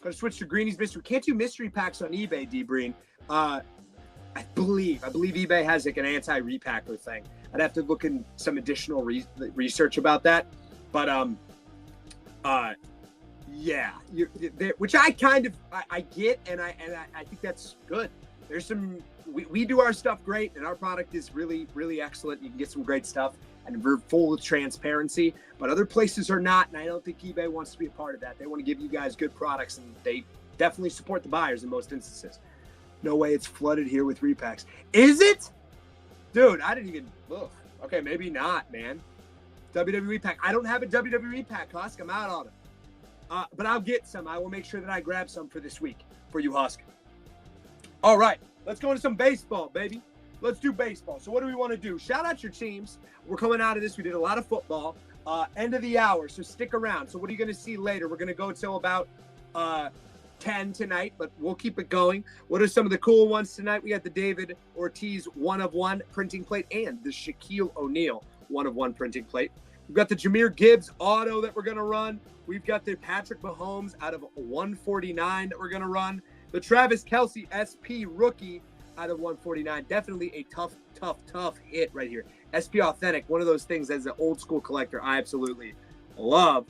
Going to switch to Greenie's mystery. Can't do mystery packs on eBay, D-Breen. I believe eBay has like an anti-repacker thing. I'd have to look in some additional research about that. But yeah, which I kind of I get, and I think that's good. There's some we do our stuff great, and our product is really, really excellent. You can get some great stuff, and we're full of transparency. But other places are not, and I don't think eBay wants to be a part of that. They want to give you guys good products, and they definitely support the buyers in most instances. No way it's flooded here with repacks. Is it? Dude, I didn't even look. Okay, maybe not, man. WWE pack. I don't have a WWE pack, Husk. I'm out on it. But I'll get some. I will make sure that I grab some for this week for you, Husk. All right, let's go into some baseball, baby. Let's do baseball. So what do we want to do? Shout out your teams. We're coming out of this. We did a lot of football. End of the hour, so stick around. So what are you going to see later? We're going to go until about 10 tonight, but we'll keep it going. What are some of the cool ones tonight? We got the David Ortiz 1 of 1 printing plate and the Shaquille O'Neal 1 of 1 printing plate. We've got the Jahmyr Gibbs auto that we're going to run. We've got the Patrick Mahomes out of 149 that we're going to run. The Travis Kelce SP rookie out of 149. Definitely a tough hit right here. SP Authentic, one of those things as an old school collector I absolutely love.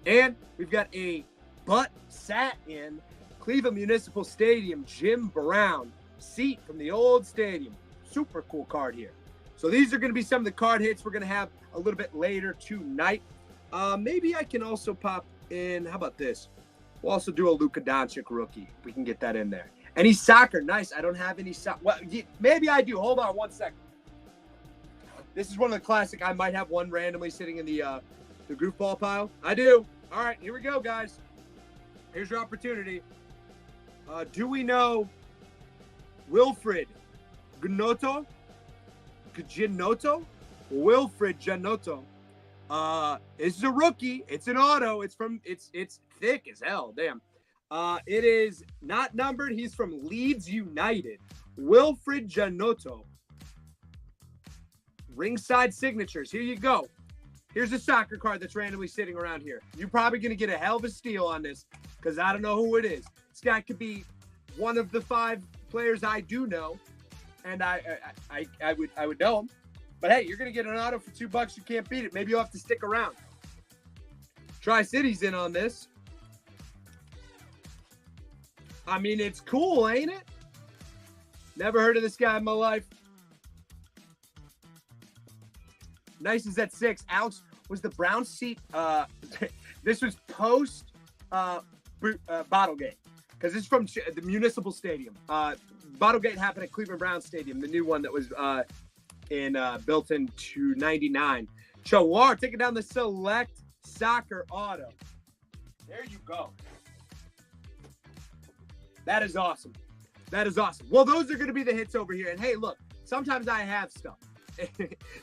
And we've got a butt sat in Cleveland Municipal Stadium Jim Brown seat from the old stadium. Super cool card here. So these are going to be some of the card hits we're going to have a little bit later tonight. Maybe I can also pop in. How about this? We'll also do a Luka Doncic rookie. We can get that in there. Any soccer? Nice. I don't have any soccer. Well, maybe I do. Hold on 1 second. This is one of the classic. I might have one randomly sitting in the goofball pile. I do. All right, here we go, guys. Here's your opportunity. Do we know Wilfred Ginotto? Wilfred Ginotto. This is a rookie. It's an auto. It's thick as hell. Damn. It is not numbered. He's from Leeds United. Wilfred Ginotto. Ringside signatures. Here you go. Here's a soccer card that's randomly sitting around here. You're probably going to get a hell of a steal on this because I don't know who it is. This guy could be one of the 5 players I do know, and I would know him. But hey, you're going to get an auto for $2. You can't beat it. Maybe you'll have to stick around. Tri-City's in on this. I mean, it's cool, ain't it? Never heard of this guy in my life. Nice is at 6. Alex, was the Brown seat, this was post Bottlegate, because it's from the Municipal Stadium. Bottlegate happened at Cleveland Brown Stadium, the new one that was built in 299. Chawar taking down the Select Soccer auto. There you go. That is awesome. That is awesome. Well, those are going to be the hits over here. And hey, look, sometimes I have stuff.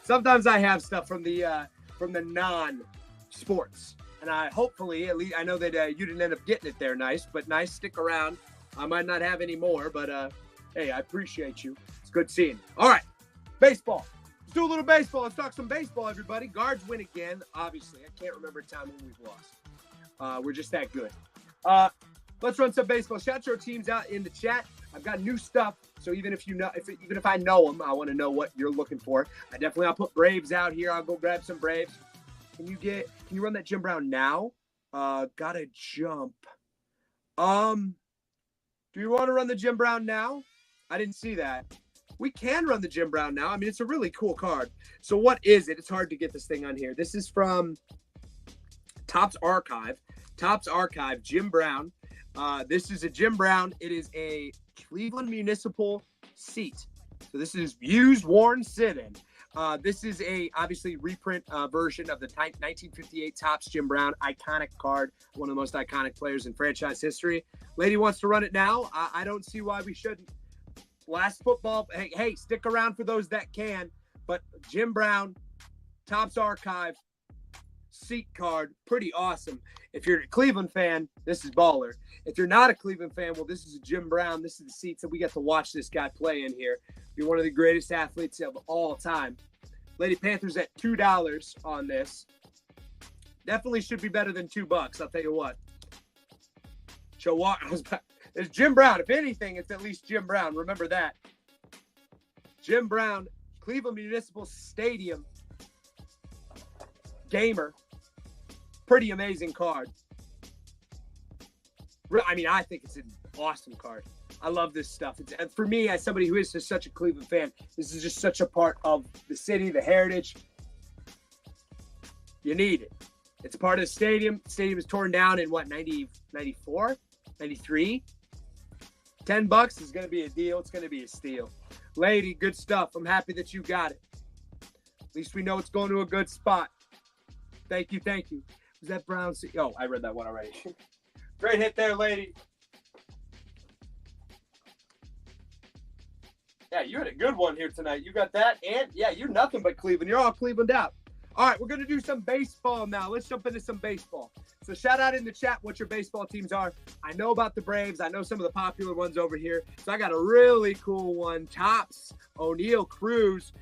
Sometimes I have stuff from the non-sports. And hopefully, at least I know that you didn't end up getting it there. Nice, but nice. Stick around. I might not have any more, but hey, I appreciate you. It's good seeing you. All right, baseball. Let's do a little baseball. Let's talk some baseball, everybody. Guards win again. Obviously, I can't remember a time when we've lost. We're just that good. Let's run some baseball. Shout your teams out in the chat. I've got new stuff, so even if I know them, I want to know what you're looking for. I'll put Braves out here. I'll go grab some Braves. Can you run that Jim Brown now? Gotta jump. Do you want to run the Jim Brown now? I didn't see that. We can run the Jim Brown now. I mean, it's a really cool card. So what is it? It's hard to get this thing on here. This is from Topps Archive. Topps Archive, Jim Brown. This is a Jim Brown. It is a Cleveland Municipal seat. So this is used, worn, sit-in. This is a obviously reprint version of the 1958 Topps Jim Brown iconic card, one of the most iconic players in franchise history. Lady wants to run it now. I don't see why we shouldn't. Last football, hey, stick around for those that can. But Jim Brown, Topps Archive, seat card, pretty awesome. If you're a Cleveland fan, this is baller. If you're not a Cleveland fan, well, this is a Jim Brown. This is the seats that we get to watch this guy play in here. Be one of the greatest athletes of all time. Lady Panthers at $2 on this. Definitely should be better than $2. I'll tell you what. It's Jim Brown. If anything, it's at least Jim Brown. Remember that. Jim Brown, Cleveland Municipal Stadium gamer. Pretty amazing card. I mean, I think it's an awesome card. I love this stuff. And for me, as somebody who is just such a Cleveland fan, this is just such a part of the city, the heritage. You need it. It's a part of the stadium. The stadium was torn down in, 94? 93? $10 is going to be a deal. It's going to be a steal. Lady, good stuff. I'm happy that you got it. At least we know it's going to a good spot. Thank you. Was that Brown? Oh, I read that one already. Great hit there, lady. Yeah, you had a good one here tonight. You got that, and yeah, you're nothing but Cleveland. You're all Cleveland out. All right, we're going to do some baseball now. Let's jump into some baseball. So shout out in the chat what your baseball teams are. I know about the Braves. I know some of the popular ones over here. So I got a really cool one. Topps O'Neill Cruz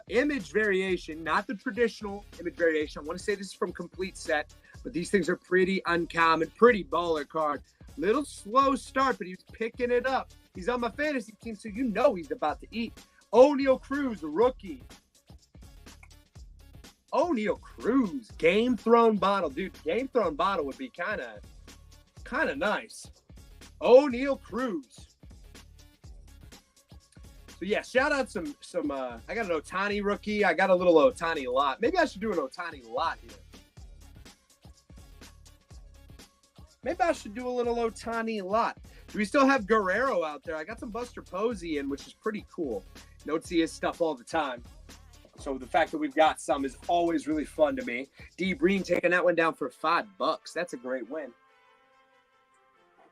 image variation, not the traditional image variation. I want to say this is from Complete Set, but these things are pretty uncommon, pretty baller card. Little slow start, but he's picking it up. He's on my fantasy team, so you know he's about to eat. O'Neill Cruz, rookie. O'Neill Cruz, Game Thrown bottle. Dude, Game Thrown bottle would be kind of nice. O'Neill Cruz. So yeah, shout out some I got an Ohtani rookie. I got a little Ohtani lot. Maybe I should do an Ohtani lot here. Maybe I should do a little Ohtani lot. Do we still have Guerrero out there? I got some Buster Posey in, which is pretty cool. Don't see his stuff all the time. So the fact that we've got some is always really fun to me. D. Breen taking that one down for $5. That's a great win.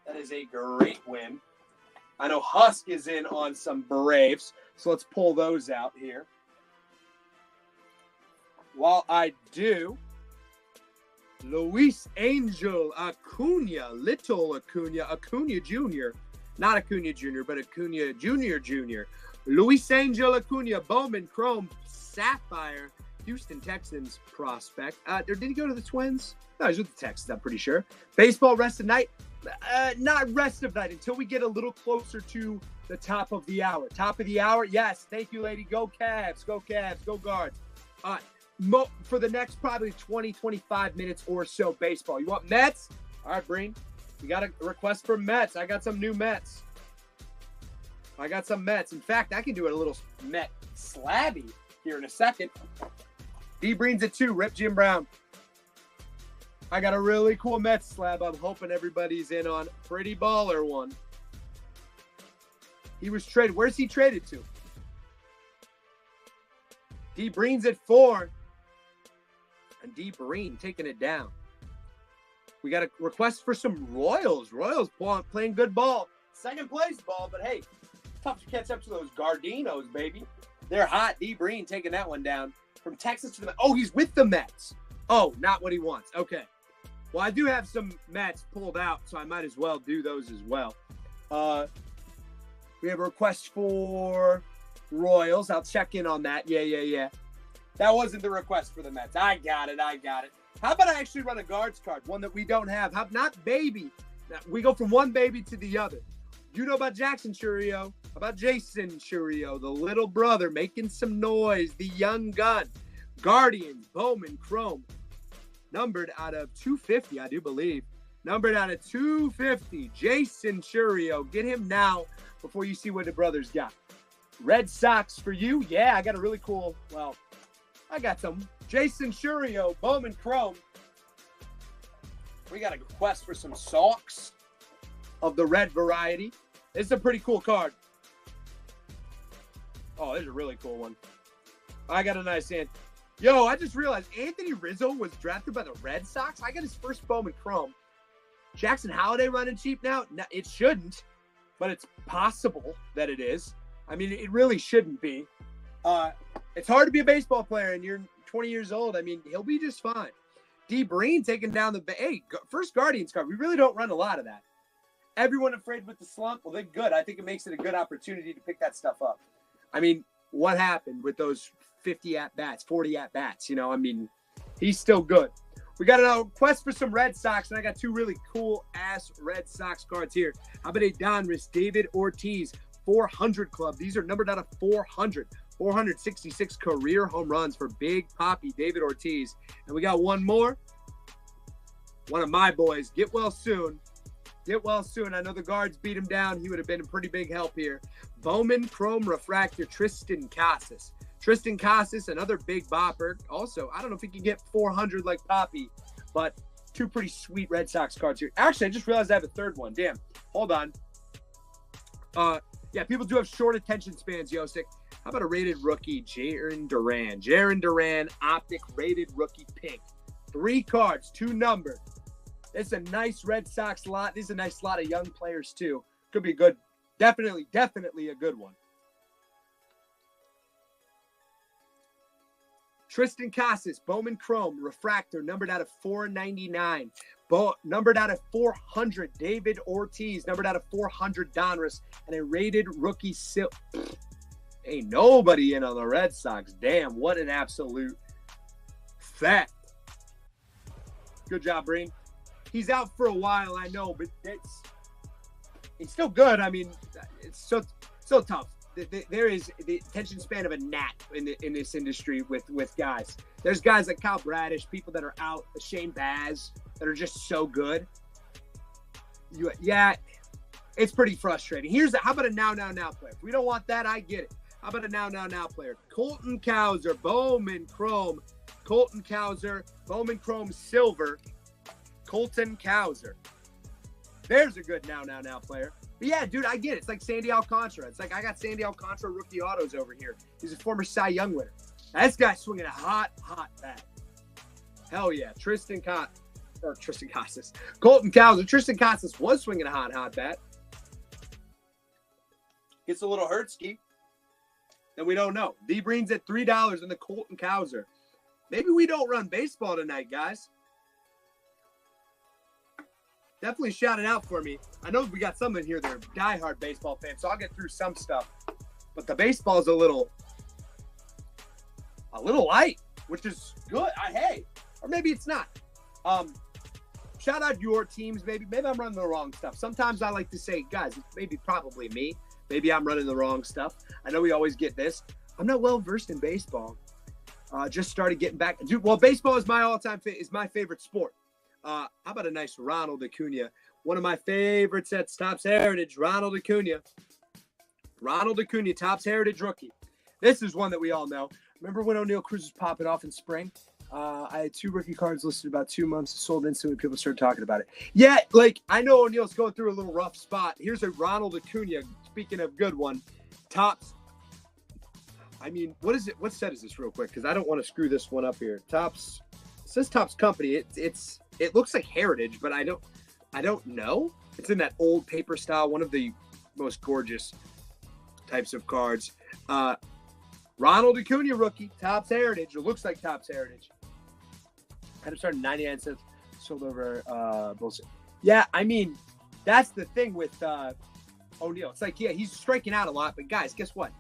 That is a great win. I know Husk is in on some Braves, so let's pull those out here. While I do, Luis Angel Acuna, little Acuna Jr. Not Acuna Jr., but Acuna Jr. Luis Angel Acuna, Bowman, Chrome, Sapphire, Houston Texans prospect. Did he go to the Twins? No, he's with the Texans, I'm pretty sure. Baseball rest of night. Not rest of night until we get a little closer to the top of the hour. Top of the hour, yes. Thank you, lady. Go Cavs, go Cavs, go Guards. For the next probably 20, 25 minutes or so, baseball. You want Mets? All right, Breen. We got a request for Mets. I got some new Mets. In fact, I can do a little Met slabby here in a second. D. Breen's at 2. Rip Jim Brown. I got a really cool Mets slab I'm hoping everybody's in on. Pretty baller one. He was traded. Where's he traded to? D. Breen's at 4. And D. Breen taking it down. We got a request for some Royals. Royals playing good ball. Second place ball, but hey, tough to catch up to those Gardinos, baby. They're hot. D. Breen taking that one down. From Texas to the Mets. Oh, he's with the Mets. Oh, not what he wants. Okay. Well, I do have some Mets pulled out, so I might as well do those as well. We have a request for Royals. I'll check in on that. Yeah. That wasn't the request for the Mets. I got it. How about I actually run a guards card, one that we don't have? Not baby. We go from one baby to the other. You know about Jackson Churio, about Jason Churio, the little brother making some noise, the young gun. Guardians, Bowman, Chrome, numbered out of 250, I do believe. Numbered out of 250, Jason Churio. Get him now before you see what the brothers got. Red Sox for you. Yeah, I got a really cool, I got some. Jason Churio, Bowman, Chrome. We got a request for some socks of the red variety. This is a pretty cool card. Oh, this is a really cool one. I got a nice hand. Yo, I just realized Anthony Rizzo was drafted by the Red Sox. I got his first Bowman Chrome. Jackson Holliday running cheap now? No, it shouldn't, but it's possible that it is. I mean, it really shouldn't be. It's hard to be a baseball player and you're 20 years old. I mean, he'll be just fine. D. Breen taking down the first Guardians card. We really don't run a lot of that. Everyone afraid with the slump? Well, they're good. I think it makes it a good opportunity to pick that stuff up. I mean, what happened with those 50 at-bats, 40 at-bats? You know, I mean, he's still good. We got a request for some Red Sox, and I got two really cool-ass Red Sox cards here. How about a Donruss David Ortiz 400 club? These are numbered out of 400. 466 career home runs for Big Papi David Ortiz. And we got one more. One of my boys. Get well soon. I know the guards beat him down. He would have been a pretty big help here. Bowman Chrome Refractor Tristan Casas. Tristan Casas, another big bopper. Also, I don't know if he can get 400 like Papi, but two pretty sweet Red Sox cards here. Actually, I just realized I have a third one. Damn. Hold on. Yeah, people do have short attention spans, Yosik. How about a rated rookie, Jarren Duran? Jarren Duran, optic rated rookie pink. 3 cards, 2 numbered. It's a nice Red Sox lot. This is a nice lot of young players, too. Could be good. Definitely a good one. Tristan Casas, Bowman Chrome, Refractor, numbered out of 499. Numbered out of 400, David Ortiz, numbered out of 400, Donruss, and a rated rookie Ain't nobody in on the Red Sox. Damn, what an absolute fact. Good job, Breen. He's out for a while, I know, but he's still good. I mean, it's so tough. There is the attention span of a gnat in this industry with guys. There's guys like Kyle Bradish, people that are out, Shane Baz, that are just so good. Yeah, it's pretty frustrating. How about a now player? If we don't want that, I get it. How about a now player? Colton Cowser, Bowman Chrome. Colton Cowser, Bowman Chrome Silver. Colton Cowser. There's a good now player. But yeah, dude, I get it. It's like Sandy Alcantara. It's like I got Sandy Alcantara rookie autos over here. He's a former Cy Young winner. Now, this guy's swinging a hot bat. Hell yeah. Tristan Casas. Colton Cowser. Tristan Casas was swinging a hot bat. Gets a little hurtsky. Then we don't know. D. Breen's at $3 in the Colton Cowser. Maybe we don't run baseball tonight, guys. Definitely shout it out for me. I know we got some in here that are diehard baseball fans, so I'll get through some stuff. But the baseball is a little light, which is good. Hey, or maybe it's not. Shout out your teams. Maybe I'm running the wrong stuff. Sometimes I like to say, guys, it's probably me. Maybe I'm running the wrong stuff. I know we always get this. I'm not well versed in baseball. Just started getting back. Dude, well, baseball is my favorite sport. How about a nice Ronald Acuna? One of my favorites at Topps Heritage, Ronald Acuna. Ronald Acuna, Topps Heritage rookie. This is one that we all know. Remember when O'Neal Cruz was popping off in spring? I had 2 rookie cards listed about 2 months. Sold instantly. People started talking about it. Yeah, I know O'Neal's going through a little rough spot. Here's a Ronald Acuna. Speaking of good one, Topps. I mean, what is it? What set is this real quick? Because I don't want to screw this one up here. Topps. It says Topps Company. It looks like Heritage, but I don't know. It's in that old paper style. One of the most gorgeous types of cards. Ronald Acuna rookie, Topps Heritage. It looks like Topps Heritage. Had him starting 99 cents, sold over bullshit. Yeah, I mean, that's the thing with O'Neal. It's like, yeah, he's striking out a lot, but guys, guess what?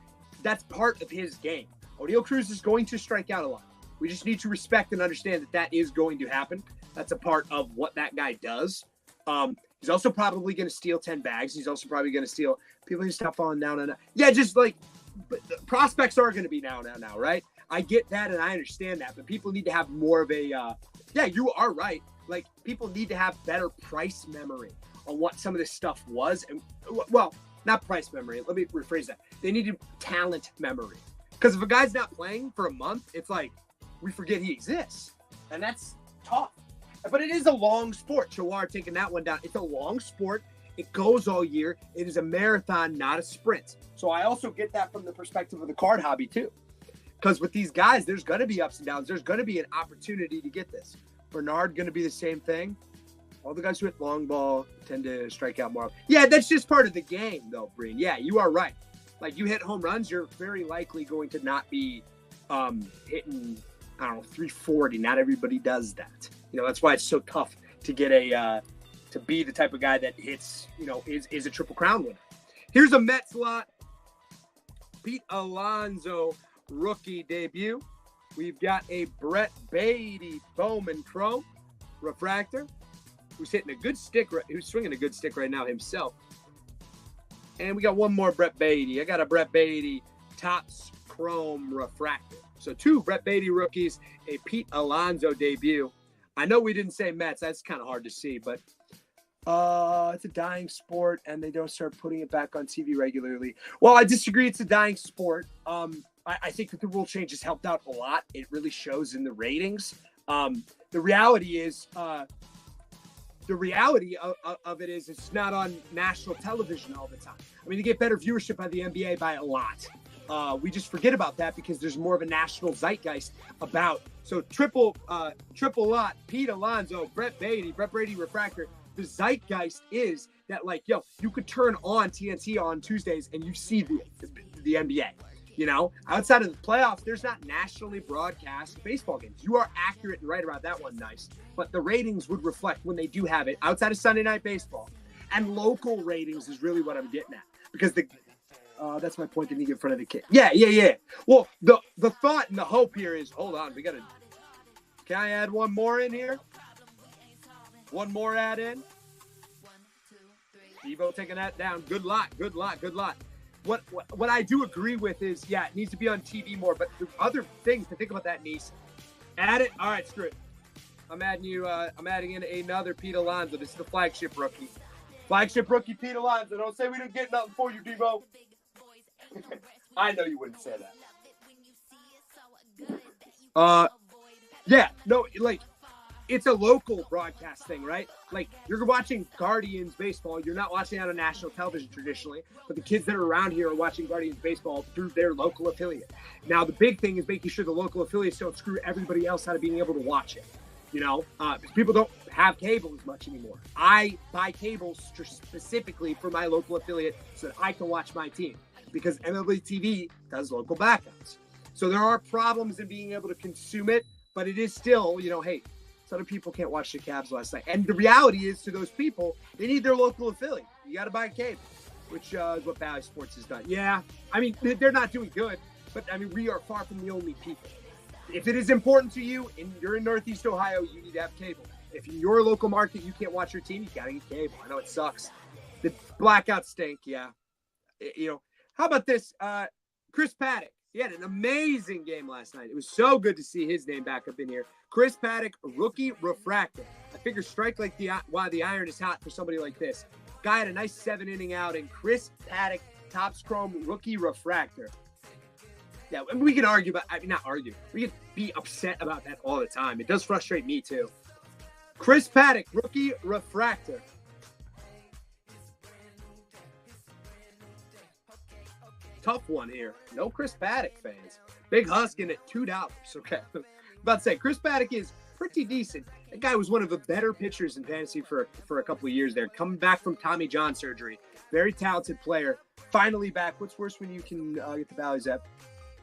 That's part of his game. O'Neal Cruz is going to strike out a lot. We just need to respect and understand that that is going to happen. That's a part of what that guy does. He's also probably going to steal 10 bags. He's also probably going to steal. People need to stop falling down on that. Yeah, just like, but the prospects are going to be now, right? I get that and I understand that, but people need to have more of a, yeah, you are right. Like, people need to have better price memory on what some of this stuff was. And, well, not price memory. Let me rephrase that. They needed talent memory. Because if a guy's not playing for a month, it's like, we forget he exists. And that's tough. But it is a long sport. Chawar taking that one down. It's a long sport. It goes all year. It is a marathon, not a sprint. So I also get that from the perspective of the card hobby too. Because with these guys, there's going to be ups and downs. There's going to be an opportunity to get this. Bernard going to be the same thing. All the guys who hit long ball tend to strike out more. Yeah, that's just part of the game, though, Breen. Yeah, you are right. Like, you hit home runs, you're very likely going to not be hitting, I don't know, 340. Not everybody does that. You know, that's why it's so tough to get to be the type of guy that hits, you know, is a Triple Crown winner. Here's a Mets lot. Pete Alonso rookie debut. We've got a Brett Beatty Bowman Chrome refractor, who's hitting a good stick, who's swinging a good stick right now himself. And we got one more Brett Beatty. I got a Brett Beatty Topps Chrome refractor. So 2 Brett Beatty rookies, a Pete Alonso debut. I know we didn't say Mets. That's kind of hard to see, but it's a dying sport, and they don't start putting it back on TV regularly. Well, I disagree. It's a dying sport. I think that the rule changes helped out a lot. It really shows in the ratings. The reality is, of it is it's not on national television all the time. I mean, you get better viewership by the NBA by a lot. We just forget about that because there's more of a national zeitgeist about. So triple lot, Pete Alonso, Brett Beatty refractor. The zeitgeist is that, like, yo, you could turn on TNT on Tuesdays and you see the NBA. You know, outside of the playoffs, there's not nationally broadcast baseball games. You are accurate and right about that one, nice. But the ratings would reflect when they do have it outside of Sunday Night Baseball. And local ratings is really what I'm getting at. Because that's my point, didn't get in front of the kid. Yeah. Well, the thought and the hope here is, hold on, can I add one more in here? One more add in. Evo taking that down. Good lot. What I do agree with is, yeah, it needs to be on TV more. But the other things to think about that, Nice. Add it. All right, screw it. I'm adding in another Pete Alonso. This is the flagship rookie. Flagship rookie Pete Alonso. Don't say we didn't get nothing for you, Devo. I know you wouldn't say that. Yeah, no, like, it's a local broadcast thing, right? Like, you're watching Guardians baseball. You're not watching it on national television traditionally, but the kids that are around here are watching Guardians baseball through their local affiliate. Now, the big thing is making sure the local affiliates don't screw everybody else out of being able to watch it. You know, because people don't have cable as much anymore. I buy cable specifically for my local affiliate so that I can watch my team, because MLB TV does local backouts. So there are problems in being able to consume it, but it is still, you know, hey, other people can't watch the Cavs last night. And the reality is, to those people, they need their local affiliate. You got to buy a cable, which is what Valley Sports has done. Yeah, I mean, they're not doing good, but I mean, we are far from the only people. If it is important to you and you're in Northeast Ohio, you need to have cable. If in your local market you can't watch your team, you got to get cable. I know it sucks. The blackouts stink, yeah. You know, how about this? Chris Paddock. He had an amazing game last night. It was so good to see his name back up in here. Chris Paddock, rookie refractor. I figure strike like while the iron is hot for somebody like this. Guy had a nice 7-inning outing. Chris Paddock, Topps Chrome rookie refractor. Yeah, and we can argue about, I mean, not argue. We can be upset about that all the time. It does frustrate me too. Chris Paddock, rookie refractor. Tough one here. No Chris Paddock fans. Big Huskin at $2. Okay. About to say, Chris Paddock is pretty decent. That guy was one of the better pitchers in fantasy for a couple of years there. Coming back from Tommy John surgery. Very talented player. Finally back. What's worse when you can get the Valleys up?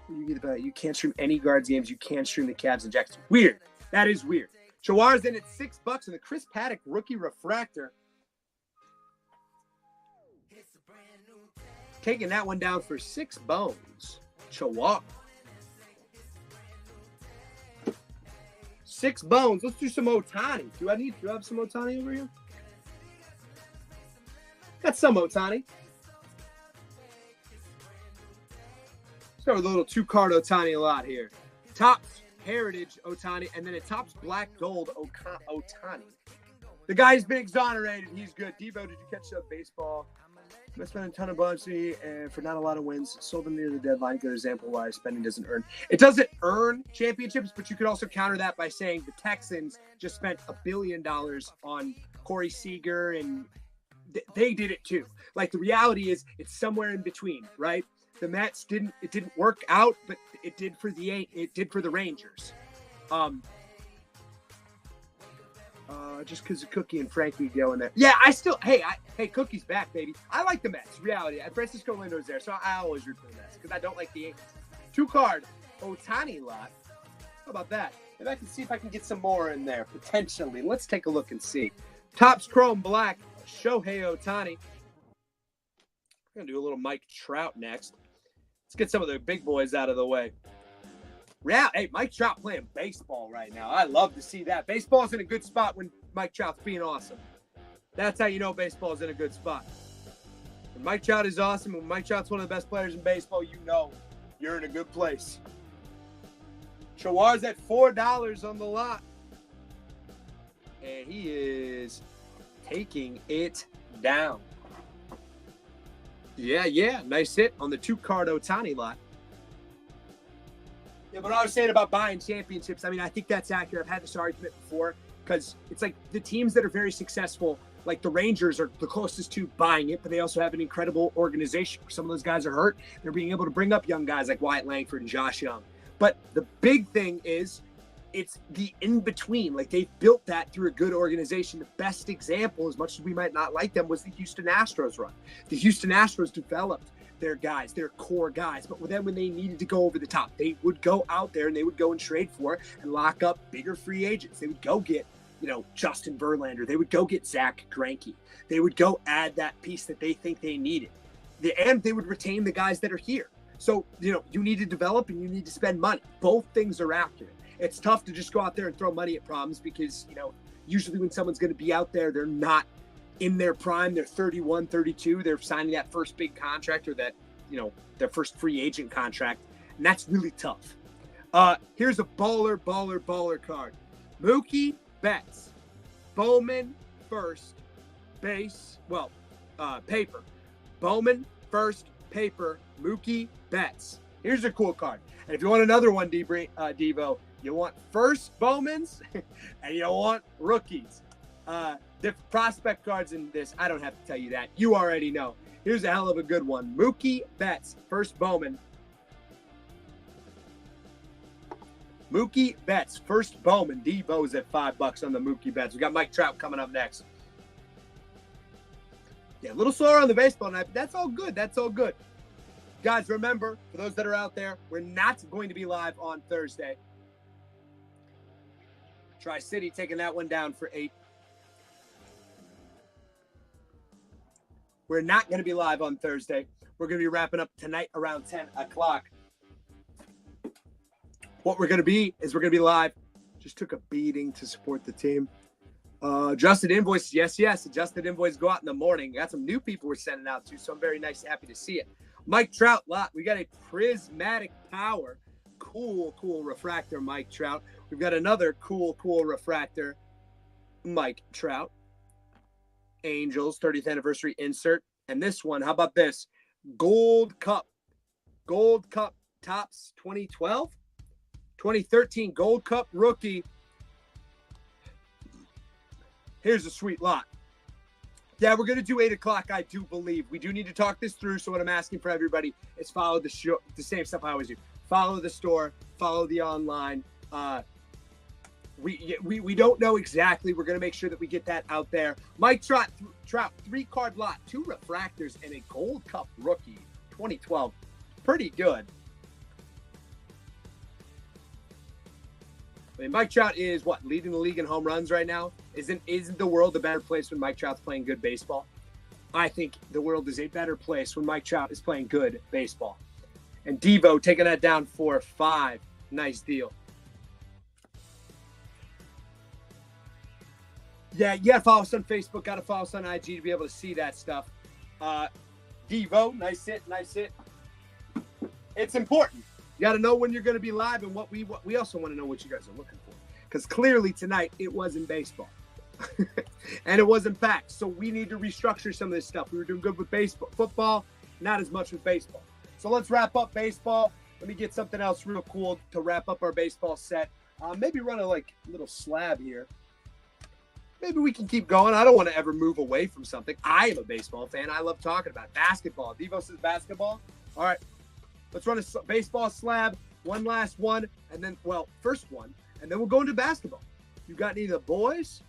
You can't stream any Guards games. You can't stream the Cavs and Jacks. Weird. That is weird. Chihuahua's in at $6 and the Chris Paddock rookie refractor. Taking that one down for 6 bones. Chihuahua. 6 bones. Let's do some Ohtani. Do I have some Ohtani over here? Got some Ohtani. Start with a little 2-card Ohtani a lot here. Topps Heritage Ohtani, and then it tops Black Gold Ohtani. The guy's been exonerated. He's good. Devo, did you catch up baseball? I spent a ton of money and for not a lot of wins. Sold them near the deadline. Good example why spending doesn't earn. It doesn't earn championships, but you could also counter that by saying the Texans just spent $1 billion on Corey Seager, and they did it too. Like, the reality is it's somewhere in between, right? The Mets didn't work out, but it did for the Rangers. Just because of Cookie and Frankie go in there. Yeah, hey, Cookie's back, baby. I like the Mets. Reality. Francisco Lindo's there, so I always root for the Mets because I don't like the Yankees. 2-card Ohtani lot. How about that? If I can see if I can get some more in there, potentially. Let's take a look and see. Topps Chrome Black, Shohei Ohtani. We're going to do a little Mike Trout next. Let's get some of the big boys out of the way. Hey, Mike Trout playing baseball right now. I love to see that. Baseball's in a good spot when Mike Trout's being awesome. That's how you know baseball's in a good spot. When Mike Trout is awesome, when Mike Trout's one of the best players in baseball, you know you're in a good place. Chawar's at $4 on the lot. And he is taking it down. Yeah. Nice hit on the 2-card Ohtani lot. Yeah, but I was saying about buying championships, I mean, I think that's accurate. I've had this argument before because it's like the teams that are very successful, like the Rangers are the closest to buying it, but they also have an incredible organization. Some of those guys are hurt. They're being able to bring up young guys like Wyatt Langford and Josh Young. But the big thing is it's the in-between. Like, they've built that through a good organization. The best example, as much as we might not like them, was the Houston Astros run. The Houston Astros developed their guys, their core guys. But then when they needed to go over the top, they would go out there and they would go and trade for and lock up bigger free agents. They would go get, Justin Verlander. They would go get Zach Greinke. They would go add that piece that they think they needed. And they would retain the guys that are here. So, you need to develop and you need to spend money. Both things are accurate. It's tough to just go out there and throw money at problems because, usually when someone's going to be out there, they're not in their prime. They're 31, 32. They're signing that first big contract or that, their first free agent contract. And that's really tough. Here's a baller card. Mookie Betts. Bowman first base. Paper. Bowman first paper. Mookie Betts. Here's a cool card. And if you want another one, Devo, you want first Bowmans and you want rookies. The prospect cards in this, I don't have to tell you that. You already know. Here's a hell of a good one. Mookie Betts, first Bowman. Mookie Betts, first Bowman. Devo's at $5 on the Mookie Betts. We got Mike Trout coming up next. Yeah, a little slower on the baseball night, but that's all good. That's all good. Guys, remember, for those that are out there, we're not going to be live on Thursday. Tri-City taking that one down for 8. We're not going to be live on Thursday. We're going to be wrapping up tonight around 10 o'clock. What we're going to be is we're going to be live. Just took a beating to support the team. Adjusted invoices. Yes. Adjusted invoices go out in the morning. Got some new people we're sending out to, so I'm very happy to see it. Mike Trout lot. We got a prismatic power. Cool refractor, Mike Trout. We've got another cool refractor, Mike Trout. Angels 30th anniversary insert. And this one, how about this? Gold Cup Topps 2012, 2013 Gold Cup rookie. Here's a sweet lot. Yeah, we're going to do 8 o'clock, I do believe. We do need to talk this through, so what I'm asking for everybody is follow the show, the same stuff I always do. Follow the store, follow the online. We don't know exactly. We're going to make sure that we get that out there. Mike Trout, 3-card lot, 2 refractors, and a Gold Cup rookie, 2012. Pretty good. I mean, Mike Trout is, leading the league in home runs right now? Isn't the world a better place when Mike Trout's playing good baseball? I think the world is a better place when Mike Trout is playing good baseball. And Devo taking that down for 5. Nice deal. Yeah, you gotta follow us on Facebook, gotta follow us on IG to be able to see that stuff. Devo, nice hit. It's important. You gotta know when you're gonna be live, and what we also want to know what you guys are looking for. Because clearly tonight it wasn't baseball. And it wasn't packed. So we need to restructure some of this stuff. We were doing good with football, not as much with baseball. So let's wrap up baseball. Let me get something else real cool to wrap up our baseball set. Maybe run a little slab here. Maybe we can keep going. I don't want to ever move away from something. I am a baseball fan. I love talking about it. Basketball. Devo says basketball. All right. Let's run a baseball slab. One last one. And then, first one. And then we'll go into basketball. You got any of the boys?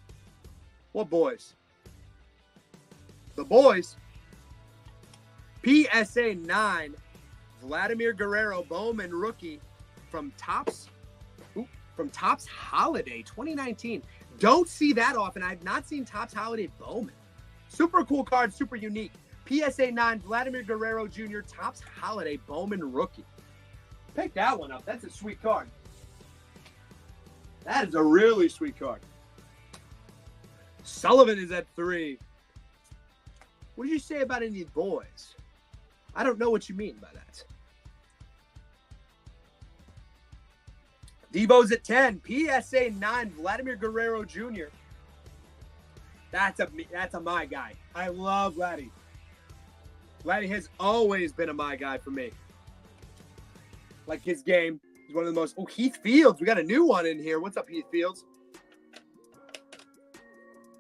What boys? The boys. PSA 9. Vladimir Guerrero Bowman rookie from Topps Holiday 2019. Don't see that often. I've not seen Topps Holiday Bowman. Super cool card, super unique. PSA 9, Vladimir Guerrero Jr., Topps Holiday Bowman rookie. Pick that one up. That's a sweet card. That is a really sweet card. Sullivan is at 3. What did you say about any boys? I don't know what you mean by that. Devo's at 10. PSA 9, Vladimir Guerrero Jr. That's a my guy. I love Vladdy. Vladdy has always been a my guy for me. Like his game. He's one of the most. Oh, Heath Fields. We got a new one in here. What's up, Heath Fields?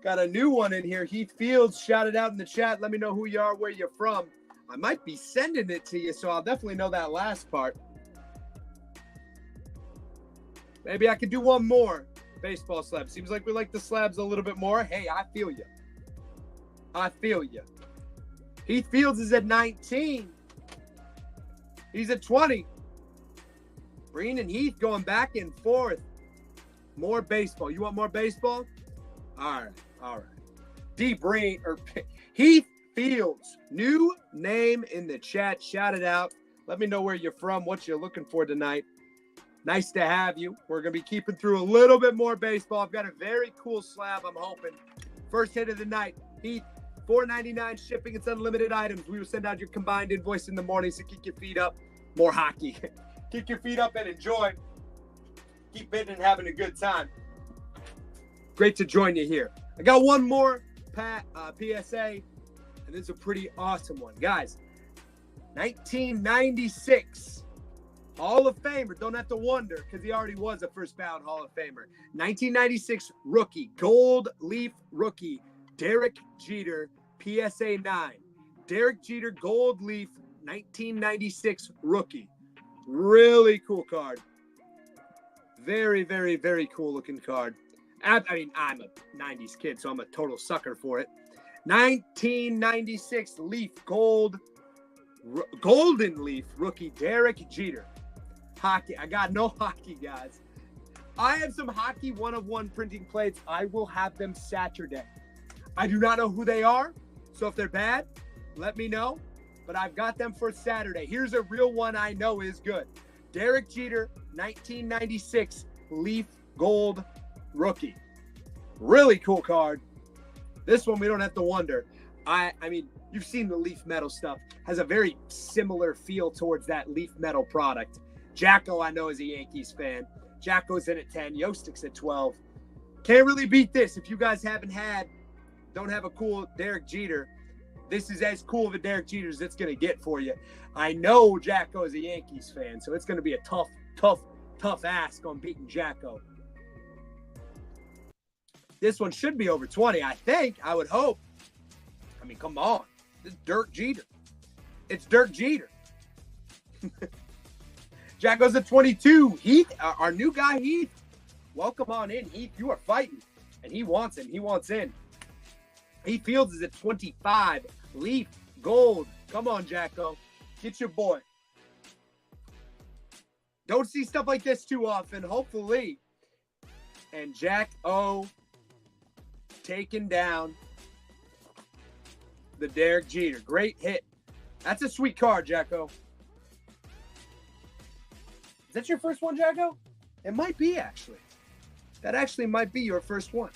Got a new one in here. Heath Fields, shout it out in the chat. Let me know who you are, where you're from. I might be sending it to you, so I'll definitely know that last part. Maybe I could do one more baseball slab. Seems like we like the slabs a little bit more. Hey, I feel you. I feel you. Heath Fields is at 19. He's at 20. Green and Heath going back and forth. More baseball. You want more baseball? All right. Heath Fields. New name in the chat. Shout it out. Let me know where you're from, what you're looking for tonight. Nice to have you. We're going to be keeping through a little bit more baseball. I've got a very cool slab, I'm hoping. First hit of the night. Heath, $4.99 shipping. It's unlimited items. We will send out your combined invoice in the morning, so kick your feet up. More hockey. Kick your feet up and enjoy. Keep bidding and having a good time. Great to join you here. I got one more PSA, and this is a pretty awesome one. Guys, 1996. Hall of Famer. Don't have to wonder because he already was a first ballot Hall of Famer. 1996 rookie, gold leaf rookie, Derek Jeter, PSA 9. Derek Jeter, gold leaf, 1996 rookie. Really cool card. Very, very, very cool looking card. I mean, I'm a 90s kid, so I'm a total sucker for it. 1996 leaf, golden leaf rookie, Derek Jeter. Hockey. I got no hockey, guys. I have some hockey one-of-one printing plates. I will have them Saturday. I do not know who they are, so if they're bad, let me know. But I've got them for Saturday. Here's a real one I know is good. Derek Jeter, 1996 Leaf Gold Rookie. Really cool card. This one we don't have to wonder. I mean, you've seen the Leaf Metal stuff. Has a very similar feel towards that Leaf Metal product. Jacko, I know, is a Yankees fan. Jacko's in at 10. Yostik's at 12. Can't really beat this. If you guys don't have a cool Derek Jeter, this is as cool of a Derek Jeter as it's going to get for you. I know Jacko is a Yankees fan, so it's going to be a tough ask on beating Jacko. This one should be over 20, I think. I would hope. I mean, come on. This is Dirk Jeter. It's Dirk Jeter. Jacko's at 22. Heath, our new guy, Heath. Welcome on in, Heath. You are fighting, and he wants him. He wants in. Heath Fields is at 25. Leaf, gold. Come on, Jacko. Get your boy. Don't see stuff like this too often, hopefully. And Jack O taking down the Derek Jeter. Great hit. That's a sweet card, Jacko. Is that your first one, Jacko? It might be, actually. That actually might be your first one.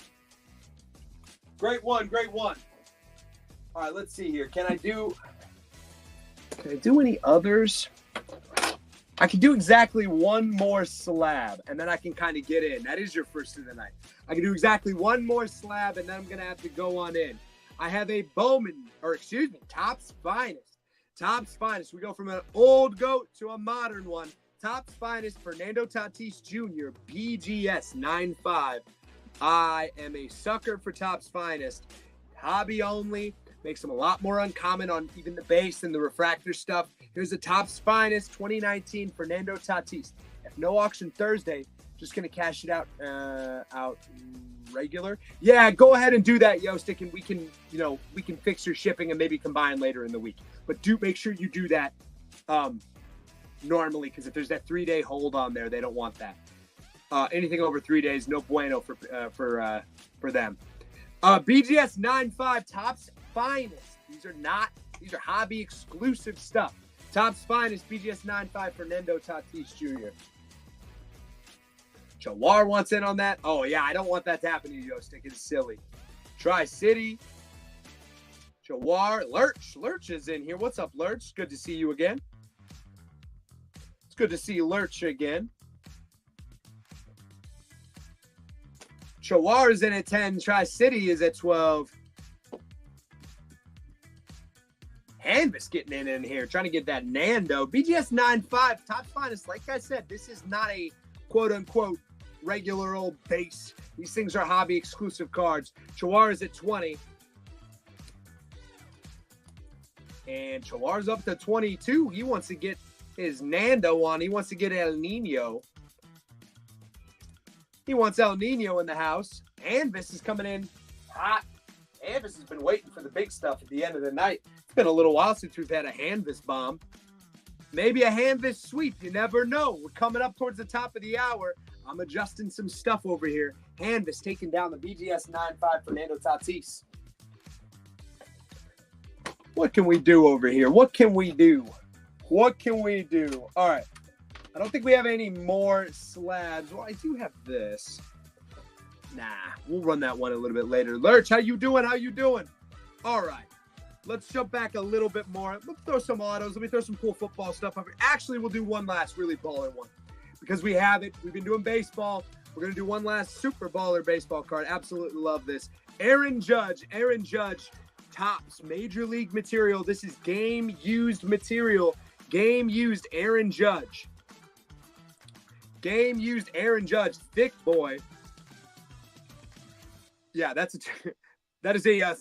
Great one, great one. All right, let's see here. Can I do any others? I can do exactly one more slab, and then I can kind of get in. That is your first of the night. I can do exactly one more slab, and then I'm going to have to go on in. I have a Topps Finest. Topps Finest. We go from an old goat to a modern one. Topps Finest, Fernando Tatis Jr., BGS 9.5. I am a sucker for Topps Finest. Hobby only. Makes them a lot more uncommon on even the base and the refractor stuff. Here's the Topps Finest 2019 Fernando Tatis. If no auction Thursday, just going to cash it out regular. Yeah, go ahead and do that, Yostik, and we can fix your shipping and maybe combine later in the week. But do make sure you do that normally, because if there's that 3-day hold on there, they don't want that. Anything over 3 days, no bueno for them. BGS 9.5 Topps Finest. These are hobby exclusive stuff. Topps Finest, BGS 9.5 Fernando Tatis Jr. Jawar wants in on that. Oh, yeah, I don't want that to happen to you, Yostik. It's silly. Tri-City. Jawar. Lurch is in here. What's up, Lurch? Good to see you again. It's good to see Lurch again. Jawar is in at 10. Tri-City is at 12. Hanvis getting in here, trying to get that Nando. BGS 9.5, Topps Finest. Like I said, this is not a quote-unquote regular old base. These things are hobby exclusive cards. Chawar is at 20. And Chawar's up to 22. He wants to get his Nando on. He wants to get El Nino. He wants El Nino in the house. Hanvis is coming in hot. Hanvis has been waiting for the big stuff at the end of the night. It's been a little while since we've had a Hanvis bomb. Maybe a Hanvis sweep. You never know. We're coming up towards the top of the hour. I'm adjusting some stuff over here. Hanvis taking down the BGS 9.5 Fernando Tatis. What can we do over here? What can we do? What can we do? All right. I don't think we have any more slabs. Well, I do have this. Nah, we'll run that one a little bit later. Lurch, how you doing? How you doing? All right. Let's jump back a little bit more. Let's throw some autos. Let me throw some cool football stuff over. Actually, we'll do one last really baller one because we have it. We've been doing baseball. We're going to do one last super baller baseball card. Absolutely love this. Aaron Judge, Topps Major League material. This is game used material. Game used Aaron Judge. Game used Aaron Judge. Thick boy. Yeah, that is a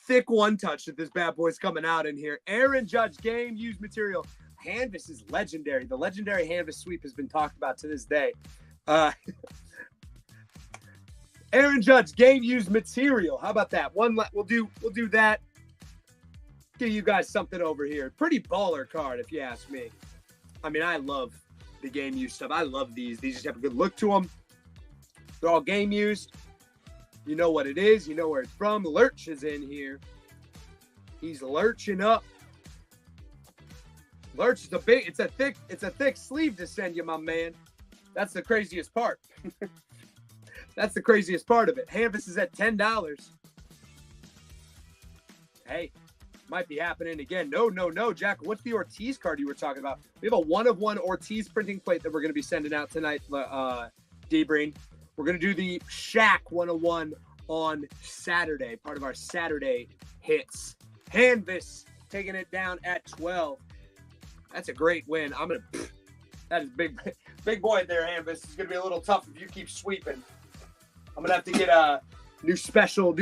thick one touch that this bad boy's coming out in here. Aaron Judge, game used material. Hanvis is legendary. The legendary Hanvis sweep has been talked about to this day. Aaron Judge, game used material. How about that? We'll do that. Give you guys something over here. Pretty baller card, if you ask me. I mean, I love the game used stuff. I love these. These just have a good look to them. They're all game used. You know what it is. You know where it's from. Lurch is in here. He's lurching up. Lurch is it's a thick sleeve to send you, my man. That's the craziest part. That's the craziest part of it. Hanvis is at $10. Hey, might be happening again. No, Jack. What's the Ortiz card you were talking about? We have a 1-of-1 Ortiz printing plate that we're going to be sending out tonight, D-Breen. We're going to do the Shaq 1-of-1 on Saturday, part of our Saturday hits. Hanvis taking it down at 12. That's a great win. That is big boy there, Hanvis. It's going to be a little tough if you keep sweeping. I'm going to have to get a new special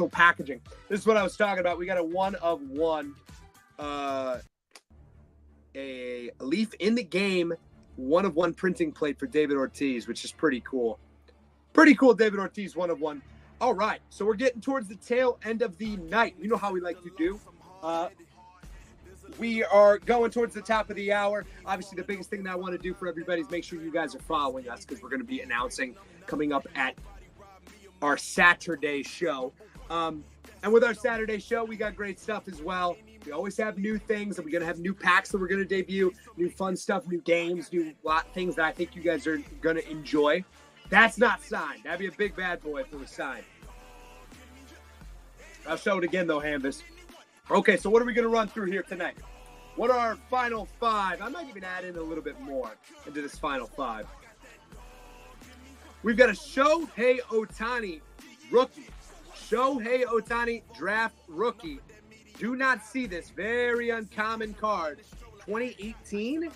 packaging. This is what I was talking about. We got a 1-of-1, a Leaf in the game 1-of-1 printing plate for David Ortiz, which is pretty cool. Pretty cool, David Ortiz, 1-of-1. All right, so we're getting towards the tail end of the night. You know how we like to do. We are going towards the top of the hour. Obviously, the biggest thing that I want to do for everybody is make sure you guys are following us because we're going to be announcing coming up at our Saturday show. And with our Saturday show, we got great stuff as well. We always have new things, and we're going to have new packs that we're going to debut, new fun stuff, new games, new things that I think you guys are going to enjoy. That's not signed. That'd be a big bad boy if it was signed. I'll show it again, though, Hanvis. Okay, so what are we going to run through here tonight? What are our final 5? I might even add in a little bit more into this final 5. We've got a Shohei Ohtani rookie. Shohei Ohtani draft rookie. Do not see this very uncommon card. 2018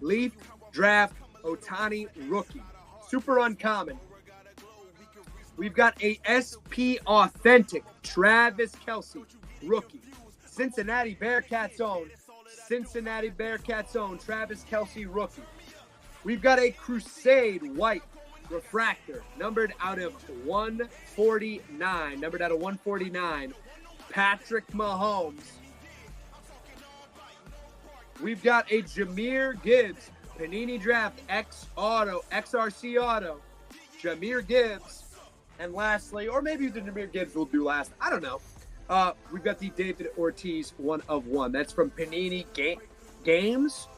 Leaf draft Ohtani rookie. Super uncommon. We've got a SP Authentic Travis Kelce rookie. Cincinnati Bearcats own Travis Kelce rookie. We've got a Crusade White Refractor, numbered out of 149. Patrick Mahomes. We've got a Jahmyr Gibbs Panini Draft XRC Auto. Jahmyr Gibbs. And lastly, or maybe the Jahmyr Gibbs will do last. I don't know. We've got the David Ortiz 1-of-1. That's from Panini Games.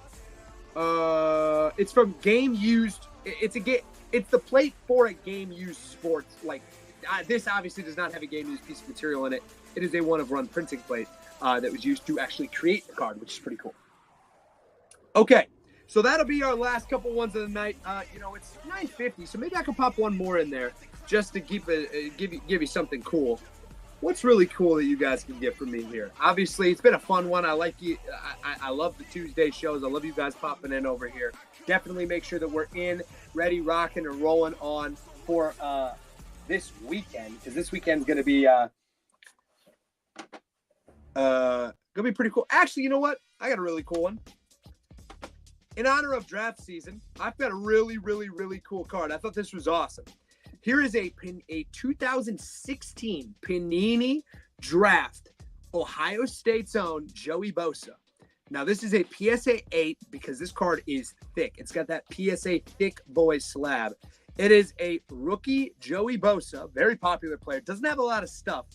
It's from Game Used. It's the plate for a Game Used Sports. This obviously does not have a Game Used piece of material in it. It is a 1-of-1 printing plate that was used to actually create the card, which is pretty cool. Okay, so that'll be our last couple ones of the night. It's 9:50, so maybe I can pop one more in there just to give you something cool. What's really cool that you guys can get from me here? Obviously, it's been a fun one. I like you. I love the Tuesday shows. I love you guys popping in over here. Definitely make sure that we're in, ready, rocking, and rolling on for this weekend, because this weekend's going to be pretty cool. Actually, you know what? I got a really cool one. In honor of draft season, I've got a really, really, really cool card. I thought this was awesome. Here is a 2016 Panini Draft Ohio State's own Joey Bosa. Now, this is a PSA 8 because this card is thick. It's got that PSA thick boy slab. It is a rookie Joey Bosa, very popular player. Doesn't have a lot of stuff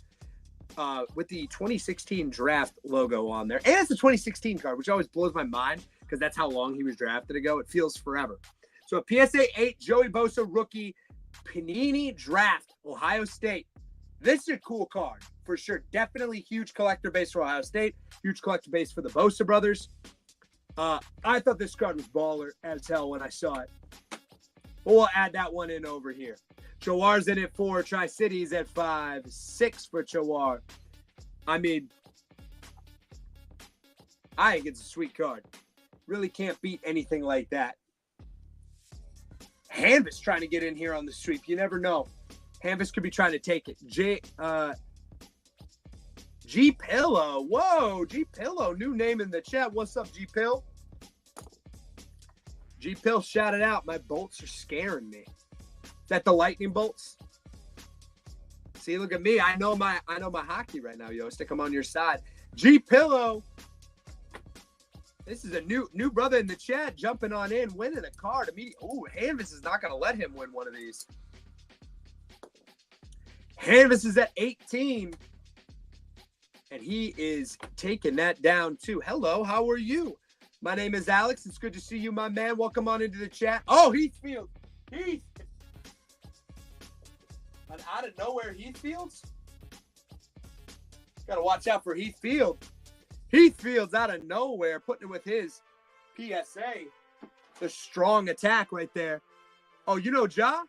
with the 2016 draft logo on there. And it's a 2016 card, which always blows my mind because that's how long he was drafted ago. It feels forever. So a PSA 8 Joey Bosa rookie Panini Draft Ohio State. This is a cool card for sure. Definitely huge collector base for Ohio State. Huge collector base for the Bosa brothers. I thought this card was baller as hell when I saw it. But we'll add that one in over here. Chawar's in at 4. Tri-City's at 5. 6 for Chawar. I mean, I think it's a sweet card. Really can't beat anything like that. Hanvis trying to get in here on the sweep. You never know. Hanvis could be trying to take it. G Pillow. Whoa, G Pillow. New name in the chat. What's up, G Pill? G Pill shouted out. My bolts are scaring me. Is that the lightning bolts? See, look at me. I know my hockey right now, yo. Stick them on your side. G Pillow. This is a new brother in the chat jumping on in, winning a card immediately. Ooh, Hanvis is not going to let him win one of these. Hanvis is at 18. And he is taking that down too. Hello, how are you? My name is Alex. It's good to see you, my man. Welcome on into the chat. Oh, Heathfield. Heath. And out of nowhere, Heathfields? Got to watch out for Heathfield. Heathfield's out of nowhere, putting it with his PSA. The strong attack right there. Oh, you know Ja?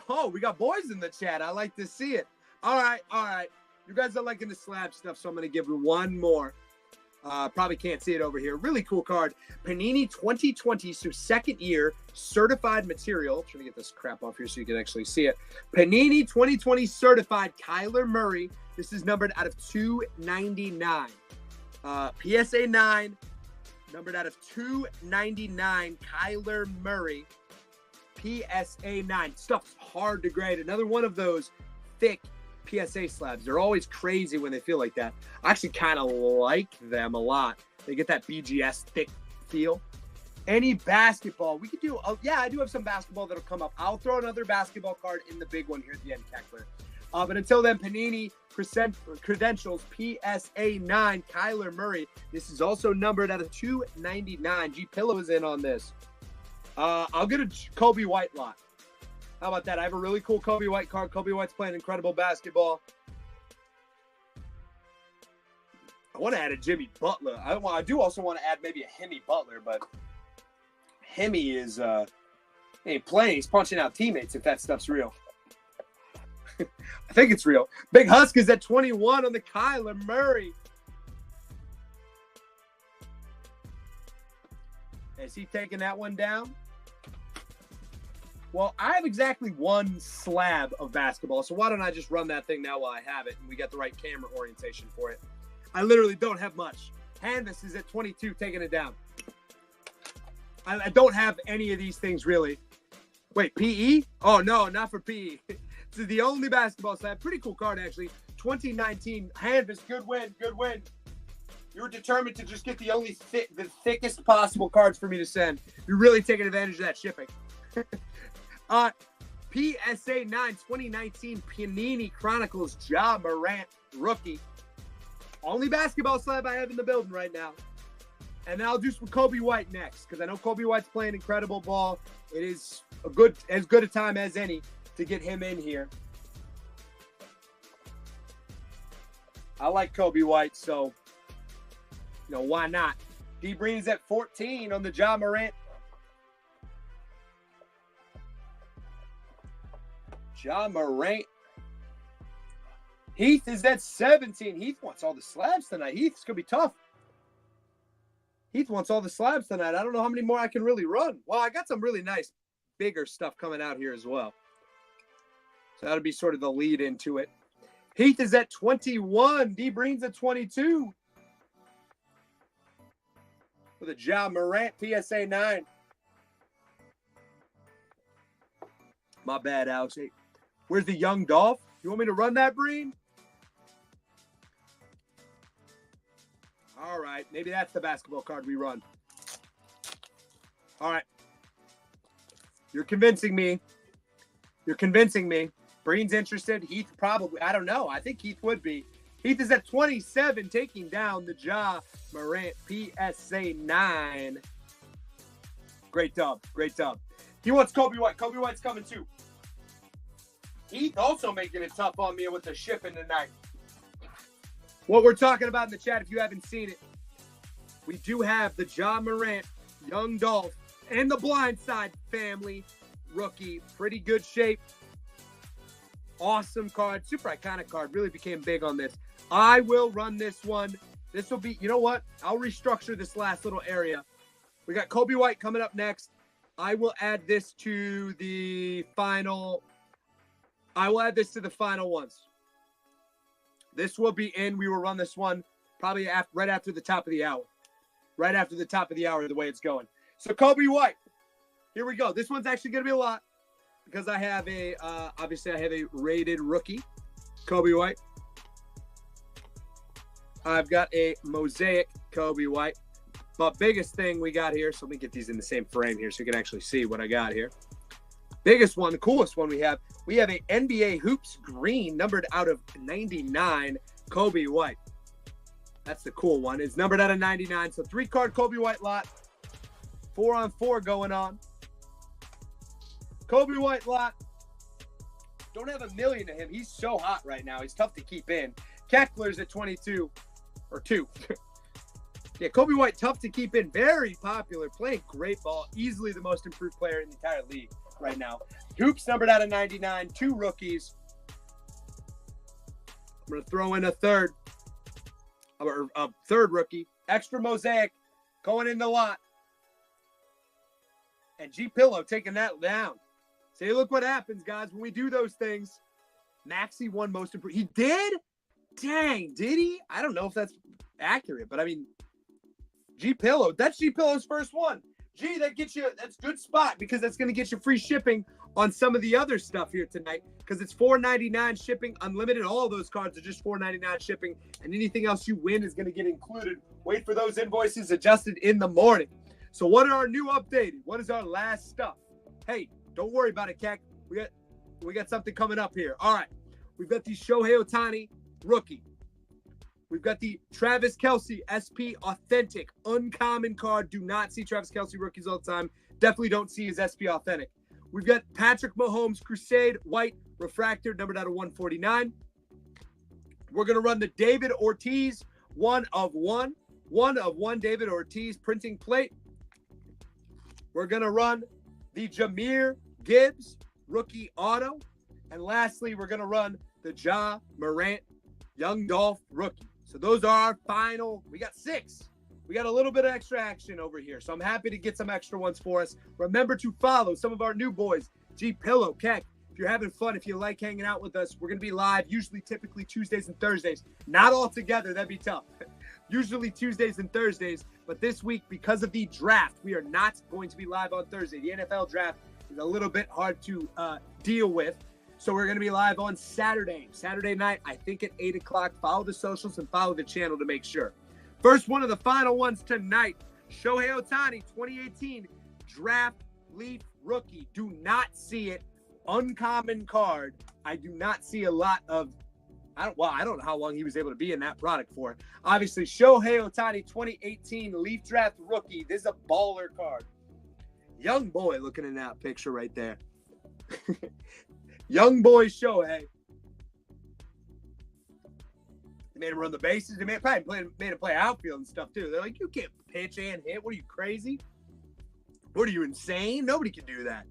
Oh, we got boys in the chat. I like to see it. All right. You guys are liking the slab stuff, so I'm going to give you one more. Probably can't see it over here. Really cool card. Panini 2020, so second year, certified material. Trying to get this crap off here so you can actually see it. Panini 2020 certified Kyler Murray. This is numbered out of 299. PSA 9, numbered out of 299, Kyler Murray, PSA 9. Stuff's hard to grade. Another one of those thick PSA slabs. They're always crazy when they feel like that. I actually kind of like them a lot. They get that BGS thick feel. Any basketball, we could do, yeah, I do have some basketball that'll come up. I'll throw another basketball card in the big one here at the end, Keckler. But until then, Panini Credentials PSA 9, Kyler Murray. This is also numbered out of 299. G Pillow is in on this. I'll get a Kobe White lot. How about that? I have a really cool Kobe White card. Kobe White's playing incredible basketball. I want to add a Jimmy Butler. I do also want to add maybe a Hemi Butler, but Hemi is ain't playing. He's punching out teammates if that stuff's real. I think it's real. Big Husk is at 21 on the Kyler Murray. Is he taking that one down? Well, I have exactly one slab of basketball, so why don't I just run that thing now while I have it, and we got the right camera orientation for it. I literally don't have much. Canvas is at 22, taking it down. I don't have any of these things, really. Wait, PE? Oh, no, not for PE. This is the only basketball slab. Pretty cool card, actually. 2019. Canvas, good win, good win. You were determined to just get the thickest possible cards for me to send. You're really taking advantage of that shipping. PSA 9 2019 Panini Chronicles Ja Morant rookie. Only basketball slab I have in the building right now. And then I'll do some Kobe White next, because I know Kobe White's playing incredible ball. It is as good a time as any to get him in here. I like Kobe White, so why not? D Breen's at 14 on the Ja Morant. Ja Morant. Heath is at 17. Heath wants all the slabs tonight. Heath's going to be tough. Heath wants all the slabs tonight. I don't know how many more I can really run. Well, I got some really nice, bigger stuff coming out here as well. So that'll be sort of the lead into it. Heath is at 21. D Breen's at 22. For the Ja Morant PSA 9. My bad, Alex. Hey, where's the young Dolph? You want me to run that, Breen? All right. Maybe that's the basketball card we run. All right. You're convincing me. You're convincing me. Breen's interested. Heath probably. I don't know. I think Heath would be. Heath is at 27, taking down the Ja Morant PSA 9. Great dub. Great dub. He wants Kobe White. Kobe White's coming too. Heath also making it tough on me with the shipping tonight. What we're talking about in the chat, if you haven't seen it, we do have the Ja Morant, Young Dolph, and the Blindside family rookie. Pretty good shape. Awesome card. Super iconic card. Really became big on this. I will run this one. This will be, you know what? I'll restructure this last little area. We got Kobe White coming up next. I will add this to the final. I will add this to the final ones. This will be in. We will run this one probably right after the top of the hour. Right after the top of the hour, the way it's going. So Kobe White. Here we go. This one's actually going to be a lot because I have obviously I have a rated rookie, Kobe White. I've got a mosaic Kobe White. But biggest thing we got here, so let me get these in the same frame here so you can actually see what I got here. Biggest one, the coolest one we have a NBA Hoops green, numbered out of 99, Kobe White. That's the cool one. It's numbered out of 99, so 3-card Kobe White lot. 4-on-4 going on. Kobe White lot. Don't have a million to him. He's so hot right now. He's tough to keep in. Keckler's at 22, or 2. Yeah, Kobe White, tough to keep in. Very popular. Playing great ball. Easily the most improved player in the entire league right now. Hoops numbered out of 99. 2 rookies. I'm going to throw in a third rookie. Extra mosaic going in the lot. And G Pillow taking that down. See, look what happens, guys, when we do those things. Maxey won most improved. He did? Dang, did he? I don't know if that's accurate, but I mean, G Pillow. That's G Pillow's first one. G, that's good spot because that's going to get you free shipping on some of the other stuff here tonight because it's $4.99 shipping, unlimited. All of those cards are just $4.99 shipping, and anything else you win is going to get included. Wait for those invoices adjusted in the morning. So what are our new updated? What is our last stuff? Hey, don't worry about it, Keck. We got something coming up here. All right. We've got the Shohei Ohtani rookie. We've got the Travis Kelce SP Authentic Uncommon card. Do not see Travis Kelce rookies all the time. Definitely don't see his SP Authentic. We've got Patrick Mahomes Crusade White Refractor, numbered out of 149. We're going to run the David Ortiz 1 of 1. 1 of 1 David Ortiz printing plate. We're going to run the Jahmyr Gibbs rookie auto. And lastly, we're going to run the Ja Morant Young Dolph rookie. So those are our final. We got 6. We got a little bit of extra action over here. So I'm happy to get some extra ones for us. Remember to follow some of our new boys. G Pillow, Keck. If you're having fun, if you like hanging out with us, we're going to be live typically Tuesdays and Thursdays. Not all together. That'd be tough. Usually Tuesdays and Thursdays. But this week, because of the draft, we are not going to be live on Thursday. The NFL draft is a little bit hard to deal with. So we're going to be live on Saturday night, I think at 8 o'clock. Follow the socials and follow the channel to make sure. First one of the final ones tonight, Shohei Ohtani 2018 Draft Leaf Rookie. Do not see it. Uncommon card. I do not see a lot of, I don't know how long he was able to be in that product for. Obviously, Shohei Ohtani 2018 Leaf Draft Rookie. This is a baller card. Young boy looking in that picture right there. Young boy Shohei. They made him run the bases. They made him play outfield and stuff too. They're like, you can't pitch and hit. What are you, crazy? What are you, insane? Nobody can do that.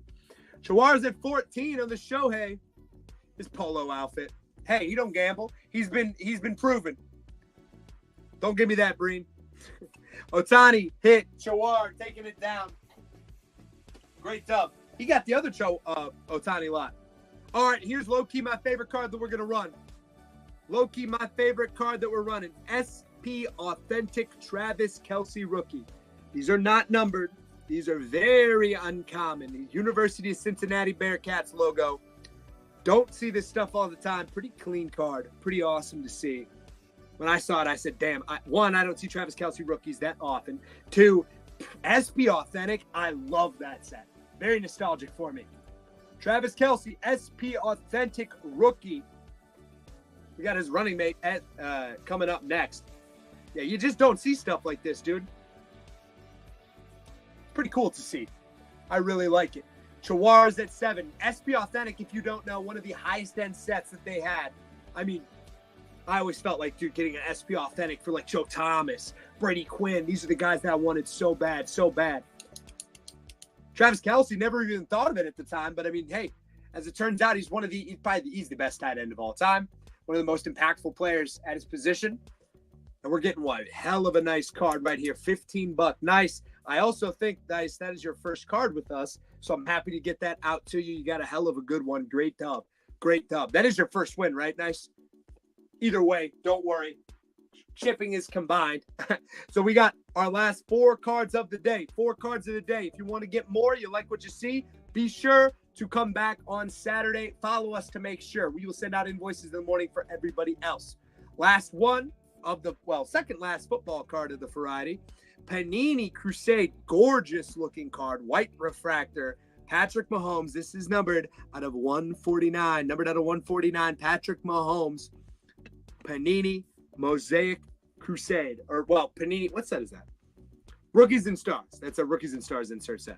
Chawar's at 14 on the Shohei. His polo outfit. Hey, he don't gamble. He's been proven. Don't give me that, Breen. Ohtani hit. Chawar taking it down. Great dub. He got the other Ohtani lot. All right, here's low-key my favorite card that we're going to run. Low-key my favorite card that we're running. SP Authentic Travis Kelce Rookie. These are not numbered. These are very uncommon. The University of Cincinnati Bearcats logo. Don't see this stuff all the time. Pretty clean card. Pretty awesome to see. When I saw it, I said, damn. One, I don't see Travis Kelce rookies that often. 2, SP Authentic. I love that set. Very nostalgic for me. Travis Kelce, SP Authentic Rookie. We got his running mate coming up next. Yeah, you just don't see stuff like this, dude. Pretty cool to see. I really like it. Chawar's at 7. SP Authentic, if you don't know, one of the highest end sets that they had. I mean, I always felt like, dude, getting an SP Authentic for like Joe Thomas, Brady Quinn. These are the guys that I wanted so bad, so bad. Travis Kelce, never even thought of it at the time. But I mean, hey, as it turns out, he's the best tight end of all time. One of the most impactful players at his position. And we're getting what? Hell of a nice card right here. $15. Nice. I also think, Dice, that is your first card with us. So I'm happy to get that out to you. You got a hell of a good one. Great dub. Great dub. That is your first win, right? Nice. Either way, don't worry. Shipping is combined. So we got our last 4 cards of the day. 4 cards of the day. If you want to get more, you like what you see, be sure to come back on Saturday. Follow us to make sure. We will send out invoices in the morning for everybody else. Last one of the, second last football card of the variety. Panini Crusade. Gorgeous looking card. White refractor. Patrick Mahomes. This is numbered out of 149. Numbered out of 149. Patrick Mahomes. Panini Mosaic Crusade. Or, Panini. What set is that? Rookies and Stars. That's a Rookies and Stars insert set.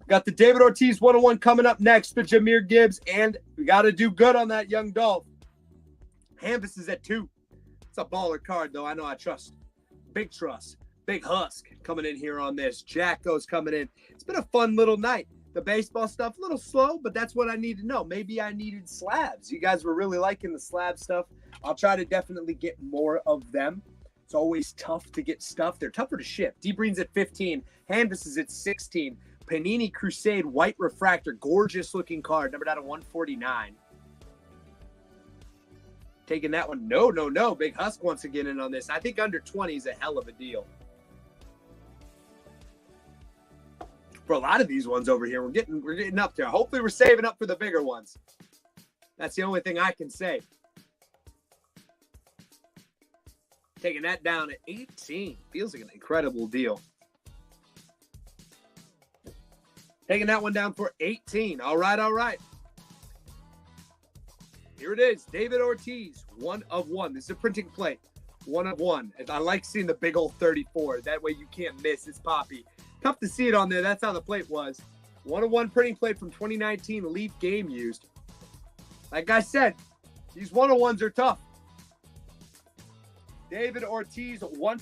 Got the David Ortiz 101 coming up next. The Jahmyr Gibbs. And we got to do good on that young Dolph. Hampus is at 2. It's a baller card, though. I know I trust. Big trust. Big Husk coming in here on this. Jacko's coming in. It's been a fun little night. The baseball stuff, a little slow, but that's what I need to know. Maybe I needed slabs. You guys were really liking the slab stuff. I'll try to definitely get more of them. It's always tough to get stuff. They're tougher to ship. D-Breen's at 15. Hampus is at 16. Panini Crusade White Refractor. Gorgeous looking card. Numbered out of 149. Taking that one. No. Big Husk wants to get in on this. I think under 20 is a hell of a deal. For a lot of these ones over here, we're getting up there. Hopefully we're saving up for the bigger ones. That's the only thing I can say. Taking that down at 18. Feels like an incredible deal. Taking that one down for 18. All right. Here it is. David Ortiz, 1 of 1. This is a printing plate. 1 of 1. I like seeing the big old 34. That way you can't miss. It's poppy. Tough to see it on there. That's how the plate was. 1 of 1 printing plate from 2019 Leaf game used. Like I said, these 1 of 1s are tough. David Ortiz, 1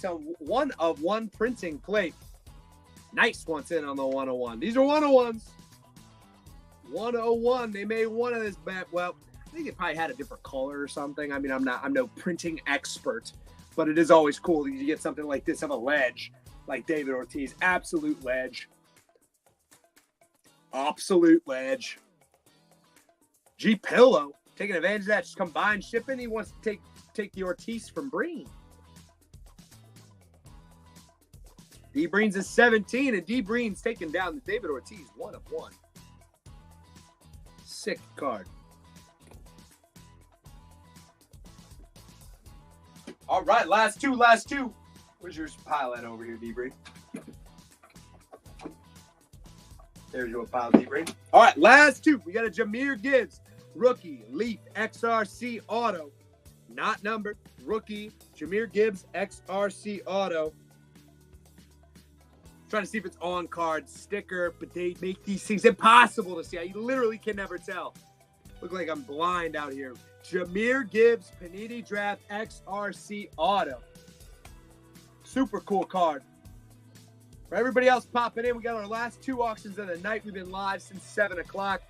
of 1 printing plate. Nice wants in on the 1 of 1. These are 1 of 1s. 101. They made one of this back. Well, I think it probably had a different color or something. I mean, I'm no printing expert, but it is always cool that you get something like this of a ledge, like David Ortiz. Absolute ledge. G Pillow taking advantage of that. Just combined shipping. He wants to take the Ortiz from Breen. D Breen's is 17, and D Breen's taking down the David Ortiz 1 of 1. Sick card. All right, last two. Where's your pile at over here, D Breen? There's your pile, D Breen. All right, last 2. We got a Jahmyr Gibbs rookie Leaf XRC auto, not numbered. Rookie Jahmyr Gibbs XRC auto. Trying to see if it's on card sticker, but they make these things impossible to see. I literally can never tell. Look like I'm blind out here. Jahmyr Gibbs Panini Draft XRC auto. Super cool card. For everybody else popping in, we got our last 2 auctions of the night. We've been live since 7 o'clock.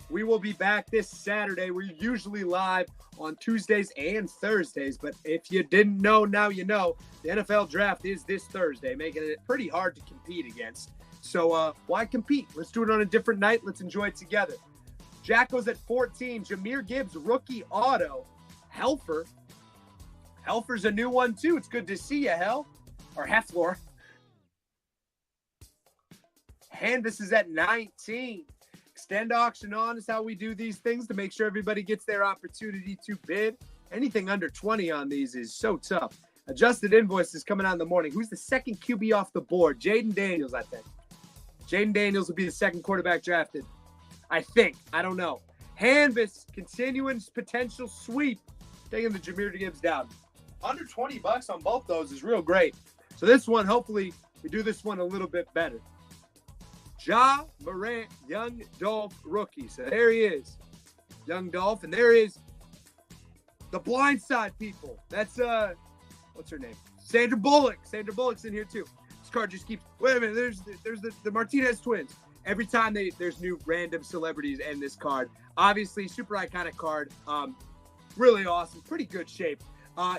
We will be back this Saturday. We're usually live on Tuesdays and Thursdays, but if you didn't know, now you know. The NFL draft is this Thursday, making it pretty hard to compete against. So why compete? Let's do it on a different night. Let's enjoy it together. Jacko's at 14. Jahmyr Gibbs rookie auto. Helfer. Helfer's a new one too. It's good to see you, Hefflor. Hanvis is at 19. Extend auction on is how we do these things to make sure everybody gets their opportunity to bid. Anything under 20 on these is so tough. Adjusted invoice is coming out in the morning. Who's the second QB off the board? Jaden Daniels, I think. Jaden Daniels will be the second quarterback drafted. I think. I don't know. Hanvis continuing potential sweep. Taking the Jahmyr Gibbs down. Under $20 on both those is real great. So this one, hopefully, we do this one a little bit better. Ja Morant, Young Dolph rookie. So there he is. Young Dolph. And there is the blindside people. That's, what's her name? Sandra Bullock. Sandra Bullock's in here too. This card just keeps, wait a minute, there's the Martinez twins. Every time there's new random celebrities in this card. Obviously, super iconic card. Really awesome. Pretty good shape.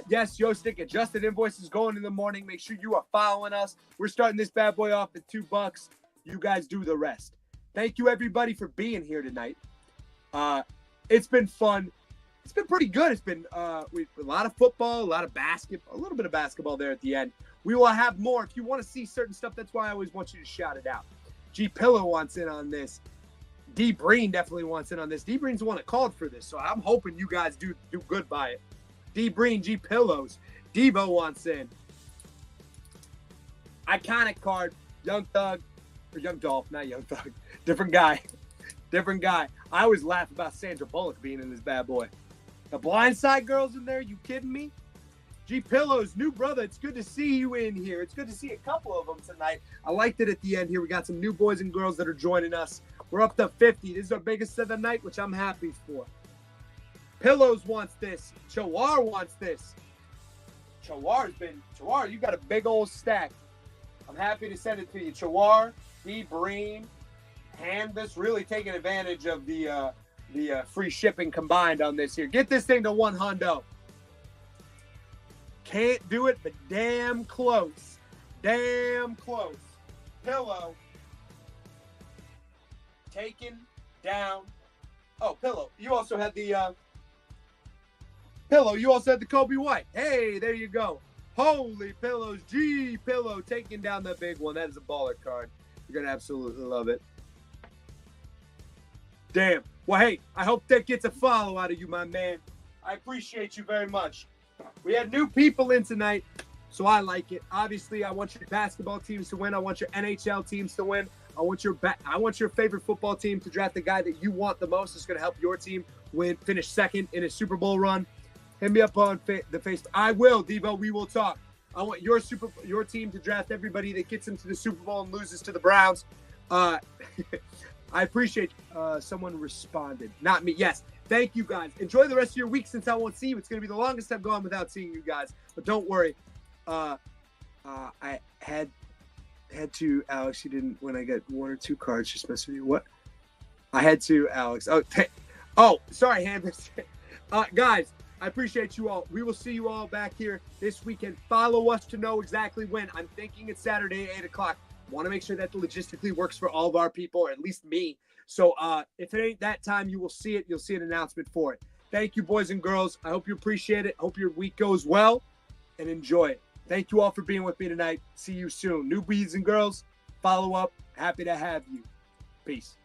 Yes, Yostik, adjusted invoices going in the morning. Make sure you are following us. We're starting this bad boy off at $2. You guys do the rest. Thank you, everybody, for being here tonight. It's been fun. It's been pretty good. It's been a lot of football, a lot of basketball, a little bit of basketball there at the end. We will have more. If you want to see certain stuff, that's why I always want you to shout it out. G Pillow wants in on this. D Breen definitely wants in on this. D Breen's the one that called for this, so I'm hoping you guys do good by it. D Breen, G Pillows. Devo wants in. Iconic card. Young Thug. Or Young Dolph, not Young Thug. Different guy. I always laugh about Sandra Bullock being in this bad boy. The Blindside girls in there, you kidding me? G Pillows, new brother, it's good to see you in here. It's good to see a couple of them tonight. I liked it at the end here. We got some new boys and girls that are joining us. We're up to 50. This is our biggest of the night, which I'm happy for. Pillows wants this. Chawar wants this. Chawar, you got a big old stack. I'm happy to send it to you. Chawar, D Breen, Hanvis, really taking advantage of the free shipping combined on this here. Get this thing to $100. Can't do it, but damn close. Damn close. Pillow. Taken down. Oh, Pillow. You also had the Pillow. You also had the Kobe White. Hey, there you go. Holy pillows. G Pillow taking down the big one. That is a baller card. You're going to absolutely love it. Damn. Well, hey, I hope that gets a follow out of you, my man. I appreciate you very much. We had new people in tonight, so I like it. Obviously, I want your basketball teams to win. I want your NHL teams to win. I want your favorite football team to draft the guy that you want the most. It's going to help your team finish second in a Super Bowl run. Hit me up on the face. I will, Devo. We will talk. I want your team to draft everybody that gets into the Super Bowl and loses to the Browns. I appreciate someone responded. Not me. Yes. Thank you, guys. Enjoy the rest of your week since I won't see you. It's going to be the longest I've gone without seeing you guys. But don't worry. I had to, Alex, you didn't, when I get one or two cards, just mess with you. What? I had to, Alex. Sorry, Hammers. Guys, I appreciate you all. We will see you all back here this weekend. Follow us to know exactly when. I'm thinking it's Saturday at 8 o'clock. Want to make sure that logistically works for all of our people, or at least me. So if it ain't that time, you will see it. You'll see an announcement for it. Thank you, boys and girls. I hope you appreciate it. I hope your week goes well and enjoy it. Thank you all for being with me tonight. See you soon. New boys and girls, follow up. Happy to have you. Peace.